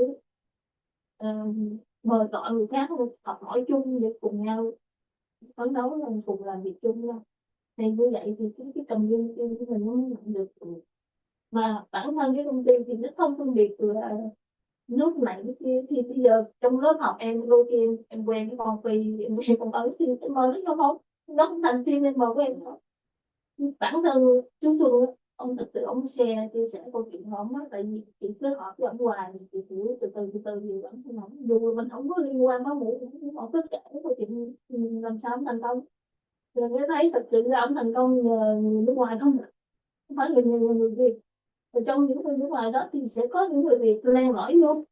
mời gọi người khác học hỏi chung để cùng nhau phấn đấu lên, cùng làm việc chung nhau, thì như vậy thì cái community của mình nó mới nhận được. Mà bản thân cái công ty thì nó không phân biệt từ nước này nước kia, thì bây giờ trong lớp học em đôi khi em quen cái con phi, em quen con ấn thì em mời nó không, nó không thành team em mời của em thôi. Bản thân chú Xuân ông thật sự ông share chia sẻ câu chuyện của ông á, tại vì chị cứ hỏi với ông hoài thì chị hiểu từ từ thì vẫn không nói, dù mình không có liên quan máu mủ nhưng mà ông cứ kể câu chuyện làm sao ông thành công, rồi mới thấy thật sự là ông thành công nhờ người nước ngoài không, không phải người Việt. Và trong những người nước ngoài đó thì sẽ có những người Việt len lỏi vô,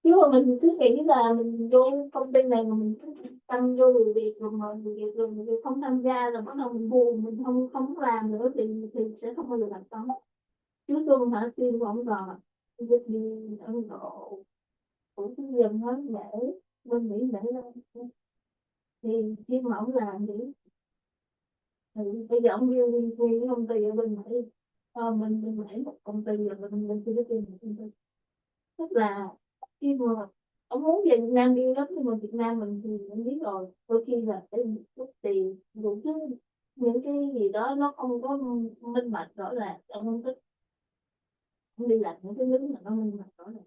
chứ mà mình cứ nghĩ là mình vô công ty này mà mình cứ tăng vô người Việt rồi mà người Việt không tham gia, rồi bắt đầu mình buồn, mình không làm nữa thì sẽ không bao giờ thành công. Chứ tôi hả, tim của ông còn việc đi Ấn Độ cũng cứ dần hết để bên Mỹ để lên, thì khi mà ông làm thì Thì bây giờ ông Bill đi thuê cái công ty ở bên Mỹ, mình Mỹ một công ty rồi mình Philippines một công ty, tức là khi mà ông muốn về Việt Nam đi lắm, nhưng mà Việt Nam mình thì mình biết rồi, đôi khi là cái chút tiền đủ chứ, những cái gì đó nó không có minh bạch rõ ràng, ông không thích, không đi làm những cái thứ mà nó minh bạch rõ ràng.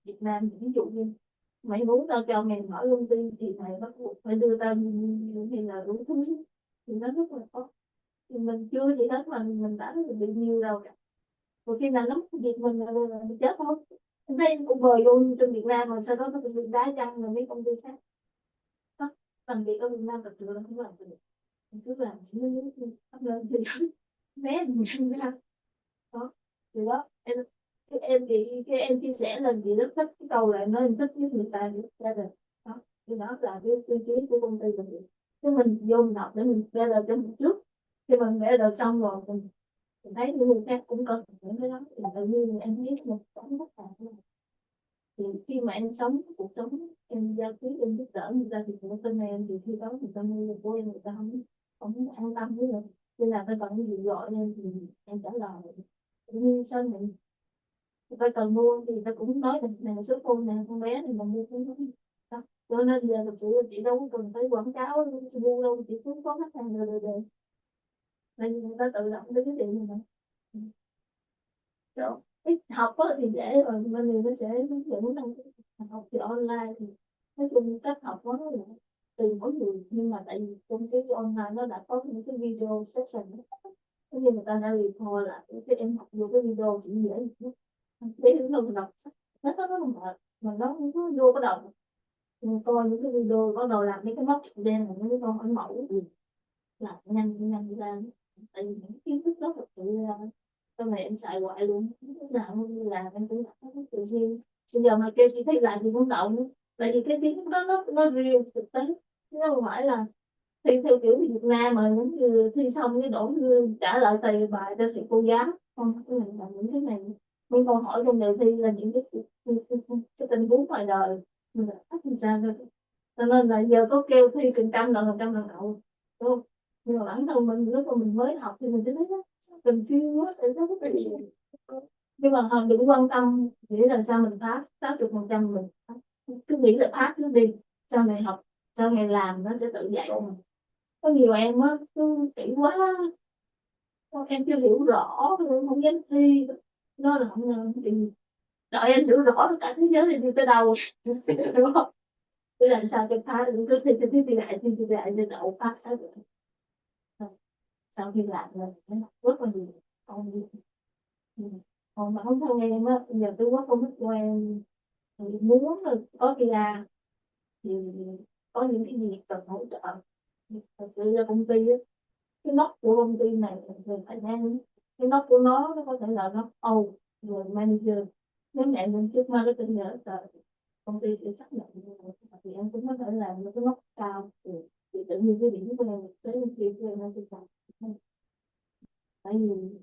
Việt Nam thì ví dụ như mày muốn tao cho mày mở công ty thì mày bắt buộc phải đưa tao như là đủ thứ, thì nó rất là khó. Thì mình chưa gì hết mà mình đã bị nhiều đâu cả, một khi nào nó việc mình là mình chết thôi. Em thấy cũng mời vô trong Việt Nam rồi sau đó nó cũng bị đá văng rồi mấy công ty khác đó. Làm việc ở Việt Nam thật sự là không làm được, mình cứ làm chỉ như up lên thì bé mình không ra đó. Thì đó em thì cái em chia sẻ là chị rất thích cái câu lại nói em thích với người ta gia đình đó. Thì đó là cái tiêu chí của công ty mình, chứ mình vô mình học để mình ra đời cho mình trước, khi mình ra đời xong rồi mình thấy những người khác cũng cần những cái đó thì tự nhiên em thấy một sống rất là, thì khi mà em sống cuộc sống em giao tiếp em giúp đỡ người ta thì người ta tin em, thì khi đó người ta mua được của em, người ta không an tâm với mình, nên là phải cần gì gọi em thì em trả lời. Tự nhiên sau này người ta cần mua thì người ta cũng nói là này số phone này con bé này mà mua cái đó. Cho nên giờ thực sự chị đâu có cần phải quảng cáo mua đâu, chị cũng có khách hàng rồi nên người ta tự động tới cái tiền mình. Đó. Ít học á thì dễ rồi, bên này nó sẽ hướng dẫn trong học thì online thì nói chung cách học nó là tùy mỗi người, nhưng mà tại vì trong cái online nó đã có những cái video session đó. Thế nên người ta đã record lại cái em học vô cái video chỉ dễ thế nó không đọc nó không mệt mà nó không có vô cái đầu. Mình coi những cái video bắt đầu làm mấy cái móc đen là những cái con hỏi mẫu làm nhanh nhanh ra, tại vì những kiến thức đó thật sự là sau này em xài hoài luôn, lúc nào cũng làm em cũng học nó tự nhiên. Bây giờ mà kêu chị thấy lại thì cũng động nữa, tại vì cái kiến thức đó nó real thực tế, chứ không phải là thi theo kiểu Việt Nam mà giống như thi xong cái đổ trả lời thầy bài cho thầy cô giáo, không cái này là những cái này, những câu hỏi trong đề thi là những cái tình huống ngoài đời mình đã phát sinh ra thôi. Cho nên là giờ có kêu thi 100 lần đậu đúng không, nhưng mà bản thân mình lúc mà mình mới học thì mình sẽ thấy đó cần chuyên quá tại sao có cái gì, nhưng mà đừng quan tâm nghĩ là sao mình pass 60% mình pass. Cứ nghĩ là pass cứ đi, sau này học sau này làm nó sẽ tự dạy mình. Có nhiều em á cứ kỹ quá, em chưa hiểu rõ không dám thi, nó là không thì đợi em hiểu rõ cả thế giới thì đi tới đâu đúng không, để làm sao cho phá cứ thi lại để đậu pass sao được. Sau khi làm là nó rất là nhiều còn gì. Ừ. Còn bản thân em á giờ tôi có công thức của em thì muốn là có PR thì có những cái gì cần hỗ trợ. Thật sự là công ty á, cái nóc của công ty này về phải đang cái nóc của nó có thể là nó âu rồi manager, nếu mẹ mình trước marketing nhớ là công ty sẽ xác nhận thì em cũng có thể làm được cái nóc cao thì tự nhiên cái điểm của em tới bên kia của em nó sẽ cao. Tại vì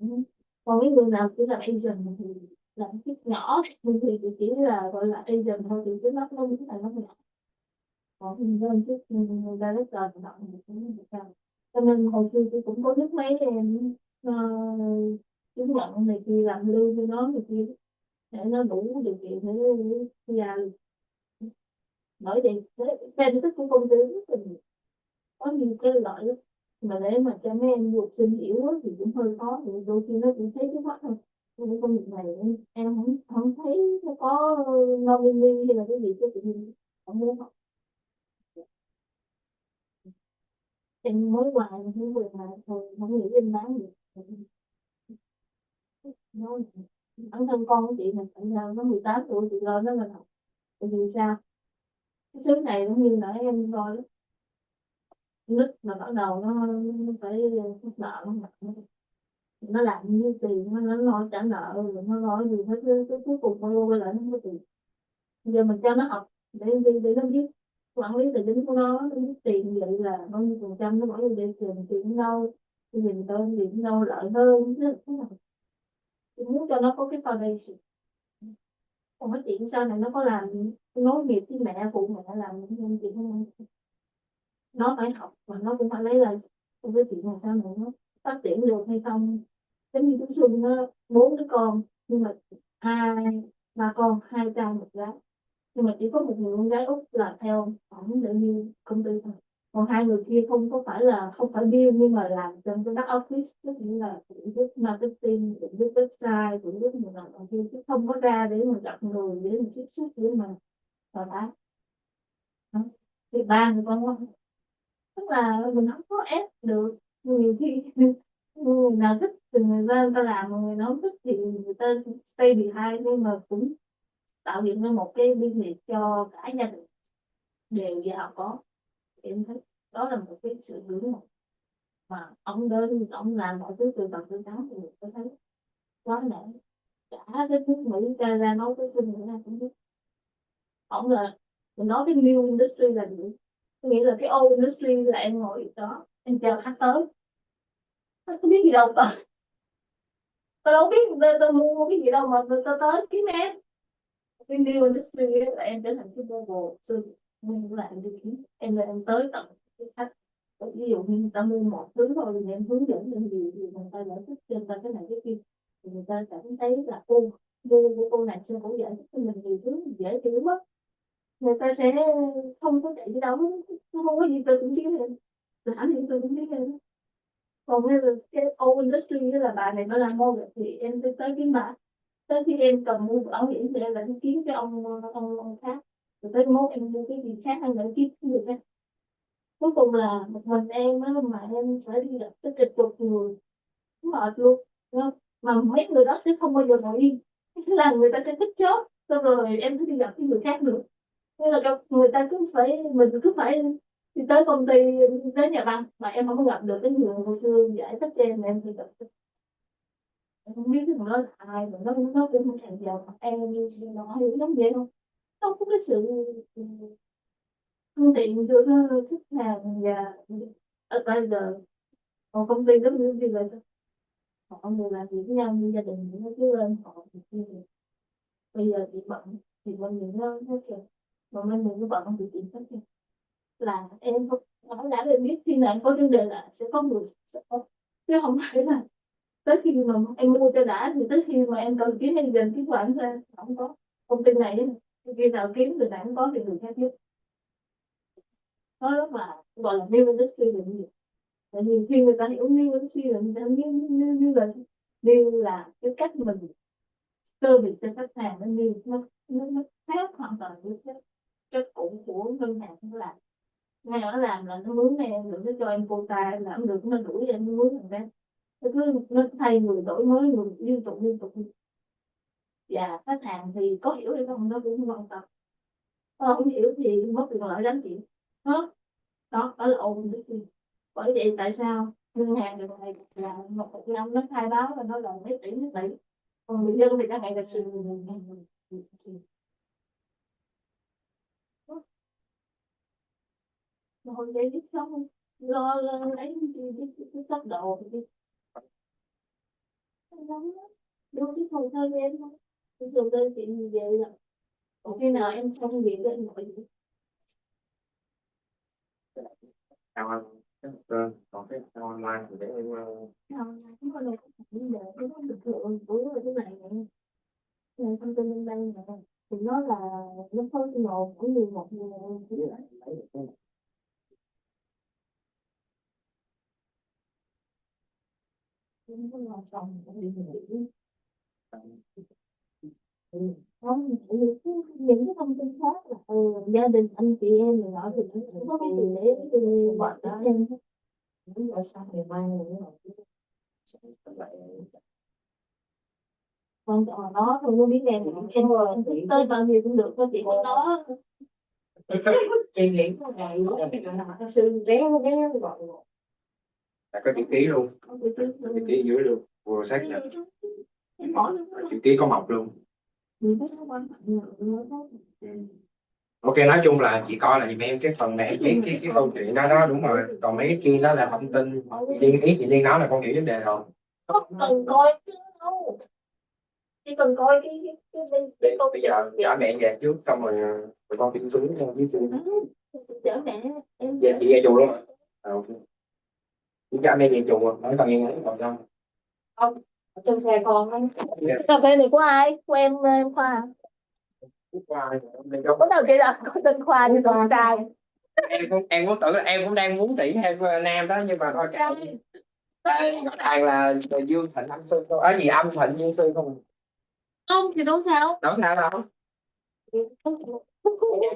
còn cái người nào chỉ là agent thì làm chút nhỏ thì chỉ là gọi là agent thôi, thì cái nóc nó cũng là nó nhỏ, còn lên chút director thì nó cũng được cao. Cho nên hồi xưa tôi cũng có nước mấy em chứng nhận này kia làm lương cho nó này kia để nó đủ điều kiện để ra. Bởi vì cái thức của công ty rất là nhiều, có nhiều cái lợi lắm. Mà để mà cho mấy em dục sinh hiểu thì cũng hơi khó, thì đôi khi nó chỉ thấy cái mắt thôi. Cái công việc này em không thấy nó có nominee hay là cái gì, cái tự nhiên không muốn học. Em mới hoài mà không được mà thôi không nghĩ em bán được. Nó bản thân con của chị này tại sao nó 18 tuổi chị lo nó lên học, tại vì sao cái thứ này nó như nãy em nói nít mà bắt đầu nó phải nợ nó làm như tiền nó lo trả nợ rồi nó lo gì hết, cái cuối cùng quay qua lại nó không có tiền. Giờ mình cho nó học để nó biết quản lý tài chính của nó biết tiền vậy là bao nhiêu phần trăm nó bỏ vô để tiền tiền đâu, thì nhìn tên tiền đâu lợi hơn chứ. Tôi muốn cho nó có cái foundation, còn cái chuyện sau này nó có làm nối nghiệp với mẹ phụ mẹ làm những chuyện không, nó phải học và nó cũng phải lấy lại không biết chuyện này sau này nó phát triển được hay không. Giống như chú Xuân nó 4 đứa con nhưng mà ba con, 2 trai 1 gái, nhưng mà chỉ có một người con gái út là theo ổng để như công ty thôi, còn 2 người kia không phải điêu nhưng mà làm trong cái back office, tức là phụ giúp marketing, phụ giúp website, phụ giúp một lần kia, chứ không có ra để mà gặp người, để mà tiếp xúc, để mà đào tạo. Thì 3 người con tức là mình không có ép được, nhiều khi người nào thích thì người ta làm, người nào không thích thì người ta stay behind, nhưng mà cũng tạo dựng ra một cái business cho cả gia đình đều giàu có. Em thấy đó là một cái sự ngưỡng mộ, mà ông đến ông làm mọi thứ từ tận từ tháng thì tôi thấy quá nể. Cả cái nước Mỹ ra nói cái sinh nữa cũng biết ông là, mình nói cái new industry là gì, có nghĩa là cái old industry là em ngồi đó em chào khách tới, tôi không biết gì đâu, tôi đâu biết tôi mua cái gì đâu mà tôi tới kiếm em. Cái new industry là em trở thành cái global service, nhưng là em đi kiếm, em là em tới tận cái khách. Ví dụ như người ta mua một thứ thôi thì em hướng dẫn những gì người ta giải thích cho người ta cái này cái kia, thì người ta cảm thấy là mua của cô này xem cổ giải thích cho mình nhiều thứ dễ hiểu quá, người ta sẽ không có chạy đi đâu, không có gì tôi cũng biết em, làm gì tôi cũng biết em. Còn cái old industry như là bà này nó làm mô thì em sẽ tới kiếm bà, tới khi em cần mua bảo hiểm thì em lại đi kiếm cái ông khác, rồi tới mốt em mua cái gì khác em lại kiếm cái người khác. Cuối cùng là một mình em á, mà em phải đi gặp cái kịch chục người, mệt luôn, đúng không? Mà mấy người đó sẽ không bao giờ ngồi yên, thế là người ta sẽ thích chốt, xong rồi em phải đi gặp cái người khác nữa, nên là người ta mình cứ phải đi tới công ty, đến nhà băng mà em không gặp được cái người hồi xưa giải thích cho em thì gặp, em không biết cái người đó là ai, mà nó cũng không thèm giờ mặt em như nó hiểu giống vậy không, không có cái sự phương tiện giữa khách hàng và advisor. Còn công ty giống như vậy, họ người làm việc với nhau như gia đình, nó cứ lên họ thì bây giờ thì bận thì mọi người nó kìa, mà mọi người nó bận thì chuyện hết kìa, là em không nói đã em biết khi nào em có vấn đề là sẽ có người support, chứ không phải là tới khi mà em mua cho đã thì tới khi mà em cần kiếm em dành cái khoản ra không có. Công ty này khi nào kiếm người này không có thì người khác biết, nó rất là gọi là new industry là gì. Tại vì khi người ta hiểu new industry là người ta như là cái cách mình service cho khách hàng, nó khác hoàn toàn với cái cũ của ngân hàng là ngay ở làm là nó mướn em được, nó cho em quota em làm được, nó đuổi em nó mướn thằng ra, nó thay người, đổi mới người liên tục. Và khách hàng thì có hiểu hay không nó cũng không quan tâm, không hiểu thì mất quyền lợi đáng chịu đó là ổn định. Bởi vậy tại sao ngân hàng được này là một năm nó khai báo và nó là mấy tỷ, còn người dân thì các ngày là sự rồi vậy biết xong lo lấy cái tốc độ đi đưa cái hồ sơ cho em thôi, cái hồ sơ chuyện gì vậy là còn khi nào em xong việc em gọi gì Chào anh. Còn cái online thì để em không có này vấn đề cái đó bình thường của cái này này thông tin bên đây nè, thì nó là nó có một cũng như một người chỉ lại không có lo xong cũng đi nghỉ. Không, những cái thông tin khác là gia đình anh chị em này nọ thì cũng có cái gì để gọi đó em muốn gọi sao thì mai nữa con trò đó thôi có biết em thích tới bao nhiêu cũng được, có chị có đó chị nghĩ có ngày nó sư réo gọi có chữ ký luôn, chữ ký dưới luôn, vừa sách nè, chữ ký có mộc luôn. Ok, nói chung là chị coi là giùm em cái phần này, cái câu chuyện đó đúng rồi, còn mấy cái kia đó là thông tin ý chị Liên nói là con hiểu vấn đề rồi. không cần coi chứ đâu, chỉ cần coi cái câu Bây giờ chở mẹ về trước xong rồi con đi xuống dưới chở mẹ em về chị nghe chùa luôn. Ok. cho anh em về chùa ở còn yên ấy còn không? Không, ở trên xe con ấy. Cà phê này của ai? Của em Khoa hả? Có nào kia là có tên Khoa như con trai. Em cũng tưởng là em cũng đang muốn tuyển theo nam đó nhưng mà thôi kệ. Gọi thằng là Dương Thịnh Âm Sư thôi, ở gì Âm Thịnh Dương Sư không? Không thì đâu sao. Đâu sao đâu.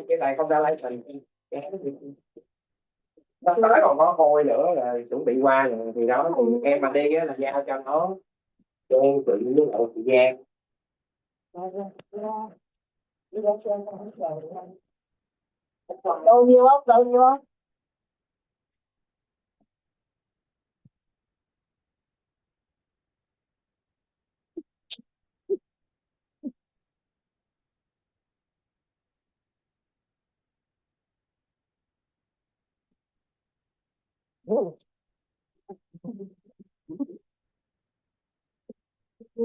Cái này không ra lấy mình. Sắp tới còn có Khôi nữa là chuẩn bị qua rồi thì đó thì em mà đi á là giao cho nó, cho em tự với lại thời gian. Đâu nhiều không? Đâu nhiều không?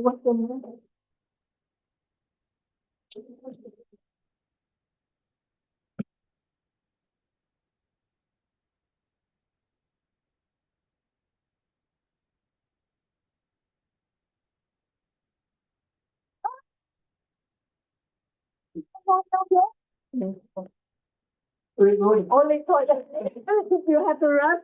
Quá kinh đó. Only thought that you have to run.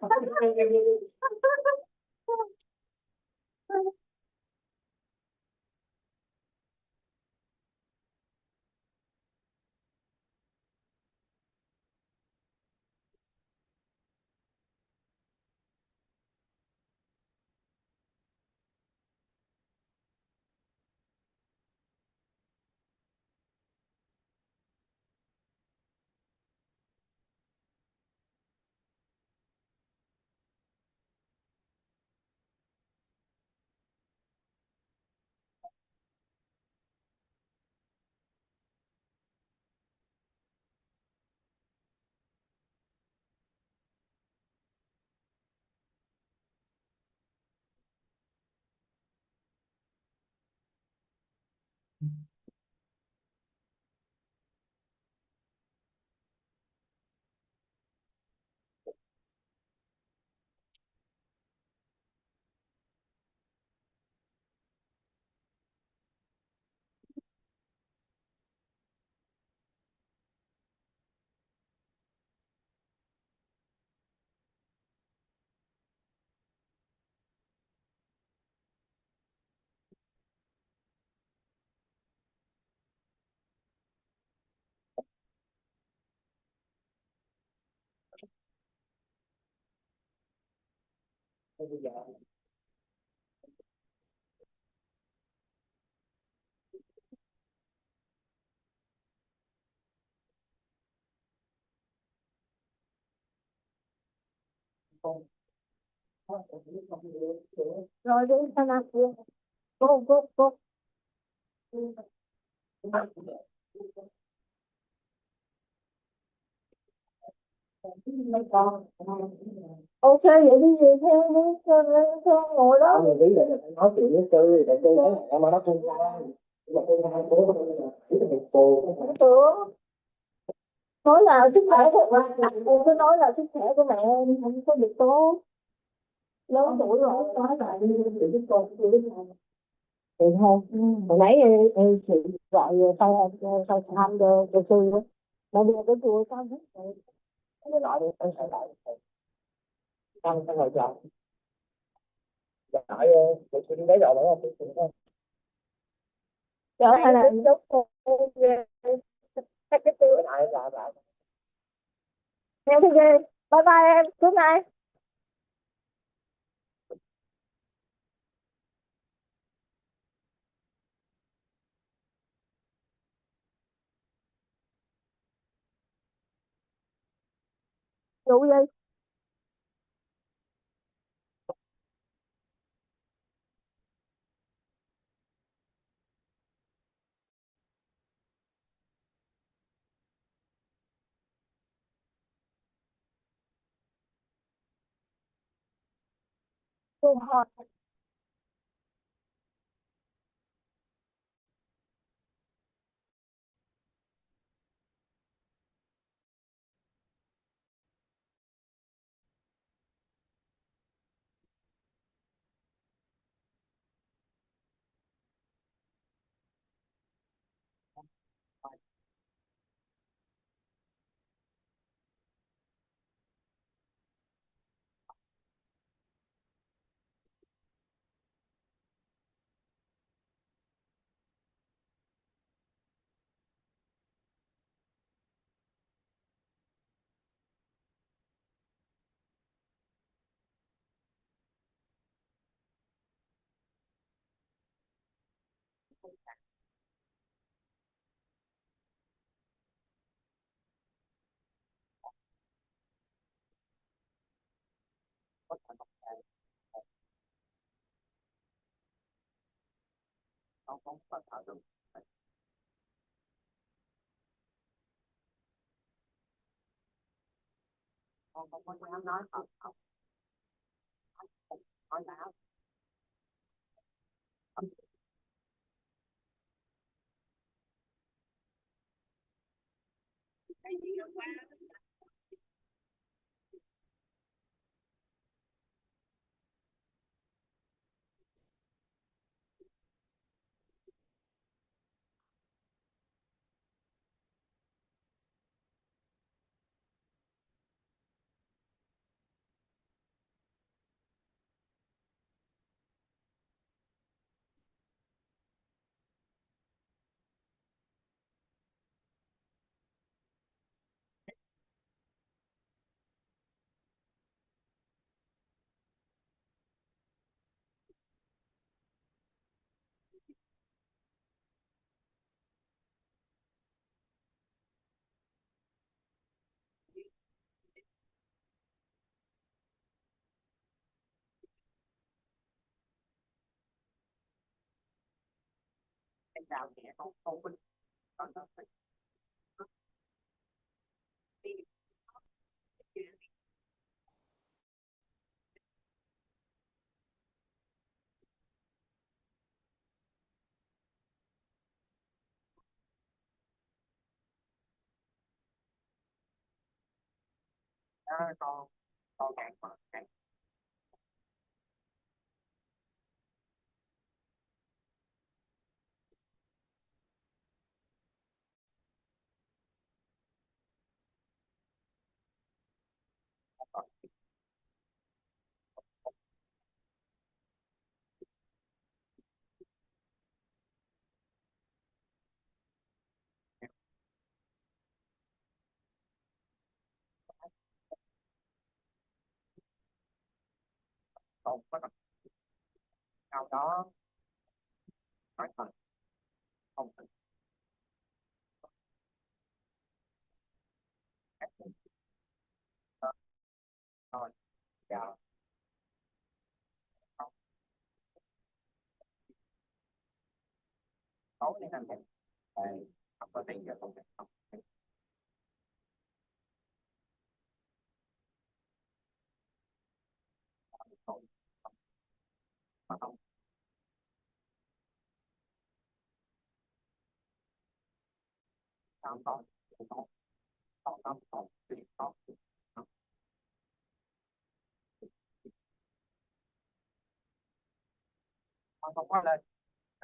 Rồi đi sao nào kia. Go. Ok vậy đi về theo đi theo ngồi đó. Mình lý là nói chuyện với Tư để Tư nói em mà nó không ra mà Tư hai bố cô Tưởng nói là sức khỏe của em cứ nói là sức khỏe của mẹ em không có được tốt, lớn tuổi rồi nói lại đi để con thì thôi. Hồi nãy em chị gọi sao sao tham cho sư đó mà bây giờ cái chùa sao hết rồi nó nói em phải lại ăn cái ngồi chờ hỏi để tôi đi lấy đồ nữa không? trở hay là em đốt cô ghê các cái tiêu Lại em thấy ghê. Bye bye em, good night. Ngủ đi.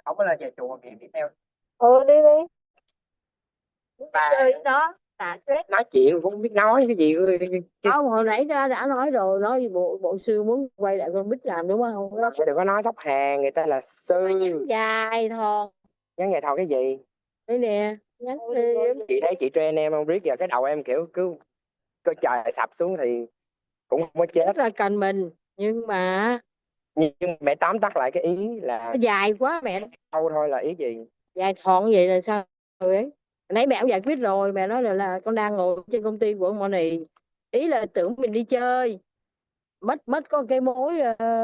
Không có lên về chùa thì đi theo Đi đi. bà Chơi đó. Tạ stress. nói chuyện cũng không biết nói cái gì. Không, hồi nãy đã nói rồi, nói bộ sư muốn quay lại con Bích làm đúng không? Đừng có nói sóc hàng, người ta là sư. Nhắn dài thòn. Nhắn ngày thầu cái gì? Đây nè, nhắn thêm. Chị thấy chị train em không biết, giờ cái đầu em kiểu cứ coi trời sập xuống thì cũng không có chết. Rất là cần mình, nhưng mà Nhưng mẹ tóm tắt lại cái ý nó là dài quá mẹ. đâu thôi là ý gì? Dài thòn vậy là sao ấy? Nãy mẹ cũng giải quyết rồi, mẹ nói là con đang ngồi trên công ty của Money, ý là tưởng mình đi chơi, mất có cái mối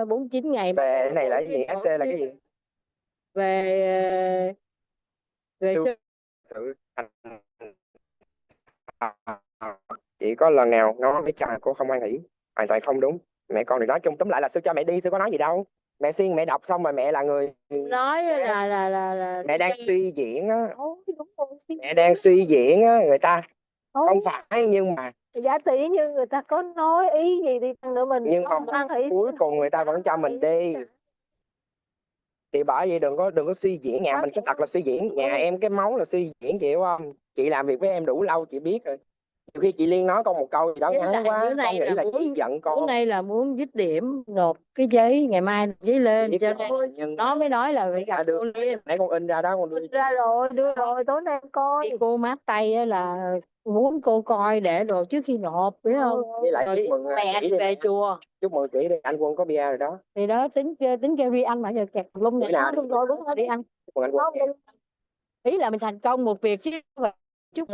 49 ngày. Về cái này là cái gì? SC là cái gì? Về về Sự chị có lần nào nói với cha cô không ai nghĩ, hoàn toàn không đúng. Mẹ con thì nói chung túm lại là sư cho mẹ đi, sư có nói gì đâu. Mẹ xuyên mẹ đọc xong mà mẹ là người nói là mẹ đang suy diễn á. Ôi, đúng rồi, Mẹ đang suy diễn á, người ta không phải, nhưng mà giả tỷ như người ta có nói ý gì đi chăng nữa mình nhưng không mà ăn ý, cuối cùng người ta vẫn cho mình đi. Thì bởi vậy đừng có suy diễn. Nhà mình cái tật là suy diễn, nhà em cái máu là suy diễn, chị hiểu không? Chị làm việc với em đủ lâu chị biết rồi. Nhiều khi chị Liên nói con một câu gì đó ngắn quá, con nghĩ là chị giận con. bữa nay là muốn dứt điểm, nộp cái giấy, ngày mai nộp giấy lên cho nên Nhưng nó mới nói là phải gặp cô Liên. nãy con in ra đó, con đưa ra rồi, đưa rồi, tối nay em coi. Thì cô mát tay á là muốn cô coi để rồi trước khi nộp biết không? Với lại Rồi chúc mừng mẹ chị đi đi. về chùa. Chúc mừng chị đi, anh Quân có bia rồi đó. Thì đó tính kêu đi ăn mà giờ kẹt lung này. Bữa nào Đúng rồi đúng rồi đi ăn. chúc mừng anh Quân. Ý là mình thành công một việc chứ không phải chúc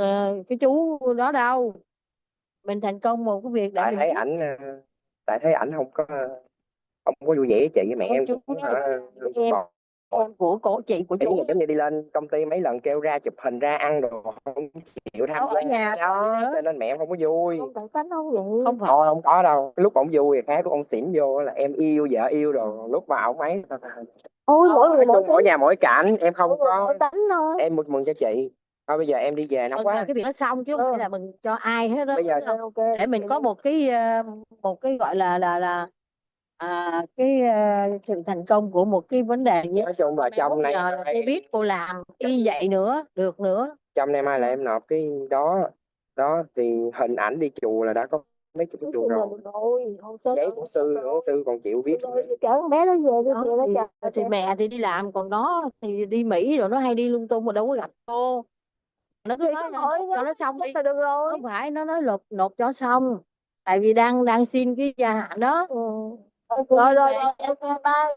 cái chú đó đâu. Mình thành công một cái việc để Tại mình thấy chúc ảnh tại thấy ảnh không có vui vẻ với chị với mẹ em chú cũng đó là em bỏ em của cổ chị của nghĩ là chú. giống như đi lên công ty mấy lần kêu ra chụp hình ra ăn đồ không chịu tham Ở nhà đó nữa. cho nên mẹ em không có vui. Không phải tánh không vậy. Không phải. Thôi không có đâu, cái lúc ông vui thì khác, lúc ông xỉn vô là em yêu vợ yêu rồi, lúc mà ông ấy Ôi mỗi người nói mỗi chung mỗi nhà mỗi cảnh, em không mỗi người có. mỗi tánh thôi. Em mừng cho chị. Thôi bây giờ em đi về nóng Mừng là quá. cái việc nó xong chứ không phải là mừng cho ai hết đó. Bây giờ Để mình có một cái gọi là cái sự thành công của một cái vấn đề như nói chung là trong này giờ là tôi biết cô làm y vậy nữa được nữa. trong nay mai là em nộp cái đó đó thì hình ảnh đi chùa là đã có mấy chục cái chùa rồi, giấy của sư nữa, sư còn chịu viết Chở con bé đó về thì mẹ thì đi làm còn nó thì đi Mỹ rồi nó hay đi lung tung mà đâu có gặp cô. Nó cứ nói cho nó xong đi. Được rồi. Không phải nó nói nộp cho xong tại vì đang đang xin cái gia hạn đó. Rồi ok bye bye.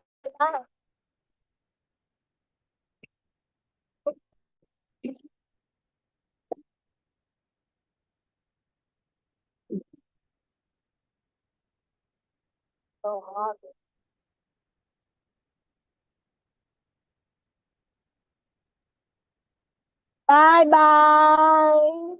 Bye bye.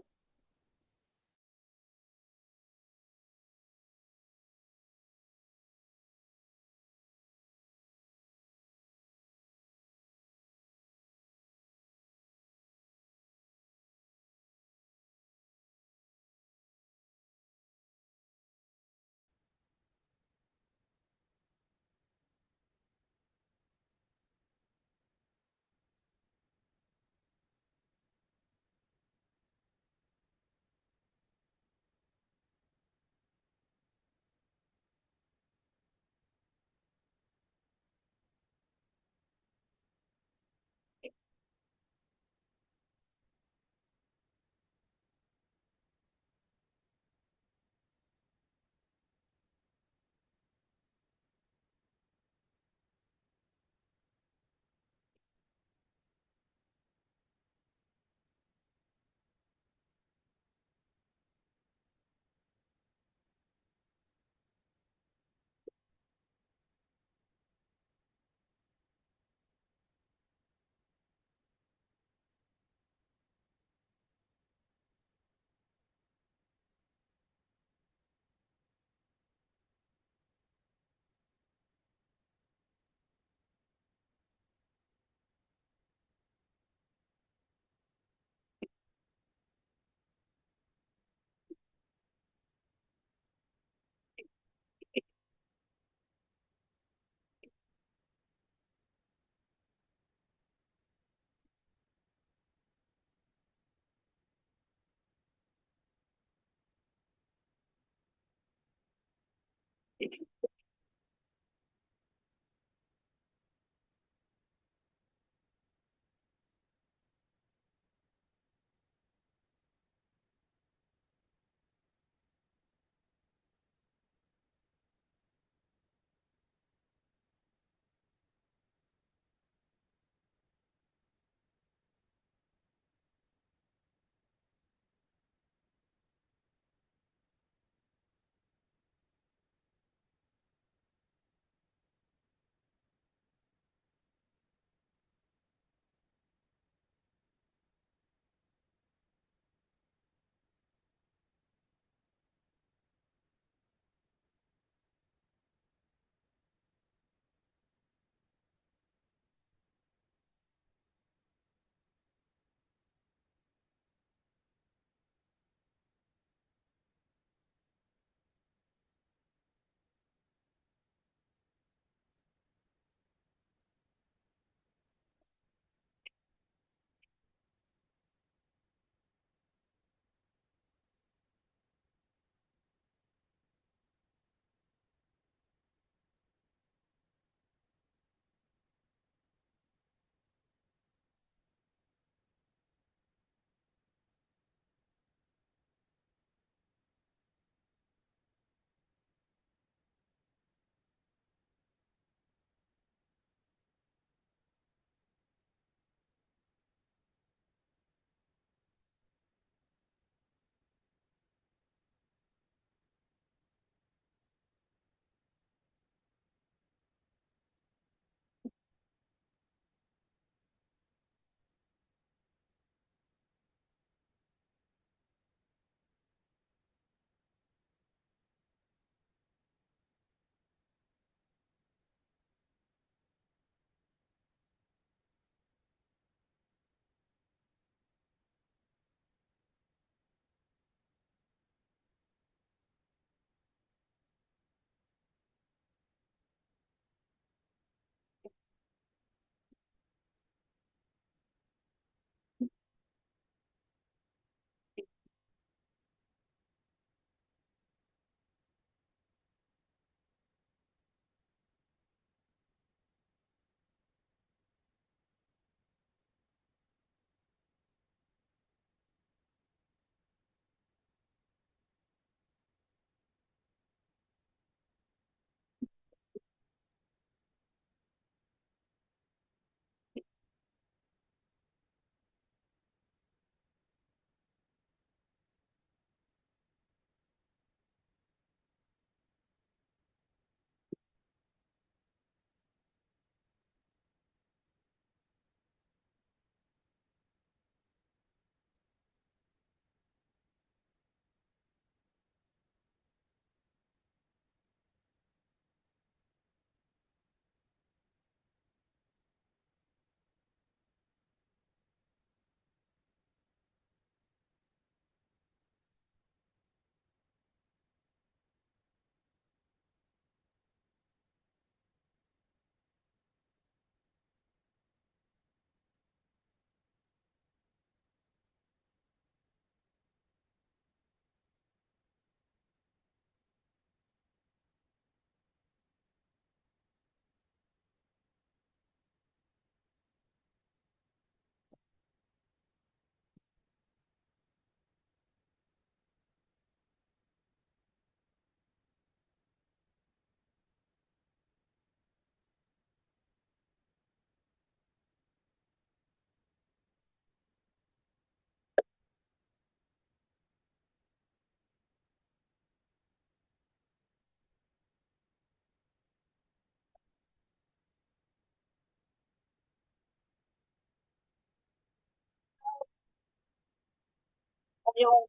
yêu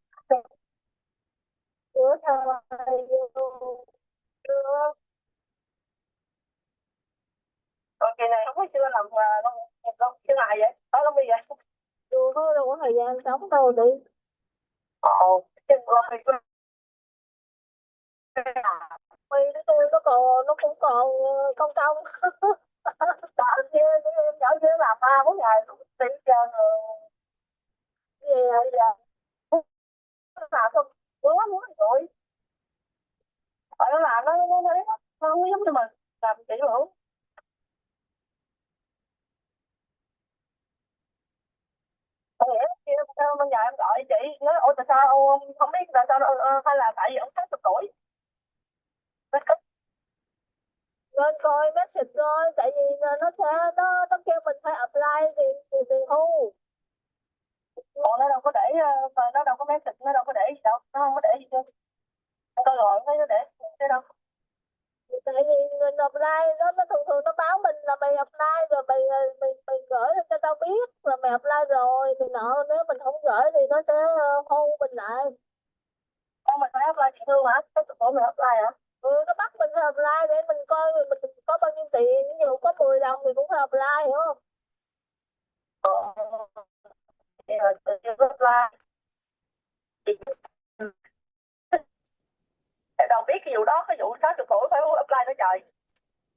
chưa thời yêu chưa. Còn kỳ này không có chưa làm đâu chưa ngày vậy đó lắm bây giờ chưa có đâu có thời gian sống đâu đi. Chứ lo việc Huy của tôi nó cũng còn công công đợi kia em nhớ chưa làm 3-4 ngày cũng đi chờ về bây giờ làm không muốn muốn rồi nó làm nó không giống như mình làm kỹ lưỡng. Tôi nghĩ kia bên nhà em gọi chị nói ôi tại sao ông không biết tại sao hay là tại vì ông 60 tuổi nên coi message coi tại vì nó kêu mình phải apply tiền hưu. Còn nó đâu có để nó đâu có message nó đâu có để gì đâu nó không có để gì chứ tôi gọi thấy nó để thế đâu. Tại vì mình apply nó thường thường nó báo mình là mày apply rồi mày gửi lên cho tao biết là mày apply rồi thì nọ nếu mình không gửi thì nó sẽ hold mình lại. Mình phải apply chị Thương hả? Cái của mình apply hả? Nó bắt mình phải apply để mình coi mình có bao nhiêu tiền, ví dụ có 10 đồng thì cũng phải apply hiểu không? Thì là tự nhiên apply. Đâu biết cái vụ đó, cái vụ 60 tuổi phải apply nữa trời.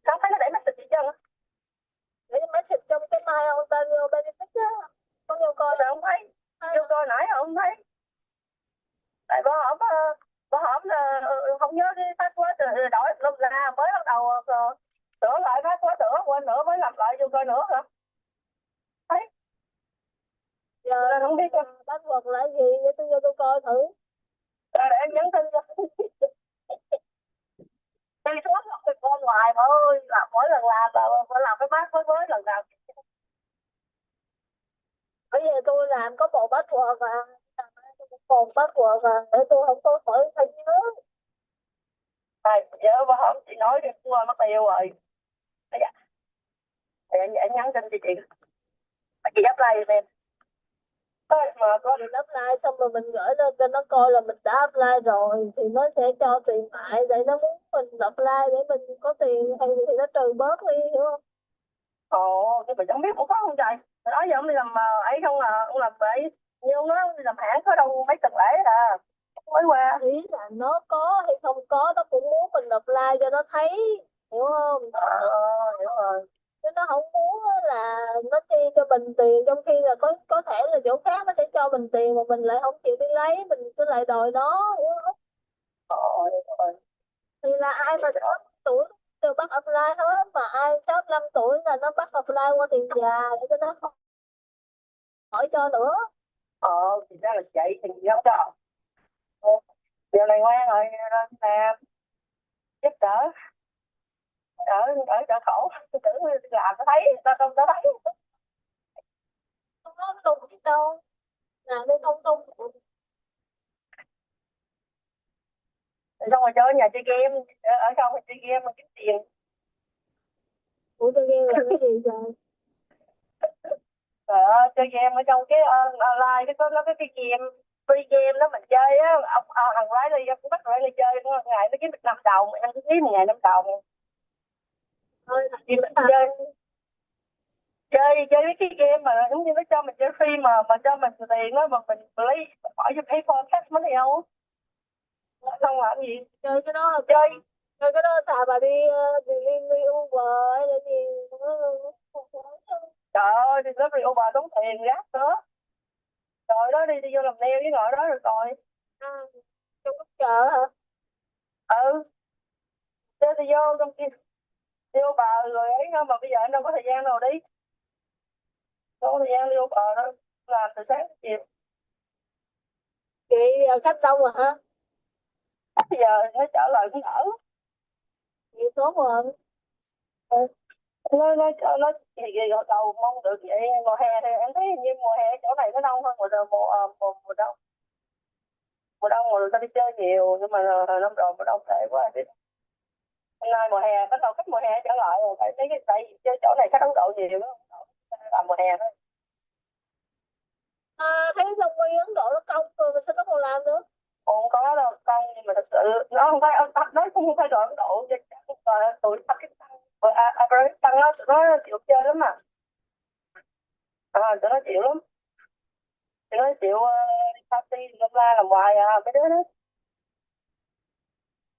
Sao thấy nó để message gì chân á? Để message trong cái My Ontario Benefit á. Có vô coi là không thấy. Vô coi nãy không thấy. Tại bữa hổm là không nhớ cái password rồi đổi lum ra mới bắt đầu sửa lại password sửa quên nữa mới làm lại vô coi nữa hả? Thấy. Giờ không biết password là gì vậy tôi vô tôi coi thử. Để em nhắn tin cho. Đi xuống cái con ngoài mà ơi làm mỗi lần làm là phải làm cái password mới lần nào. Bây giờ tôi làm có bộ password mà còn password mà để tôi không có khỏi phải nhớ. Giờ bà hổm chị nói đi qua mất tiêu rồi. Dạ. Thì anh nhắn tin cho chị. Chị apply giùm em. Mà có được apply xong rồi mình gửi lên cho nó coi là mình đã apply rồi thì nó sẽ cho tiền lại để nó muốn mình apply để mình có tiền hay thì nó trừ bớt đi hiểu không? Ồ, nhưng mà chẳng biết cũng có không trời. Hồi đó giờ ông đi làm ấy không à, ông làm ấy như ông nói ông đi làm hãng có đâu mấy tuần lễ à. Mới qua. Ý là nó có hay không có nó cũng muốn mình apply cho nó thấy hiểu không? Hiểu rồi. Chứ nó không muốn là nó chi cho mình tiền trong khi là có thể là chỗ khác nó sẽ cho mình tiền mà mình lại không chịu đi lấy mình cứ lại đòi nó hiểu không? Hiểu rồi. Thì là ai mà 60 tuổi đều bắt apply hết mà ai 65 tuổi là nó bắt apply qua tiền già để cho nó không hỏi cho nữa. Thì ra là vậy thì không cho. Giờ này ngoan rồi làm giúp đỡ đỡ khổ tôi tưởng làm nó thấy tao không có thấy không có đúng gì đâu làm đi không không xong rồi chơi ở nhà chơi game ở trong chơi game mà kiếm tiền. Ủa chơi game là cái gì trời? Trời ơi chơi game ở trong cái online cái có nó cái game free game đó mình chơi á ông thằng Riley cũng bắt Riley chơi ngày nó kiếm được 5 đồng em cứ kiếm 1.000 5 đồng thôi chơi chơi mấy cái game mà giống như nó cho mình chơi free mà cho mình tiền đó mà mình lấy bỏ cho pay for tax mới đâu không làm gì chơi cái đó là chơi cái đó thà bà đi delivery Uber hay là gì trời ơi delivery Uber tốn tiền gắt nữa rồi đó đi vô làm nail với ngồi đó rồi trong lúc chờ hả ừ chơi thì vô trong kia vô bà rồi ấy thôi mà bây giờ anh đâu có thời gian đâu đi đâu có thời gian đi Uber đó làm từ sáng đến chiều. Chị khách đông rồi hả? Bây giờ nó trở lại cũng đỡ. Vậy tốt rồi. Ừ. Nó thì gật đầu mong được vậy mùa hè thì em thấy như mùa hè chỗ này nó đông hơn mùa đông mùa người ta đi chơi nhiều nhưng mà năm rồi mùa đông tệ quá đi. Hôm nay mùa hè bắt đầu khách mùa hè trở lại rồi tại thấy cái tại chơi chỗ này khách Ấn Độ nhiều đó làm mùa hè thôi. Thấy trong quy Ấn Độ nó công rồi mà sao nó còn làm nữa? Không có đâu công, nhưng mà thật sự nó không phải nó không phải đội Ấn Độ, tụi Pakistan, Pakistan nó chịu chơi lắm mà. Tụi nó chịu lắm, tụi nó chịu đi party lâm la làm hoài mấy đứa đó,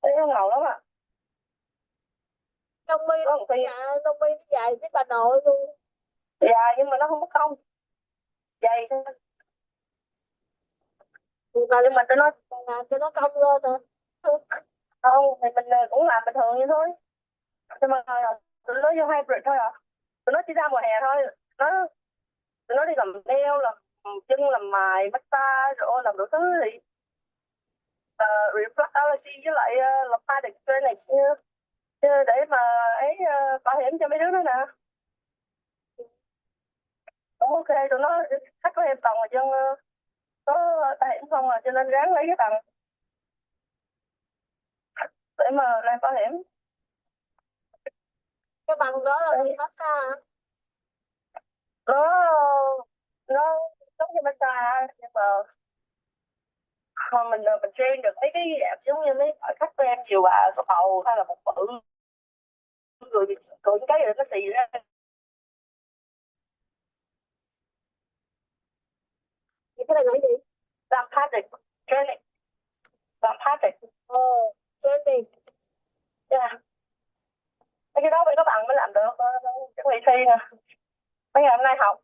mấy đứa ngầu lắm à. Trong mi Có một khi trong mi nó dài với bà nội luôn. dài nhưng mà nó không có công, dày thôi. Nhưng mà tụi nó làm cho nó công lên hả? không thì mình cũng làm bình thường như thôi, nhưng mà tụi nó vô hybrid thôi à, tụi nó chỉ ra mùa hè thôi. nó Tụi nó đi làm nail, làm chân, làm mài, massage rồi làm đủ thứ thì reflexology với lại làm plastic này kia. Chứ để mà ấy bảo hiểm cho mấy đứa đó nè. Cũng ok, tụi nó khách có em bằng mà dân có bảo hiểm không à, cho nên ráng lấy cái bằng để mà làm bảo hiểm. Cái bằng đó là gì hết hả? nó nó giống như massage nhưng mà mình train được mấy cái dạng giống như mấy khách của em chiều bà có bầu hay là một bự rồi rồi cái rồi nó xì ra. Cái này là gì? Làm plastic training, làm plastic. Training. Yeah. Cái đó phải có bằng mới làm được, chuẩn bị thi nè. Mấy ngày hôm nay học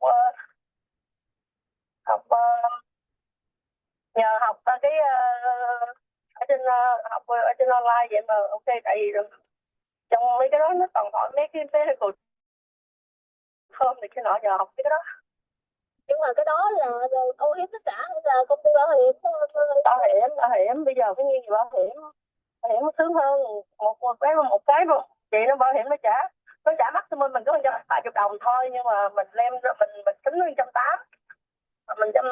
nhờ học cái ở trên học ở trên online vậy mà ok, tại vì trong mấy cái đó nó còn hỏi mấy cái medical thơm thì cái nọ, giờ học cái đó. Nhưng mà cái đó là bảo hiểm tất cả hay là công ty bảo hiểm thôi? Bảo hiểm bây giờ phải nghiêng về bảo hiểm. Bảo hiểm nó sướng hơn một cái chị nó bảo hiểm nó trả maximum mình có 180 đồng thôi, nhưng mà mình đem mình tính 180, mình trăm.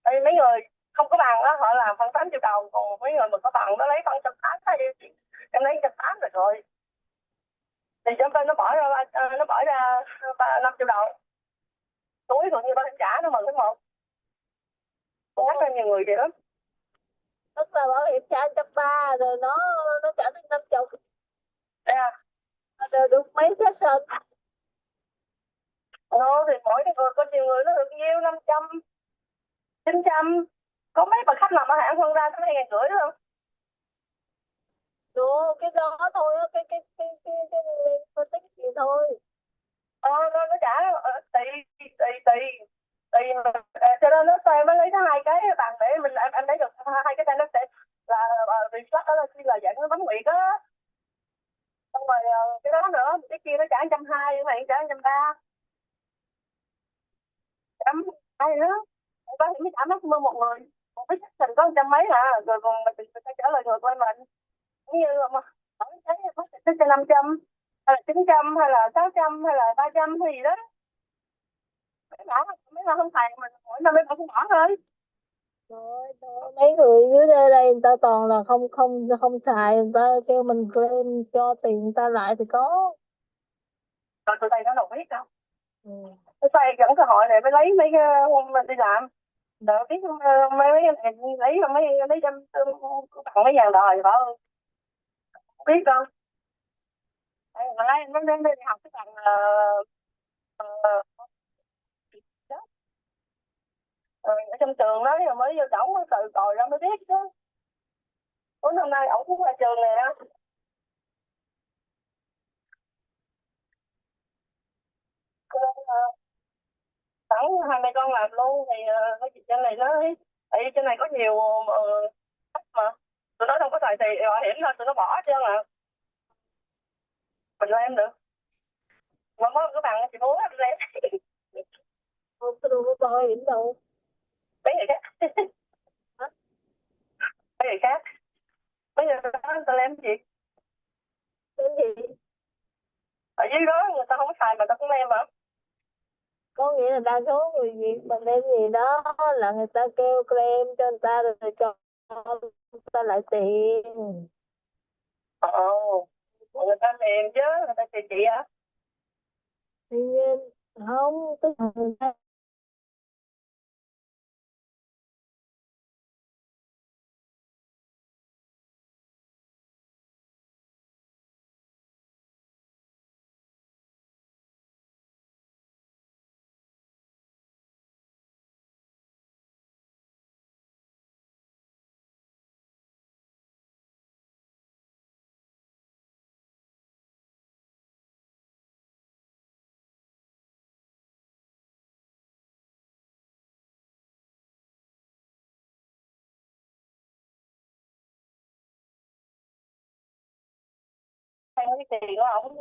Tại mấy người không có bằng đó họ làm phân 8 triệu đồng, còn mấy người mà có bằng nó lấy phân 180 thôi, em lấy 180 rồi. Thì trong bên nó bỏ ra 5 triệu đồng, túi cũng như bảo hiểm trả nó mừng cái một. Cũng rất là nhiều người vậy lắm. Tức là bảo hiểm trả 130 rồi nó trả tới 50. Yeah. Rồi được mấy session? Thì mỗi cái người có nhiều người nó được nhiêu, 500, 900. Có mấy bà khách làm ở hãng phân ra tới 2.500 đó không? Cái đó thôi á, cái phân tích gì thôi. Nó trả tùy cho nên nó em mới lấy cái hai cái bằng để em lấy được hai cái tay nó sẽ là reflect, đó là dạng nó bấm nguyệt á. Xong rồi cái đó nữa, cái kia nó trả 120, cái này trả 130. Chấm hai nữa, có thể mới trả maximum một người, một cái section có 100 mấy rồi còn mình sẽ trả lời ngược qua mình. Cũng như mà ở cái nó cho 500 hay là 900 hay là 600 hay là 300 hay gì đó. Mấy là không thèm mình mỗi năm mấy cũng bỏ thôi. Rồi, mấy người dưới đây người ta toàn là không xài, người ta kêu mình claim cho tiền người ta lại thì có. Rồi tụi thầy nó đâu biết đâu. Tụi thầy dẫn cơ hội này mới lấy mấy cái mình đi làm. Đỡ biết mấy này lấy trăm bằng mấy ngàn đời bảo ơi. Không biết đâu. Mà lấy nó đến đây học cái bằng ở trong trường đó rồi mới vô trỏng mới từ còi ra mới biết chứ. 4 năm nay ổng cũng ra trường này á. Sẵn hai mẹ con làm luôn thì cái chị trên này nó tại vì trên này có nhiều khách mà tụi nó không có xài thì bảo hiểm thôi, tụi nó bỏ chứ mà mình làm được. Mà có cái bằng chị muốn em làm. Không có đâu có bảo hiểm đâu. Mấy người khác. Mấy người khác, mấy người đó người ta làm gì Cái gì? ở dưới đó người ta không có xài mà ta cũng làm mà. Có nghĩa là đa số người Việt mà đem gì đó là người ta kêu claim cho người ta rồi cho người ta lại tiền. Người ta làm chứ, người ta thì chị hả? Tuy nhiên không, tức là người ta cái tiền của ổng.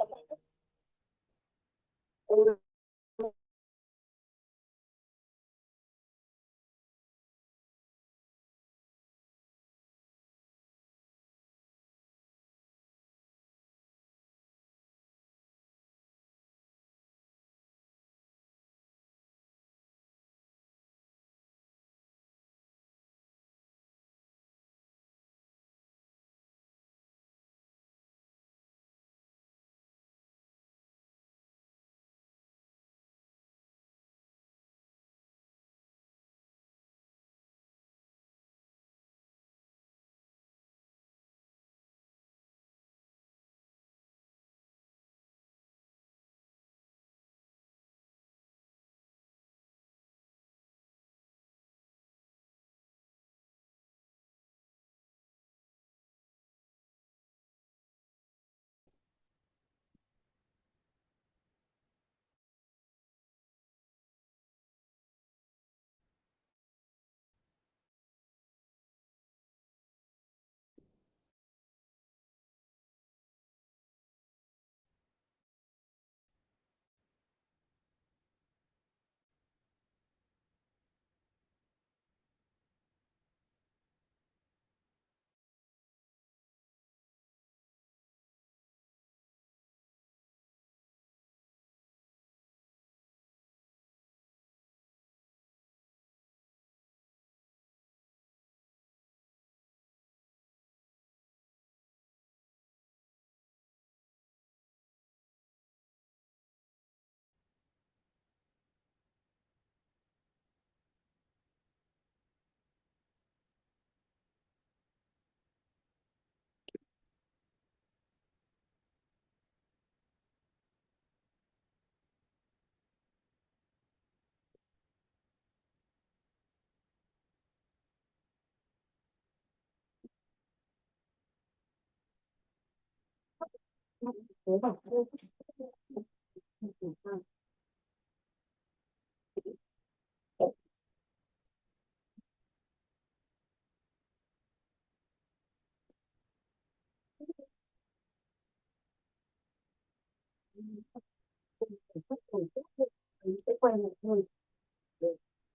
Sẽ quay lại thôi.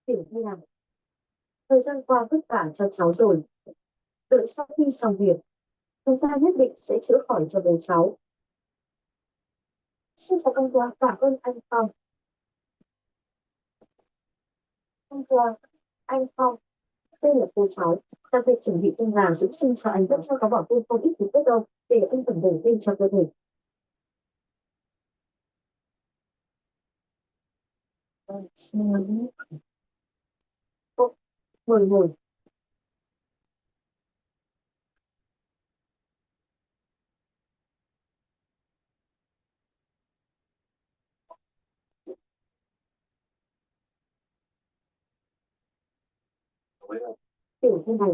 Tiểu như nào? Thời gian qua vất vả cho cháu rồi. Đợi sau khi xong việc, chúng ta nhất định sẽ chữa khỏi cho bố cháu. Xin chào anh Doa, cảm ơn anh Phong. Anh Doa, anh Phong, đây là cô cháu. Ta phải chuẩn bị tinh làm dưỡng sinh cho anh, vẫn cho có bảo tôi không ít gì tốt đâu, để anh tẩm bổ tên cho cơ thể. Ô, ngồi ngồi. Tiểu như này,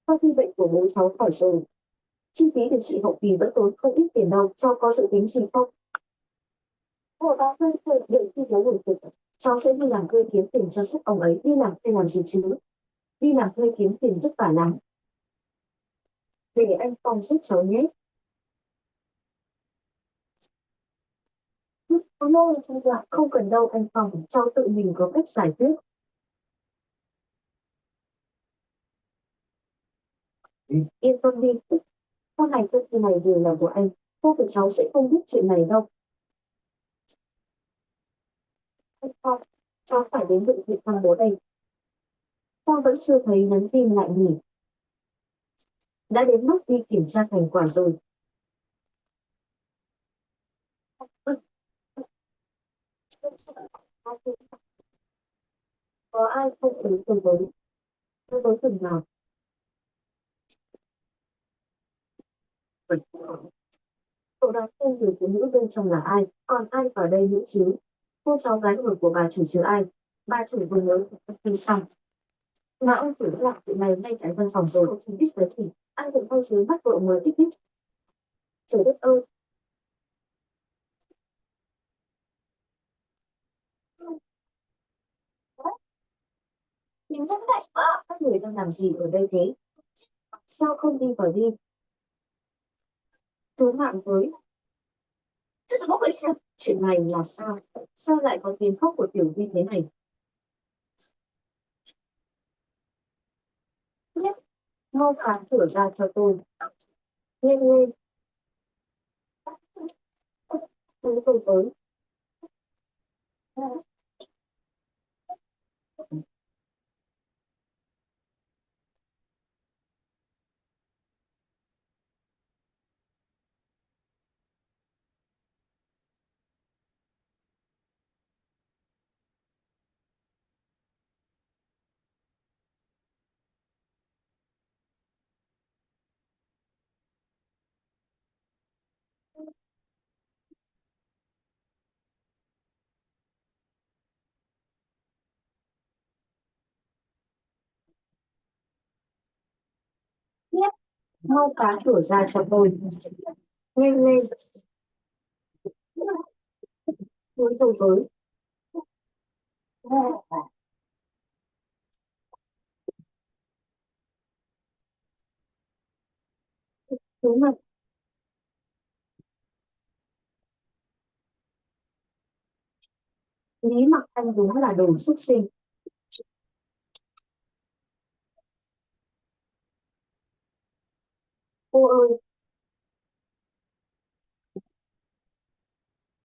sau khi bệnh của bố cháu khỏi rồi, chi phí điều trị hậu kỳ vẫn tốn không ít tiền đâu, cháu có dự tính gì không? Ủa bác ơi, đợi khi bố hồi phục, cháu sẽ đi làm thuê kiếm tiền cho giúp ông ấy. Đi làm thuê làm gì chứ? Đi làm thuê kiếm tiền rất vả lắm. Để anh Phong giúp cháu nhé. Không cần đâu anh Phong, cháu tự mình có cách giải quyết. Yên tâm đi, sau này công ty này đều là của anh. Cô của cháu sẽ không biết chuyện này đâu. Anh Phong, cháu phải đến bệnh viện thăm bố đây. Sao vẫn chưa thấy nhắn tin lại nhỉ? Đã đến lúc đi kiểm tra thành quả rồi. Có ai không ứng từ với phần nào? Cậu đoán xem người phụ nữ bên trong là ai, còn ai vào đây nữa chứ? Cô cháu gái ruột của bà chủ chứ ai? Bà chủ vừa mới đi xong. Mà ông chủ đã làm chuyện này ngay tại văn phòng rồi, không biết cái gì. Anh cũng quay dưới mắt vợ mới thích thích. Trời đất ơi! Mình rất lạnh quá. Các người đang làm gì ở đây thế? Sao không đi vào đi? Cứu mạng với. Chuyện này là sao? Sao lại có tiếng khóc của Tiểu Vi thế này? Nhất, mau phá cửa ra cho tôi. Nghe nghe, tôi tới. Nhất, mau phá cửa ra cho tôi. Nghe nghe, tôi tới. Đúng rồi. Lý Mặc Anh đúng là đồ súc sinh. Cô ơi,